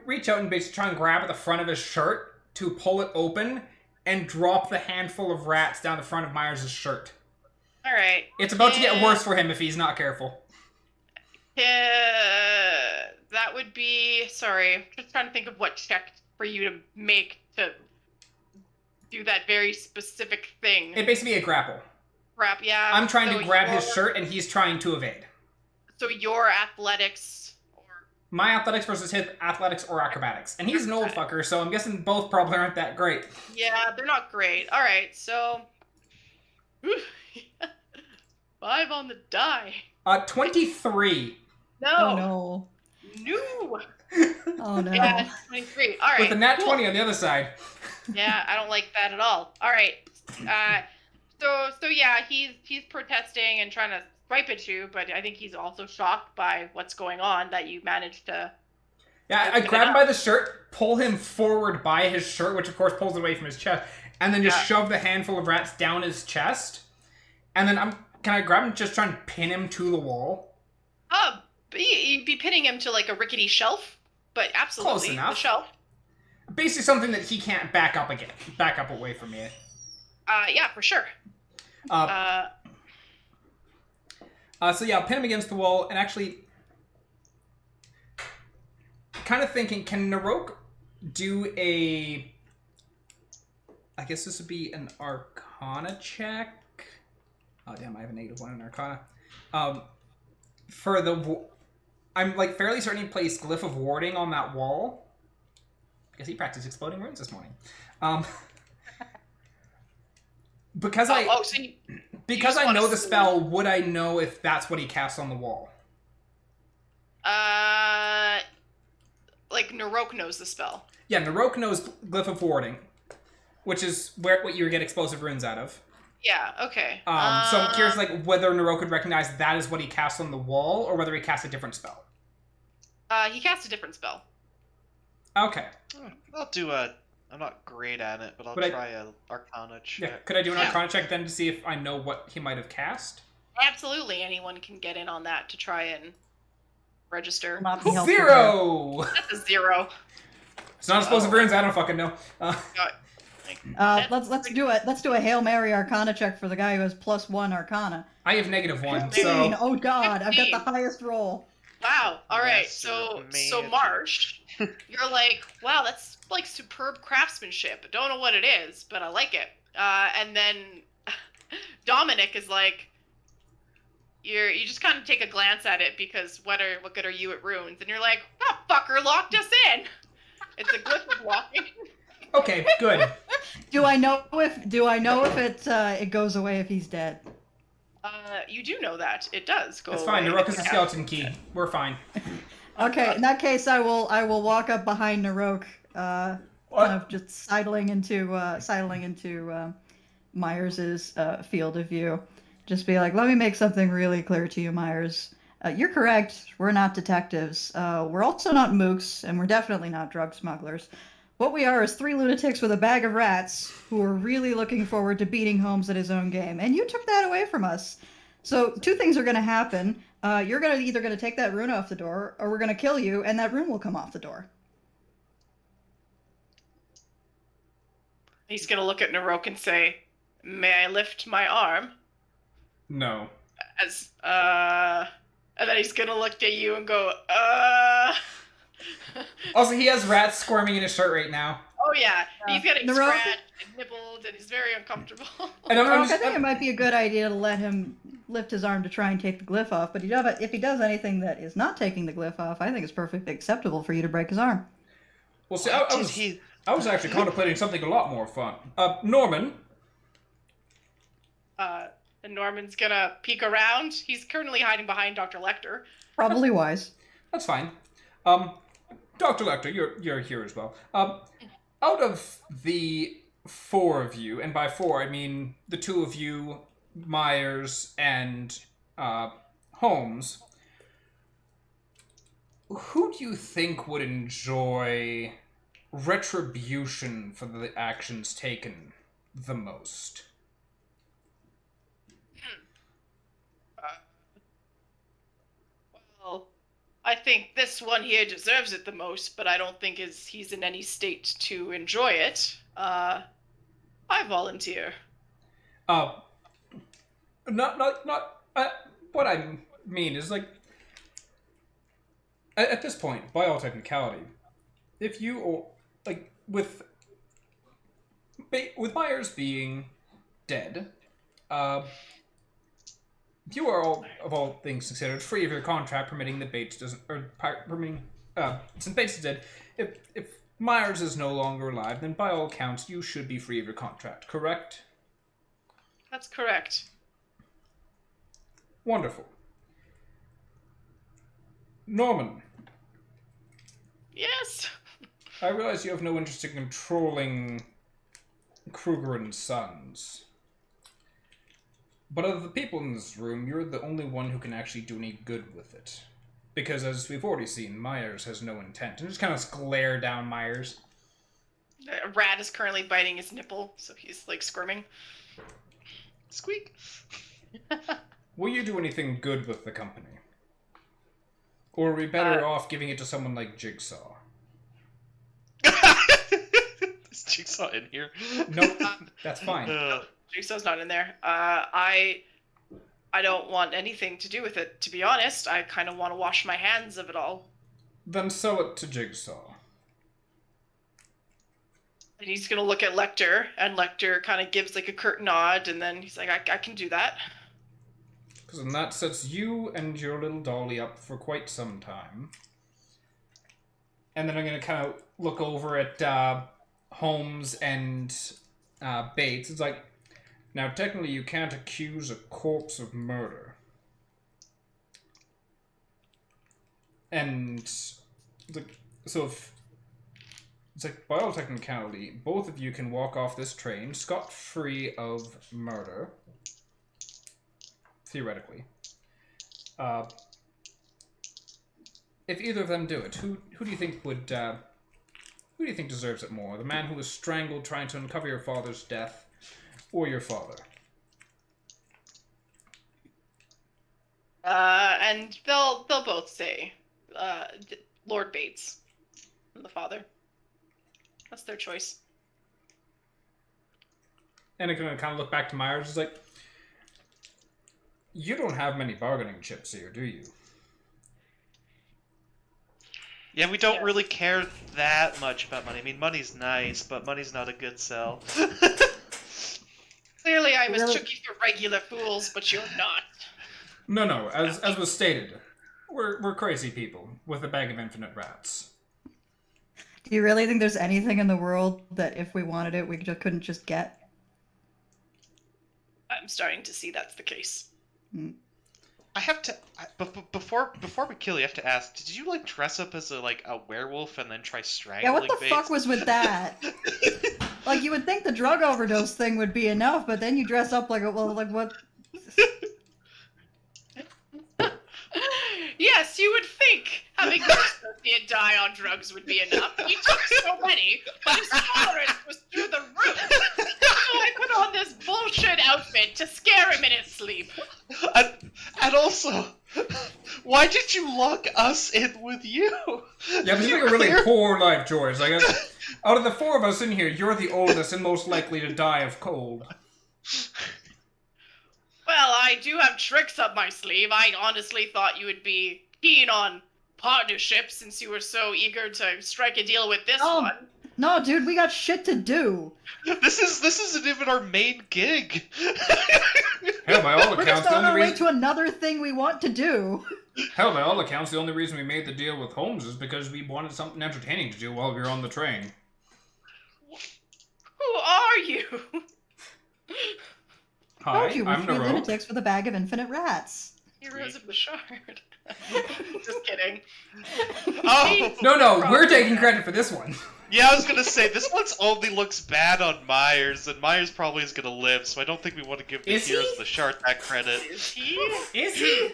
reach out and basically try and grab at the front of his shirt to pull it open and drop the handful of rats down the front of Myers' shirt. All right. It's about to get worse for him if he's not careful. That would be... Sorry. Just trying to think of what check for you to make to do that very specific thing. It'd basically be a grapple. Crap, yeah. I'm trying to grab his your- shirt and he's trying to evade. So your athletics... My athletics versus his athletics or acrobatics. And he's an old fucker, so I'm guessing both probably aren't that great. Yeah, they're not great. All right, so... 5 on the die. 23. No. Oh no. No. Oh no. Yeah, 23. All right. With a nat cool. 20 on the other side. Yeah, I don't like that at all. All right. So yeah, he's protesting and trying to swipe at you, but I think he's also shocked by what's going on that you managed to. Yeah, I grab him by the shirt, pull him forward by his shirt, which of course pulls away from his chest, and then just shove the handful of rats down his chest. And then can I grab him, just try and pin him to the wall? You'd be pinning him to like a rickety shelf, but absolutely Close enough. the shelf. Basically something that he can't back up away from me. Yeah, for sure. So yeah, I'll pin him against the wall, and actually, kind of thinking, can Naroke do a... I guess this would be an Arcana check. Oh damn, I have a -1 in Arcana. For the... I'm like fairly certain he placed Glyph of Warding on that wall. Because he practiced Exploding Runes this morning. Because I know the spell, would I know if that's what he casts on the wall? Like Naroke knows the spell. Yeah, Naroke knows Glyph of Warding, which is what you get explosive runes out of. Yeah, okay. So I'm curious, like, whether Naroke would recognize that as what he casts on the wall, or whether he casts a different spell. He casts a different spell. Okay. I'll do a... I'm not great at it, but I'll try a Arcana check. Yeah. Could I do an Arcana check then to see if I know what he might have cast? Absolutely, anyone can get in on that to try and register. Not be helpful 0! That's a 0. It's not explosive runes, I don't fucking know. Let's do a Hail Mary Arcana check for the guy who has +1 Arcana. I have -1, 15. so... Oh god, I've got the highest roll. Wow. All right. Yes, So amazing. Marsh, you're like, wow, that's like superb craftsmanship. I don't know what it is, but I like it. And then Dominic is like, you just kind of take a glance at it because what good are you at runes? And you're like, that fucker locked us in. It's a glyph of locking. Okay, good. Do I know if it goes away if he's dead? You do know that it does go. That's fine. away. Naroke is a skeleton key. We're fine. Okay, in that case, I will walk up behind Naroke, kind of just sidling into Myers's field of view. Just be like, let me make something really clear to you, Myers. You're correct. We're not detectives. We're also not mooks, and we're definitely not drug smugglers. What we are is 3 lunatics with a bag of rats who are really looking forward to beating Holmes at his own game, and you took that away from us. So 2 things are going to happen. You're either going to take that rune off the door, or we're going to kill you, and that rune will come off the door. He's gonna look at Naroke and say, "May I lift my arm?" No. And then he's gonna look at you and go, Also, he has rats squirming in his shirt right now. Oh yeah, he's getting Naroke? scratched and nibbled, and he's very uncomfortable. And I think it might be a good idea to let him lift his arm to try and take the glyph off, but if he does anything that is not taking the glyph off, I think it's perfectly acceptable for you to break his arm. Well, see, I was actually contemplating something a lot more fun. Norman. And Norman's gonna peek around. He's currently hiding behind Dr. Lecter. Probably wise. That's fine. Dr. Lecter, you're here as well. Out of the four of you, and by four I mean the two of you, Myers and Holmes, who do you think would enjoy retribution for the actions taken the most? Well, I think this one here deserves it the most, but I don't think he's in any state to enjoy it. I volunteer. What I mean is, like, at this point, by all technicality, if you, or, like, with Myers being dead, you are of all things considered free of your contract, permitting that Bates doesn't, or permitting, since Bates is dead, if Myers is no longer alive, then by all accounts, you should be free of your contract, correct? That's correct. Wonderful. Norman. Yes. I realize you have no interest in controlling Kruger and Sons. But of the people in this room, you're the only one who can actually do any good with it. Because as we've already seen, Myers has no intent. And just kind of glare down Myers. A rat is currently biting his nipple, so he's like squirming. Squeak. Will you do anything good with the company? Or are we better off giving it to someone like Jigsaw? Is Jigsaw in here? Nope, that's fine. Jigsaw's not in there. I don't want anything to do with it, to be honest. I kind of want to wash my hands of it all. Then sell it to Jigsaw. And he's gonna look at Lecter, and Lecter kind of gives like a curt nod, and then he's like, I can do that. Because then that sets you and your little dolly up for quite some time. And then I'm going to kind of look over at Holmes and Bates. It's like, now technically you can't accuse a corpse of murder. And so if it's like, by all technicality, both of you can walk off this train scot-free of murder. Theoretically. If either of them do it, who do you think would, who do you think deserves it more? The man who was strangled trying to uncover your father's death, or your father? And they'll both say, Lord Bates, and the father. That's their choice. And I'm going to kind of look back to Myers. It's like, you don't have many bargaining chips here, do you? Yeah, we don't really care that much about money. I mean, money's nice, but money's not a good sell. Clearly I mistook you for regular fools, but you're not. No. As was stated, we're crazy people with a bag of infinite rats. Do you really think there's anything in the world that if we wanted it, we just couldn't just get? I'm starting to see that's the case. I have to, before we kill you, I have to ask, did you, like, dress up as a werewolf and then try strangling Yeah, what the Bates? fuck was with that? Like, you would think the drug overdose thing would be enough, but then you dress up like what? Yes, you would think having an associate die on drugs would be enough. He took so many, but his tolerance was through the roof. So I put on this bullshit outfit to scare him in his sleep. And also, why did you lock us in with you? Yeah, this is like a really poor life, George. Like, out of the four of us in here, you're the oldest and most likely to die of cold. Well, I do have tricks up my sleeve. I honestly thought you would be keen on partnership since you were so eager to strike a deal with this Oh. one. No, dude, we got shit to do. This isn't even our main gig. Hell, by all We're accounts, just the on only our way reason. to another thing we want to do. Hell, by all accounts, the only reason we made the deal with Holmes is because we wanted something entertaining to do while we were on the train. Who are you? Hi, Told you, we're I'm three Naroke. lunatics with a bag of infinite rats. Heroes of the Shard. Just kidding. Oh, No, we're taking credit for this one. yeah, I was gonna say, this one's only looks bad on Myers, and Myers probably is gonna live, so I don't think we want to give the Is he? Heroes of the Shard that credit. Is he? Is he?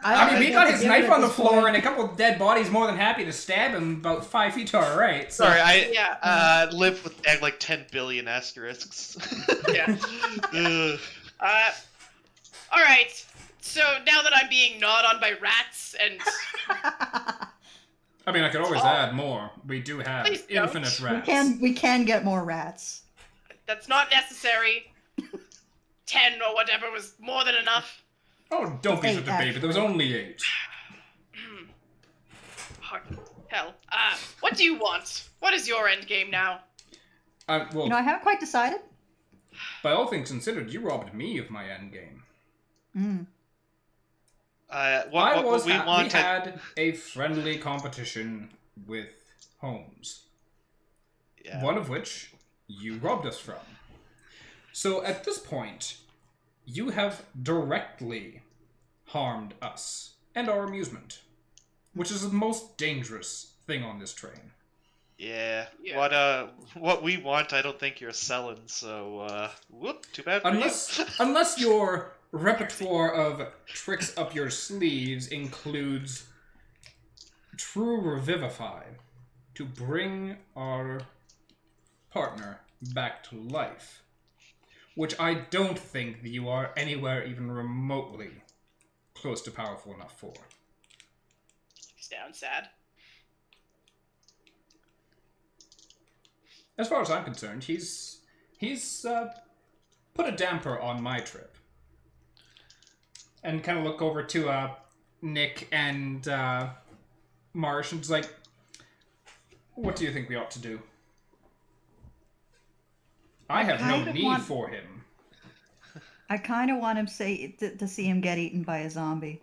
I I mean, we think got we'll his give knife it on at the this floor point. and a couple of dead bodies more than happy to stab him about 5 feet to our right. So. Sorry, Yeah. I live with like 10 billion asterisks. Yeah. Ugh. Alright. So now that I'm being gnawed on by rats and I mean, I could always add more. We do have Please don't. infinite rats. we can get more rats. that's not necessary. 10 or whatever was more than enough. Oh, don't be 8, such a baby. There was only 8. Hell. What do you want? What is your end game now? Well, You know, I haven't quite decided. by all things considered, you robbed me of my endgame. Mm. What we want we to... had a friendly competition with Holmes. Yeah. One of which you robbed us from. So at this point, you have directly harmed us and our amusement, which is the most dangerous thing on this train. Yeah. Yeah. What we want, I don't think you're selling. So, whoop, too bad for Unless your repertoire of tricks up your sleeves includes true revivify to bring our partner back to life, which I don't think that you are anywhere even remotely close to powerful enough for. Sounds sad. As far as I'm concerned, he's put a damper on my trip. And kind of look over to Nick and Marsh and it's like, what do you think we ought to do? I have no need for him. I kind of want him to see him get eaten by a zombie.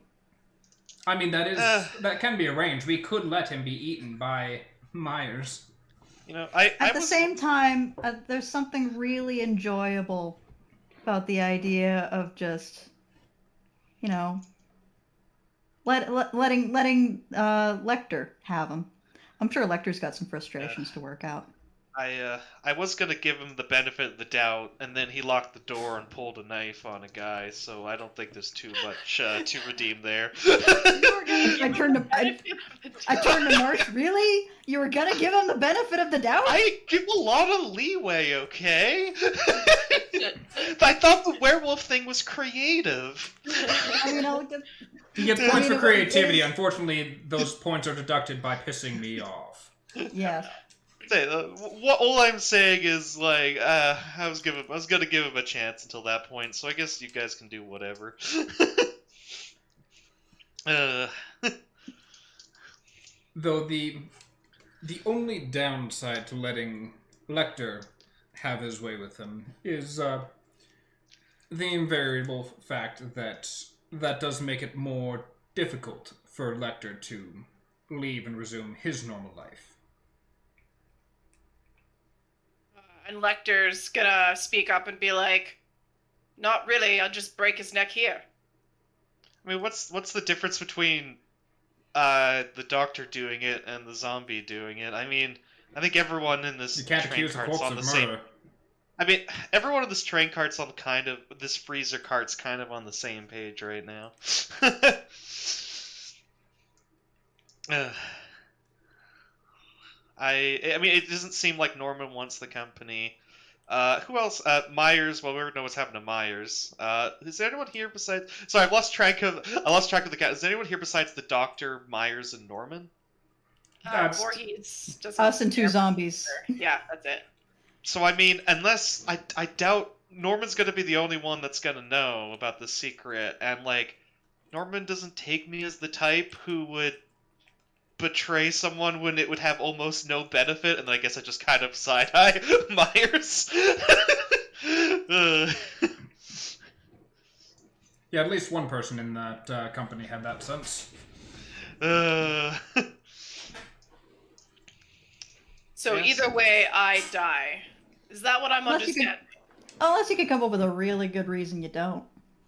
I mean, that can be arranged. We could let him be eaten by Myers. You know, At the same time, there's something really enjoyable about the idea of just, you know, letting Lecter have him. I'm sure Lecter's got some frustrations to work out. I was gonna give him the benefit of the doubt, and then he locked the door and pulled a knife on a guy, so I don't think there's too much to redeem there. I turned to Marsh. Really? You were gonna give him the benefit of the doubt? I give a lot of leeway, okay? I thought the werewolf thing was creative. I mean, I'll give... He gets points for creativity. Unfortunately, those points are deducted by pissing me off. Yeah. All I'm saying is like I was gonna give him a chance until that point, so I guess you guys can do whatever. Though the only downside to letting Lecter have his way with him is the invariable fact that does make it more difficult for Lecter to leave and resume his normal life. And Lecter's gonna speak up and be like, "Not really. I'll just break his neck here." I mean, what's the difference between the doctor doing it and the zombie doing it? I mean, I think everyone in this You can't train accuse a cart's corpse on of the murder. same. I mean, everyone in this train cart's on this freezer cart's kind of on the same page right now. I mean, it doesn't seem like Norman wants the company. Who else? Myers. Well, we already know what's happened to Myers. Is there anyone here besides? Sorry, I lost track of the cat. Is there anyone here besides the Doctor, Myers, and Norman? Voorhees doesn't Us and 2 zombies. Yeah, that's it. So I mean, unless I doubt Norman's gonna be the only one that's gonna know about the secret, and like, Norman doesn't take me as the type who would betray someone when it would have almost no benefit, and I guess I just kind of side-eye Myers. Yeah, at least one person in that company had that sense. So Yes. either way, I die. Is that what I'm understanding? Unless you can come up with a really good reason you don't.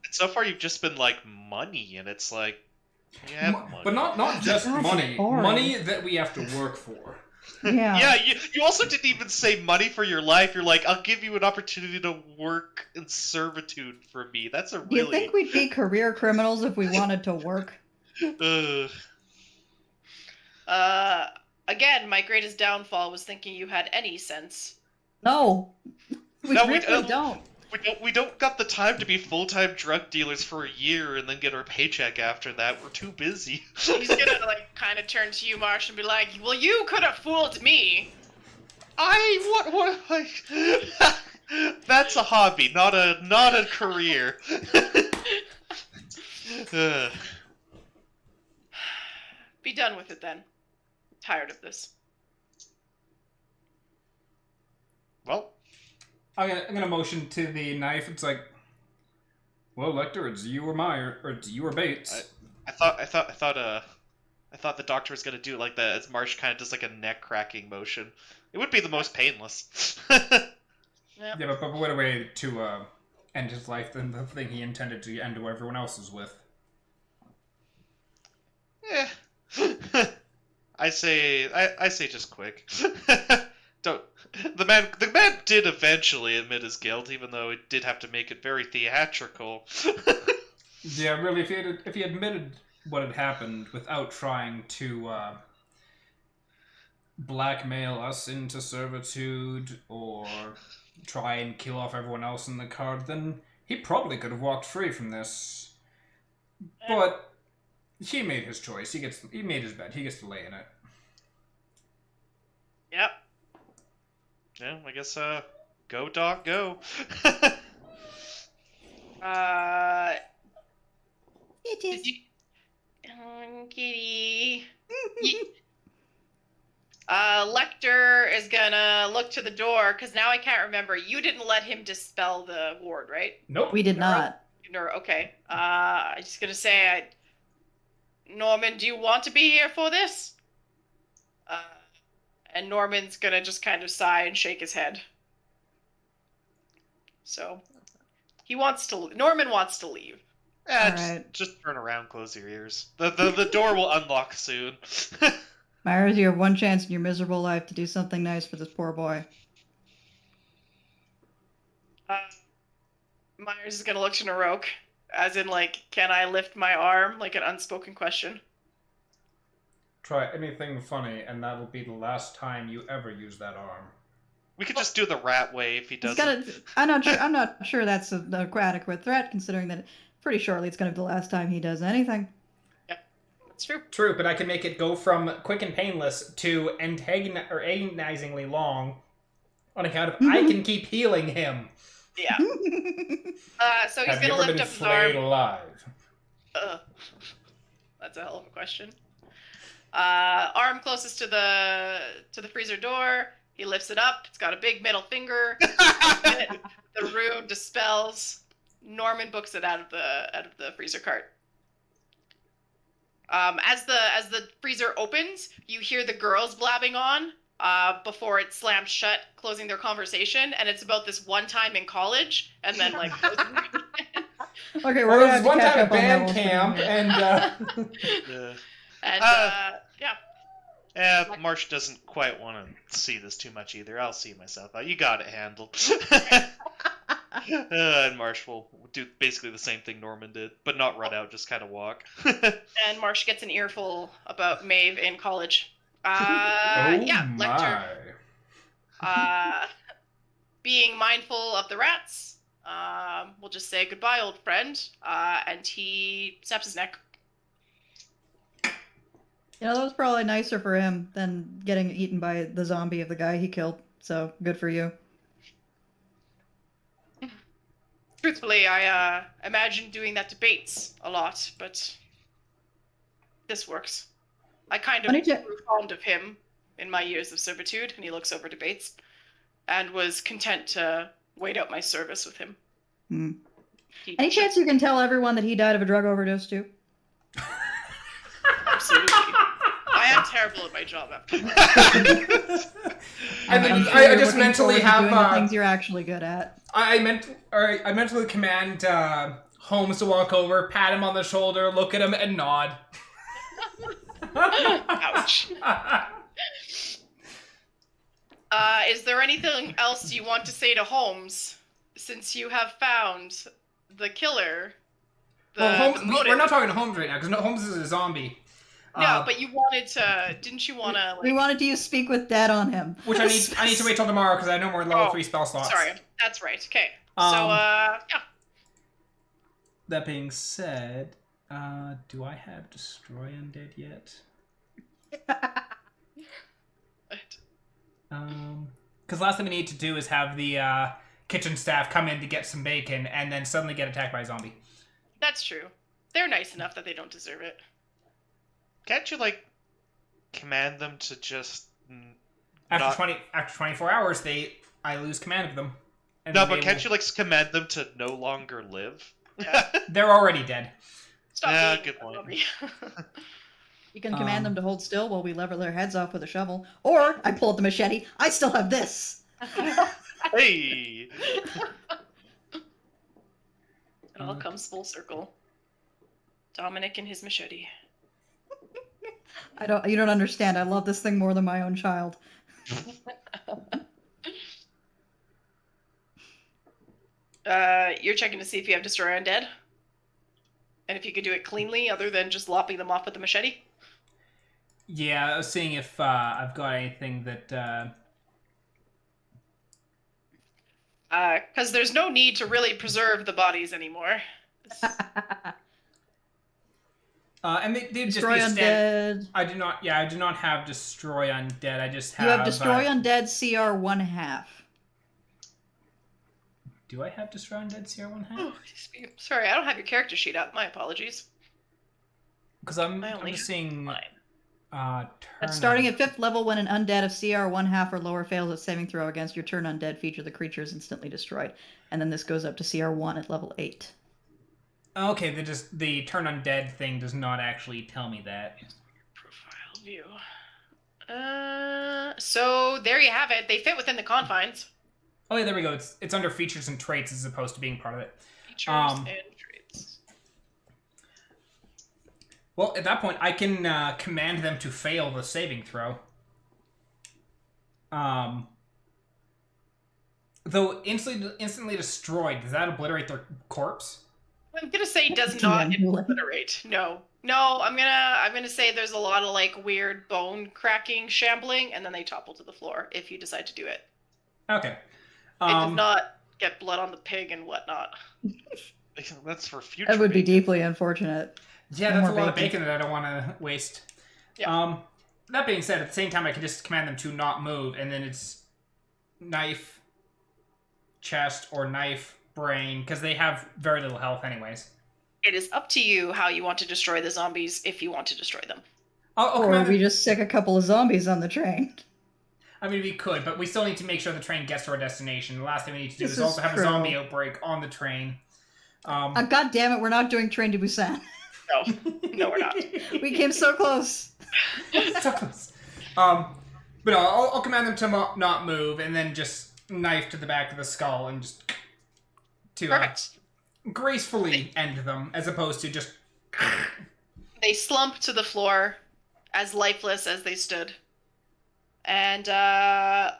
So far, you've just been like money, and it's like, yeah, money. But not just That's money. boring. Money that we have to work for. Yeah. Yeah, you also didn't even say money for your life. You're like, I'll give you an opportunity to work in servitude for me. That's a Do you really... think we'd be career criminals if we wanted to work? Again, my greatest downfall was thinking you had any sense. No. We No, really don't. We don't got the time to be full-time drug dealers for a year and then get our paycheck after that. We're too busy. He's gonna like kind of turn to you, Marsh, and be like, "Well, you could have fooled me." That's a hobby, not a career. Be done with it then. Tired of this. Well, I'm gonna motion to the knife. It's like, well, Lecter, it's you or Meyer, or it's you or Bates. I thought the doctor was gonna do it like that, as Marsh kind of does like a neck cracking motion. It would be the most painless. Yep. Yeah, but what a way to end his life than the thing he intended to end everyone else's with. Yeah. I say just quick. Don't. The man did eventually admit his guilt, even though it did have to make it very theatrical. Yeah, really, if he admitted what had happened without trying to blackmail us into servitude or try and kill off everyone else in the card, then he probably could have walked free from this. But he made his choice. He made his bed. He gets to lay in it. Yep. Yeah, I guess go Doc, go. Did you... Oh, kitty. Lecter is gonna look to the door, because now I can't remember. You didn't let him dispel the ward, right? Nope. We did not. Okay. I'm just gonna say, Norman, do you want to be here for this? And Norman's gonna just kind of sigh and shake his head. So, Norman wants to leave. Yeah, Alright. just turn around, close your ears. The door will unlock soon. Myers, you have one chance in your miserable life to do something nice for this poor boy. Myers is gonna look to Naroke, as in, like, can I lift my arm? Like an unspoken question. Try anything funny, and that'll be the last time you ever use that arm. We could just do the rat way if he doesn't. I'm not sure that's an adequate threat, considering that pretty shortly it's going to be the last time he does anything. That's true. True, but I can make it go from quick and painless to agonizingly long on account of I can keep healing him. Yeah. So he's Have you gonna ever lift been up his flayed arm. alive? That's a hell of a question. Arm closest to the freezer door. He lifts it up. It's got a big middle finger. The rune dispels. Norman books it out of the freezer cart. As the freezer opens, you hear the girls blabbing on before it slams shut, closing their conversation, and it's about this one time in college, and then like. Okay, Well, we're there going was to one catch time up at on that band one. camp, and Yeah. And yeah. Marsh doesn't quite want to see this too much either. I'll see myself out. You got it handled. And Marsh will do basically the same thing Norman did, but not run out, just kind of walk. And Marsh gets an earful about Maeve in college. Oh Yeah, Lecter. my. Being mindful of the rats, we'll just say goodbye, old friend. And he snaps his neck. You know, that was probably nicer for him than getting eaten by the zombie of the guy he killed. So, good for you. Truthfully, I imagine doing that to Bates a lot, but this works. I kind of grew fond of him in my years of servitude, and he looks over to Bates, and was content to wait out my service with him. Any chance you can tell everyone that he died of a drug overdose too? Absolutely. I am terrible at my job after that. I just mentally have doing the things you're actually good at. I mentally command Holmes to walk over, pat him on the shoulder, look at him, and nod. Ouch. Is there anything else you want to say to Holmes, since you have found the killer? We're not talking to Holmes right now, because Holmes is a zombie. No, but you wanted to... Didn't you want to... We wanted to use Speak with Dead on him. Which I need to wait till tomorrow, because I have no more level 3 spell slots. Sorry, that's right. Okay. Yeah. That being said, do I have Destroy Undead yet? Because last thing we need to do is have the kitchen staff come in to get some bacon and then suddenly get attacked by a zombie. That's true. They're nice enough that they don't deserve it. Can't you, like, command them to just after 24 hours, I lose command of them. No, but can't you, like, command them to no longer live? Yeah. They're already dead. Yeah, good point. You can command them to hold still while we lever their heads off with a shovel. Or, I pull out the machete, I still have this! Hey! It all comes full circle. Dominic and his machete. You don't understand, I love this thing more than my own child. You're checking to see if you have Destroy Undead? And if you could do it cleanly, other than just lopping them off with the machete? Yeah, I was seeing if I've got anything that... Because there's no need to really preserve the bodies anymore. And they just Destroy Undead. I do not have Destroy Undead. I just have... You have Destroy Undead CR 1/2. Do I have Destroy Undead CR 1/2? Oh, sorry, I don't have your character sheet up. My apologies. Because I'm just seeing... Starting at 5th level, when an undead of CR 1/2 or lower fails at saving throw against your turn undead feature, the creature is instantly destroyed. And then this goes up to CR 1 at level 8. Okay, the turn undead thing does not actually tell me that. Profile view. So there you have it. They fit within the confines. Oh yeah, there we go. It's under features and traits as opposed to being part of it. Features and traits. Well, at that point, I can command them to fail the saving throw. Though instantly destroyed, does that obliterate their corpse? I'm gonna say does not obliterate. No, I'm gonna say there's a lot of like weird bone cracking, shambling, and then they topple to the floor if you decide to do it. Okay. It does not get blood on the pig and whatnot. That's for future. That would be deeply unfortunate. Yeah, that's a lot of bacon that I don't want to waste. Yeah. That being said, at the same time, I can just command them to not move, and then it's knife, chest, or knife, brain, because they have very little health anyways. It is up to you how you want to destroy the zombies if you want to destroy them. Or we just stick a couple of zombies on the train. I mean, we could, but we still need to make sure the train gets to our destination. The last thing we need to do is also have a zombie outbreak on the train. God damn it, we're not doing Train to Busan. No, we're not. We came so close. So close. But no, I'll command them to not move, and then just knife to the back of the skull, and just to gracefully end them, as opposed to just... They slump to the floor, as lifeless as they stood. And Dr.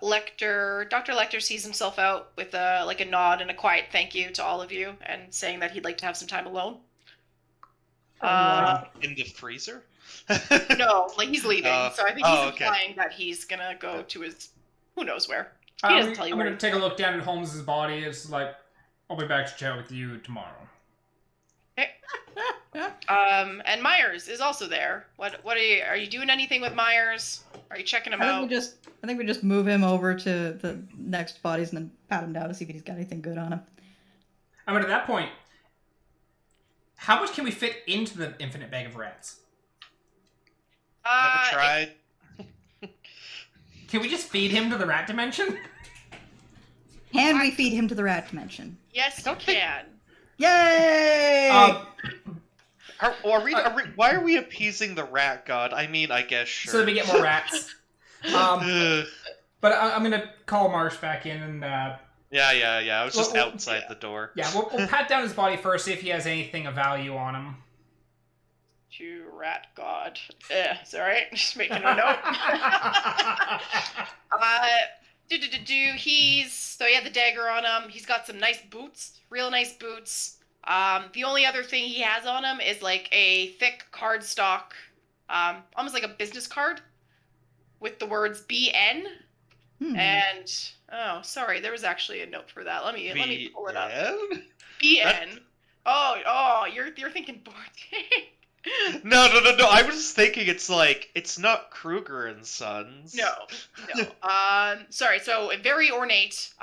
Lecter sees himself out with a nod and a quiet thank you to all of you, and saying that he'd like to have some time alone. In the freezer? No, like he's leaving. So I think he's implying that he's gonna go to his who knows where. He doesn't tell you where. I'm gonna take a look down at Holmes's body. It's like, I'll be back to chat with you tomorrow. Okay. And Myers is also there. What are you doing anything with Myers? Are you checking him out? I think we just move him over to the next bodies and then pat him down to see if he's got anything good on him. I mean, at that point, how much can we fit into the infinite bag of rats? Never tried. Can we just feed him to the rat dimension? Can we feed him to the rat dimension? Yes, you can. Yay! Why are we appeasing the rat god? I mean, I guess sure. So that we get more rats. But I'm gonna call Marsh back in and. Yeah. I was just outside the door. Yeah, we'll pat down his body first, see if he has anything of value on him. To rat god. Sorry, just making a note. So he had the dagger on him. He's got some nice boots, real nice boots. The only other thing he has on him is like a thick cardstock, almost like a business card, with the words BN. And sorry, there was actually a note for that. Let me pull it up. BN. Oh, you're thinking board game. No. I was thinking it's not Kruger and Sons. No. Sorry. So very ornate.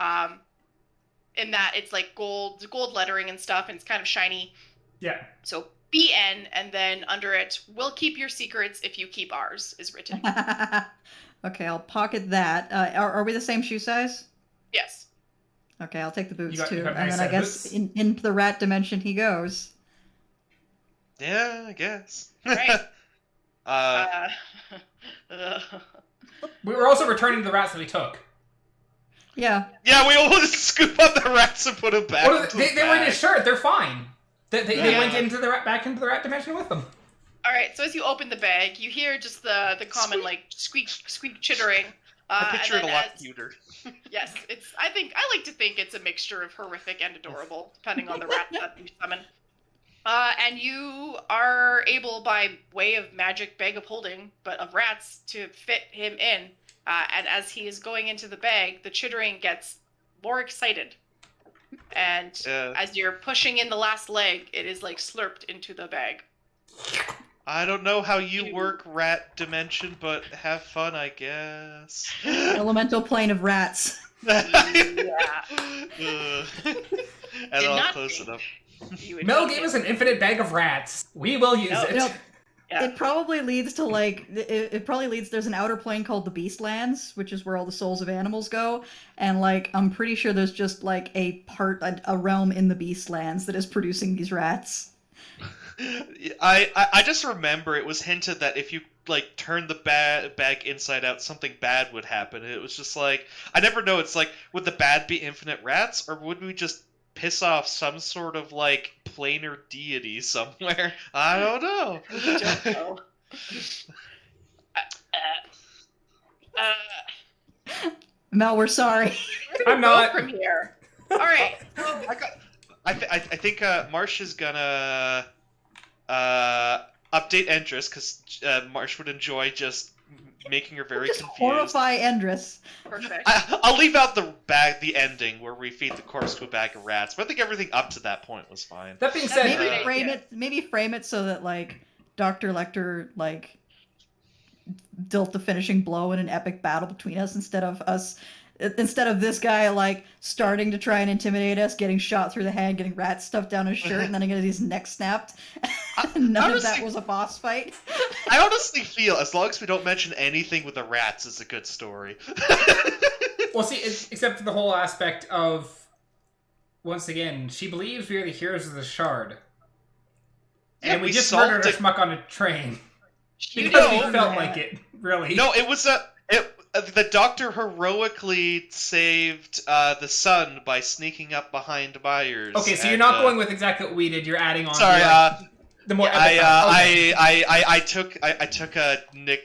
In that it's like gold lettering and stuff, and it's kind of shiny. Yeah. So BN, and then under it, "We'll keep your secrets if you keep ours," is written. Okay, I'll pocket that. Are we the same shoe size? Yes. Okay, I'll take the boots You too, got and nice then I guess into the rat dimension he goes. Yeah, I guess. Right. We were also returning the rats that we took. Yeah. Yeah, we all just scoop up the rats and put them back. They were in his shirt. They're fine. They went into back into the rat dimension with them. All right. So as you open the bag, you hear just the common like squeak chittering. I picture it a lot cuter. Yes, I like to think it's a mixture of horrific and adorable, depending on the rat that you summon. And you are able, by way of magic bag of holding, but of rats, to fit him in. And as he is going into the bag, the chittering gets more excited. And as you're pushing in the last leg, it is like slurped into the bag. I don't know how you work rat dimension, but have fun, I guess. Elemental plane of rats. Yeah. And I'll close it up. Mel gave us an infinite bag of rats. We will use it. No, Yeah. It probably leads to there's an outer plane called the Beastlands, which is where all the souls of animals go, and I'm pretty sure there's just a realm in the Beastlands that is producing these rats. I just remember it was hinted that if you turn the bag inside out, something bad would happen. It was just I never know. It's would the bad be infinite rats, or would we just piss off some sort of planar deity somewhere? I don't know. I don't know. Mel, we're sorry. I'm not. From here. All right. I think Marsh is gonna update Endress, because Marsh would enjoy just making her very Just confused. horrify Endress. Perfect. I'll leave out the ending where we feed the corpse to a bag of rats, but I think everything up to that point was fine. That being said, Maybe frame it so that Dr. Lecter dealt the finishing blow in an epic battle between us instead of this guy starting to try and intimidate us, getting shot through the head, getting rat stuffed down his shirt, and then getting his neck snapped. None of that was a boss fight. I honestly feel as long as we don't mention anything with the rats, it's a good story. Well, see, except for the whole aspect of, once again, she believes we are the heroes of the Shard. Yeah, and we just murdered a schmuck on a train. Because we felt like it, really. No, it was the doctor heroically saved the sun by sneaking up behind Myers. Okay, so you're not going with exactly what we did. You're adding on. Sorry, the more. I took a Nick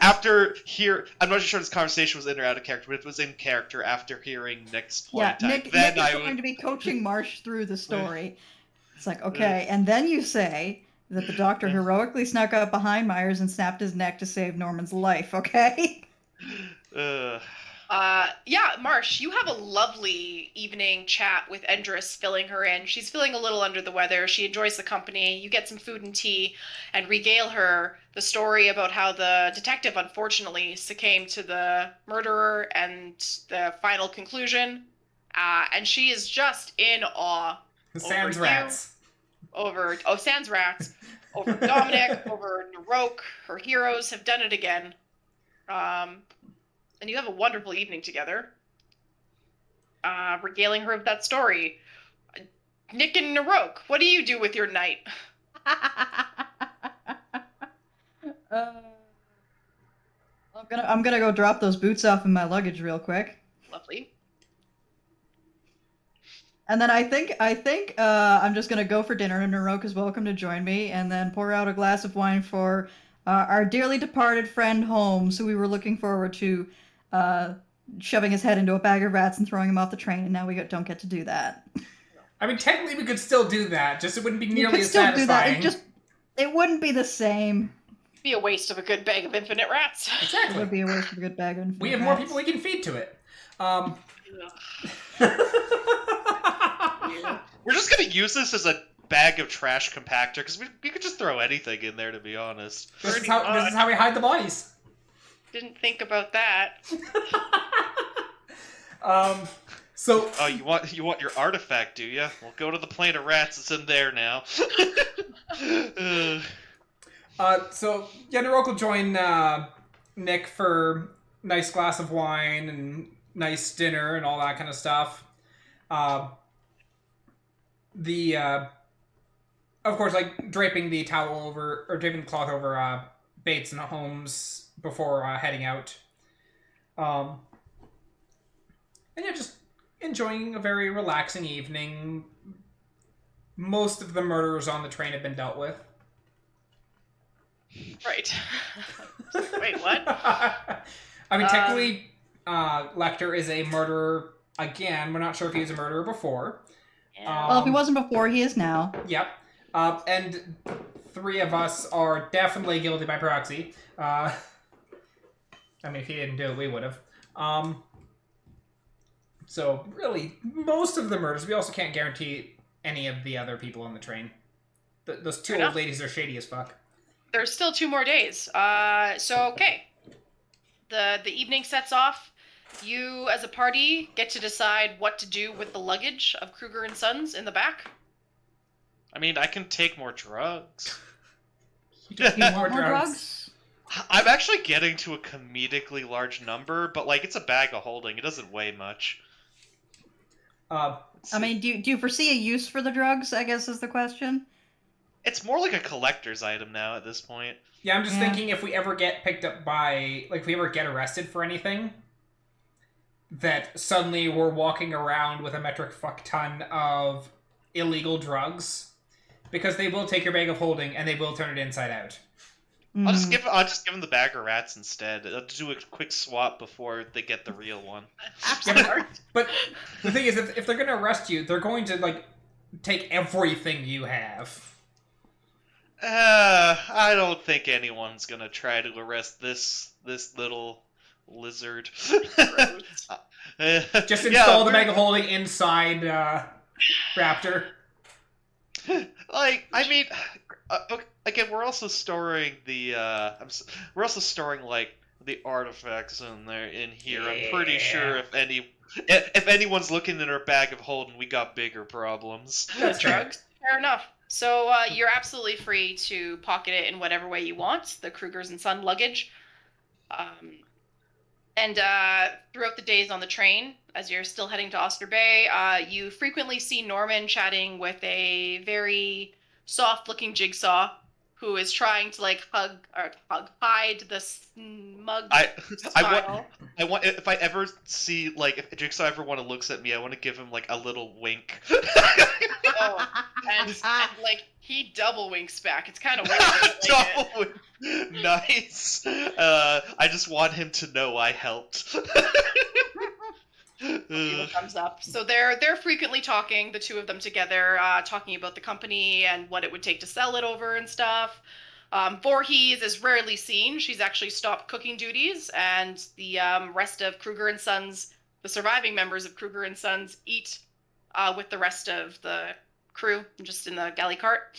after here. I'm not sure this conversation was in or out of character, but it was in character after hearing Nick's point. Yeah, Nick is going to be coaching Marsh through the story. It's okay, and then you say that the doctor heroically snuck up behind Myers and snapped his neck to save Norman's life. Okay. Yeah, Marsh, you have a lovely evening chat with Endress, filling her in. She's feeling a little under the weather. She enjoys the company. You get some food and tea and regale her the story about how the detective unfortunately succumbed to the murderer and the final conclusion. And she is just in awe. Sans rats. Sans rats. over Dominic, over Naroke. Her heroes have done it again. And you have a wonderful evening together. Regaling her of that story. Nick and Naroke, what do you do with your night? I'm gonna go drop those boots off in my luggage real quick. Lovely. And then I think I'm just gonna go for dinner, and Naroke is welcome to join me, and then pour out a glass of wine for our dearly departed friend Holmes, who we were looking forward to shoving his head into a bag of rats and throwing him off the train, and now we don't get to do that. I mean, technically we could still do that, just it wouldn't be We nearly could as still satisfying. do that. It wouldn't be the same. It'd be a waste of a good bag of infinite rats. It Exactly. would be a waste of a good bag of We have more people we can feed to it. We're just gonna use this as a bag of trash compactor because we could just throw anything in there, to be honest. This is how we hide the bodies. Didn't think about that. So Oh, you want your artifact, do you? Well, go to the plane of rats. It's in there now. so Naroke will join Nick for nice glass of wine and nice dinner and all that kind of stuff. Of course, like draping the cloth over Bates and Holmes before heading out. And yeah, just enjoying a very relaxing evening. Most of the murderers on the train have been dealt with. Right. Wait, what? I mean, technically, Lecter is a murderer again. We're not sure if he was a murderer before. Yeah. Well, if he wasn't before, he is now. Yep. And 3 of us are definitely guilty by proxy. I mean, if he didn't do it, we would have. So, really, most of the murders, we also can't guarantee any of the other people on the train. Those 2 old ladies are shady as fuck. There's still 2 more days. So, okay. The evening sets off. You, as a party, get to decide what to do with the luggage of Kruger and Sons in the back. I mean, I can take more drugs. You want more drugs? I'm actually getting to a comedically large number, but like it's a bag of holding. It doesn't weigh much. I mean, do you foresee a use for the drugs, I guess is the question? It's more like a collector's item now at this point. Yeah, I'm just thinking if we ever get picked up by, like, if we ever get arrested for anything, that suddenly we're walking around with a metric fuck ton of illegal drugs, because they will take your bag of holding and they will turn it inside out. I'll just give them the bag of rats instead. I'll do a quick swap before they get the real one. Yeah, but the thing is, if they're going to arrest you, they're going to, like, take everything you have. I don't think anyone's gonna try to arrest this little lizard. Just install the bag of holding inside Raptor. Like, I mean, again, we're also storing the like the artifacts in here. Yeah. I'm pretty sure if anyone's looking in our bag of holding, we got bigger problems. That's drugs. Fair enough. So you're absolutely free to pocket it in whatever way you want, the Krugers and Son luggage. And throughout the days on the train, as you're still heading to Oster Bay, you frequently see Norman chatting with a very soft-looking Jigsaw who is trying to like hide the smug smile. I want if I ever see like if Jigsaw ever looks at me, I want to give him like a little wink. And like he double winks back. It's kind of weird. Nice. I just want him to know I helped. Thumbs up. So they're frequently talking, the 2 of them together, talking about the company and what it would take to sell it over and stuff. Voorhees is rarely seen. She's actually stopped cooking duties, and the rest of Kruger and Sons, the surviving members of Kruger and Sons, eat with the rest of the crew, just in the galley cart.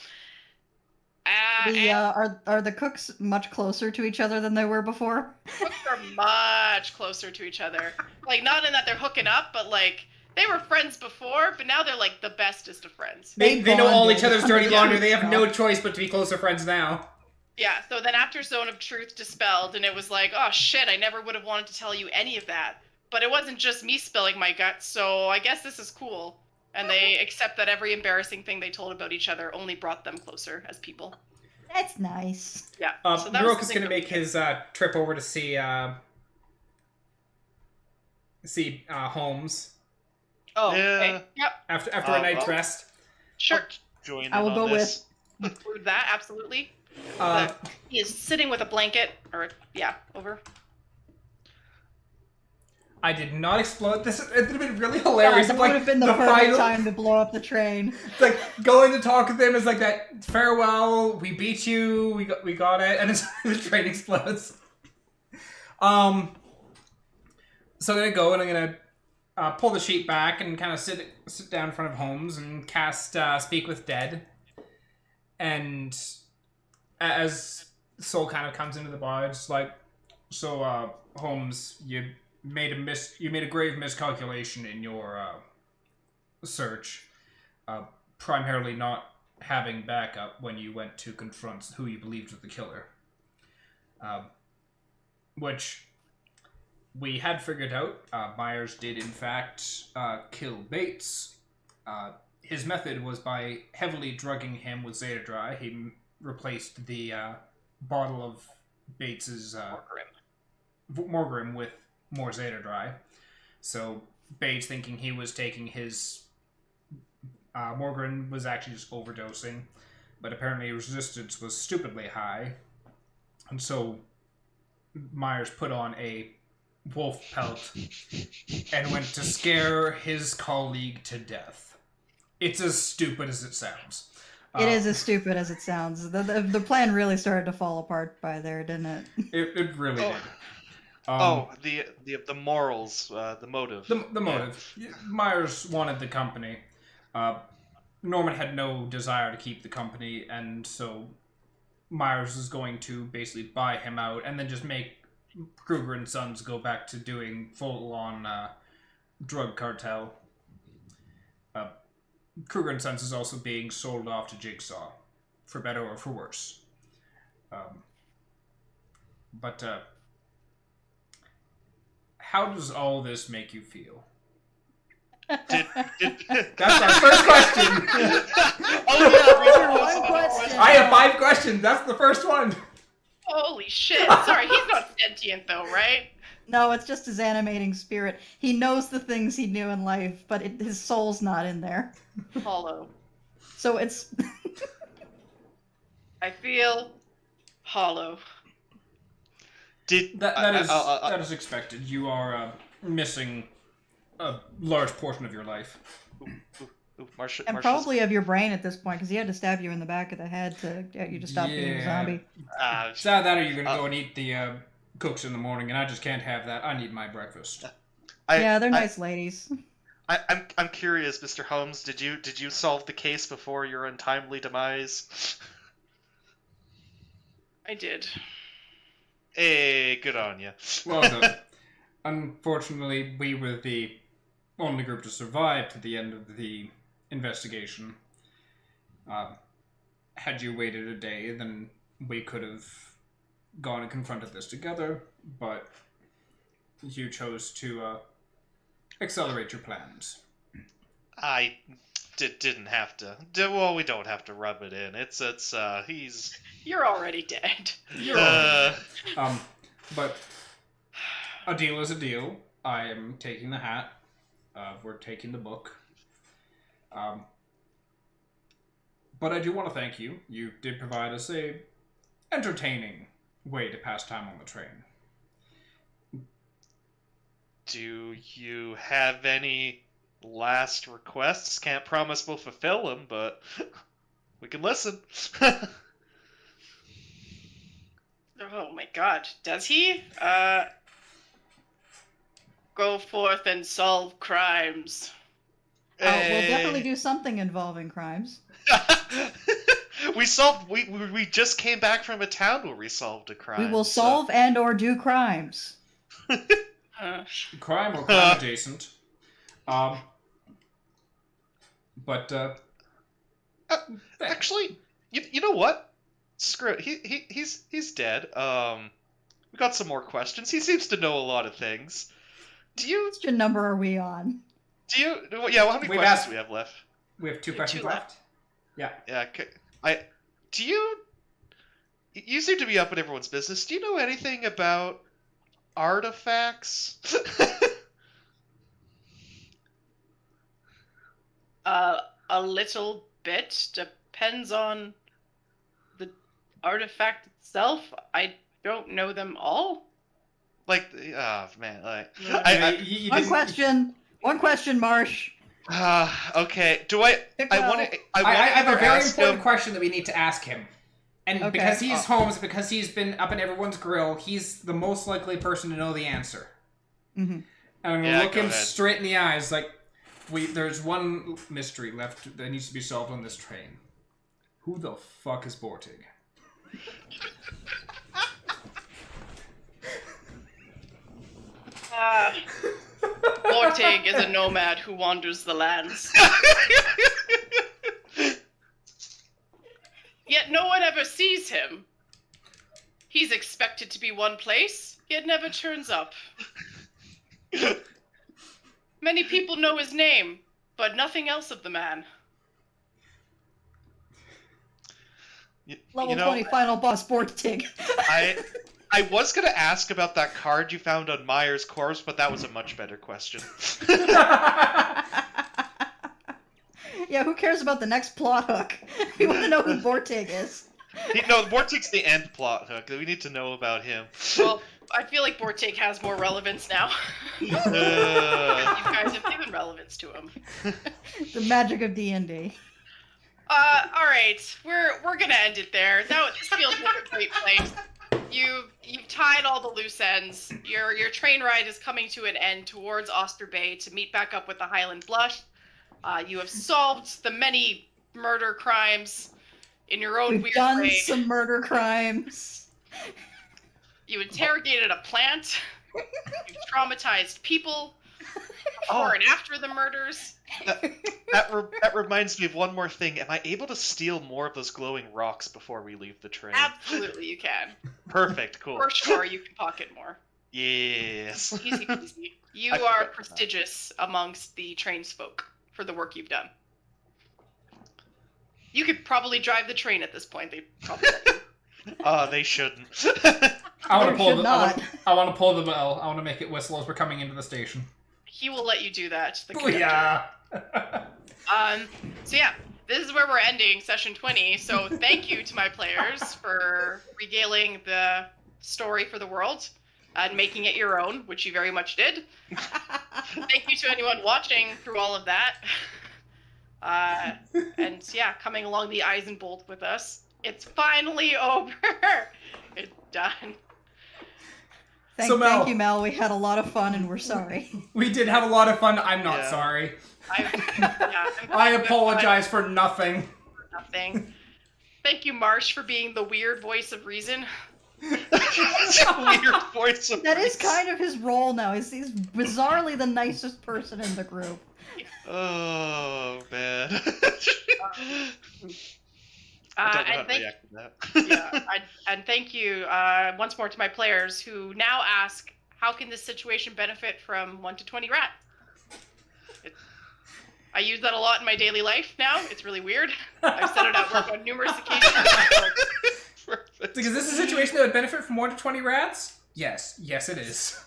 Are the cooks much closer to each other than they were before? Cooks are much closer to each other. Like, not in that they're hooking up, but like They were friends before, but now they're like the bestest of friends. They know all each other's dirty Yeah. laundry. They have no choice but to be closer friends now. Yeah, so then after Zone of Truth dispelled, and it was like, oh shit, I never would have wanted to tell you any of that. But it wasn't just me spilling my guts, so I guess this is cool. And they accept that every embarrassing thing they told about each other only brought them closer as people. That's nice. Yeah. So that was Naroke the is thing going to that we make did. his trip over to see Holmes Oh, Yeah. okay. Yep, after a night's well. rest. sure. Join in I will on go this. Include that, absolutely. Uh, He is sitting with a blanket, or, yeah, over. I did not explode. This it would have been really hilarious. That if, would like, have been the perfect final, time to blow up the train. It's like going to talk with him is like that. Farewell. We beat you. We got it, and it's, the train explodes. So I'm gonna go and I'm gonna pull the sheet back and kind of sit down in front of Holmes and cast Speak with Dead. And as Soul kind of comes into the bar, it's like, so Holmes, you made a grave miscalculation in your search, primarily not having backup when you went to confront who you believed was the killer, which we had figured out. Myers did in fact kill Bates. His method was by heavily drugging him with Zeta Dry. He replaced the bottle of Bates's Morgrim with more Zeta Dry. So Bates, thinking he was taking his Morgrim, was actually just overdosing. But apparently resistance was stupidly high. And so Myers put on a wolf pelt and went to scare his colleague to death. It's as stupid as it sounds. It is as stupid as it sounds. The plan really started to fall apart by there, didn't it? It really did. The morals, the motive. The motive. Myers wanted the company. Norman had no desire to keep the company, and so Myers is going to basically buy him out and then just make Kruger and Sons go back to doing full-on drug cartel. Kruger and Sons is also being sold off to Jigsaw, for better or for worse. But how does all this make you feel? That's our first question. One question. I have 5 questions. That's the first one. Holy shit. Sorry, he's not sentient though, right? No, it's just his animating spirit. He knows the things he knew in life, but his soul's not in there. Hollow. So it's... I feel hollow. That is expected. You are missing a large portion of your life. Marsh, and probably of your brain at this point, because he had to stab you in the back of the head to get you to stop being a zombie. It's either that or you're going to go and eat the cooks in the morning, and I just can't have that. I need my breakfast. Yeah, they're nice ladies. I'm curious, Mr. Holmes. Did you solve the case before your untimely demise? I did. Hey, good on you. Well done. Unfortunately, we were the only group to survive to the end of the investigation. Had you waited a day, then we could have gone and confronted this together, but you chose to accelerate your plans. I didn't have to. Well, we don't have to rub it in. He's... You're already dead. But a deal is a deal. I am taking the hat. We're taking the book. But I do want to thank you. You did provide us a entertaining way to pass time on the train. Do you have any last requests? Can't promise we'll fulfill them, but we can listen. Oh my god. Does he? Go forth and solve crimes. We'll definitely do something involving crimes. We just came back from a town where we solved a crime. We will solve and or do crimes. Crime or crime adjacent. But Actually, you know what? Screw it. He's dead. We got some more questions. He seems to know a lot of things. Which number are we on? Yeah, well, how many questions do we have left? We have 2 questions left. Yeah. Yeah, okay. You seem to be up in everyone's business. Do you know anything about artifacts? A little bit. Depends on the artifact itself. I don't know them all. Like, oh man, like One question, Marsh. Okay. Do I? I want to. I have a very important question that we need to ask him. And Okay. because he's Holmes, because he's been up in everyone's grill, he's the most likely person to know the answer. Mm-hmm. And I'm gonna look him straight in the eyes, like, there's one mystery left that needs to be solved on this train. Who the fuck is Bortig? Bortig is a nomad who wanders the lands. Yet no one ever sees him. He's expected to be one place, yet never turns up. Many people know his name, but nothing else of the man. Level 20 final boss Bortig. I was going to ask about that card you found on Meyer's corpse, but that was a much better question. Yeah, who cares about the next plot hook? We want to know who Bortig is. No, Bortig's the end plot hook. We need to know about him. Well, I feel like Bortig has more relevance now. You guys have given relevance to him. The magic of D&D. All right, we're gonna end it there. This feels like a great place. You've tied all the loose ends. Your train ride is coming to an end towards Oster Bay to meet back up with the Highland Blush. You have solved the many murder crimes in your own We've weird done way. some murder crimes. You interrogated a plant. You've traumatized people before and after the murders. That reminds me of one more thing. Am I able to steal more of those glowing rocks before we leave the train? Absolutely, you can. Perfect, cool. For sure, you can pocket more. Yes. Easy peasy. You are prestigious amongst the train's folk for the work you've done. You could probably drive the train at this point. They probably They shouldn't. I want to pull the bell. I want to make it whistle as we're coming into the station. He will let you do that. Yeah. So yeah, this is where we're ending session 20. So thank you to my players for regaling the story for the world and making it your own, which you very much did. Thank you to anyone watching through all of that. And yeah, coming along the Eisenbolt with us. It's finally over. It's done. Thank you, Mel. We had a lot of fun, and we're sorry. We did have a lot of fun. I'm not sorry. I apologize for nothing. Nothing. Thank you, Marsh, for being the weird voice of reason. Weird voice of That is kind of his role now. He's bizarrely the nicest person in the group. Oh, man. And thank you once more to my players who now ask, how can this situation benefit from 1 to 20 rats? I use that a lot in my daily life now. It's really weird. I've said it at work on numerous occasions. Perfect. Is this a situation that would benefit from 1 to 20 rats? Yes. Yes, it is.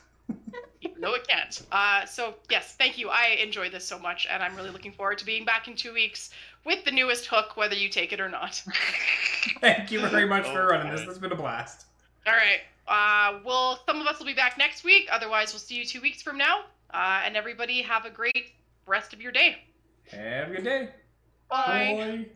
Even though it can't. So, yes, thank you. I enjoy this so much, and I'm really looking forward to being back in 2 weeks with the newest hook, whether you take it or not. Thank you very much for running this. It's been a blast. All right. Some of us will be back next week. Otherwise, we'll see you 2 weeks from now. And everybody have a great rest of your day. Have a good day. Bye. Bye.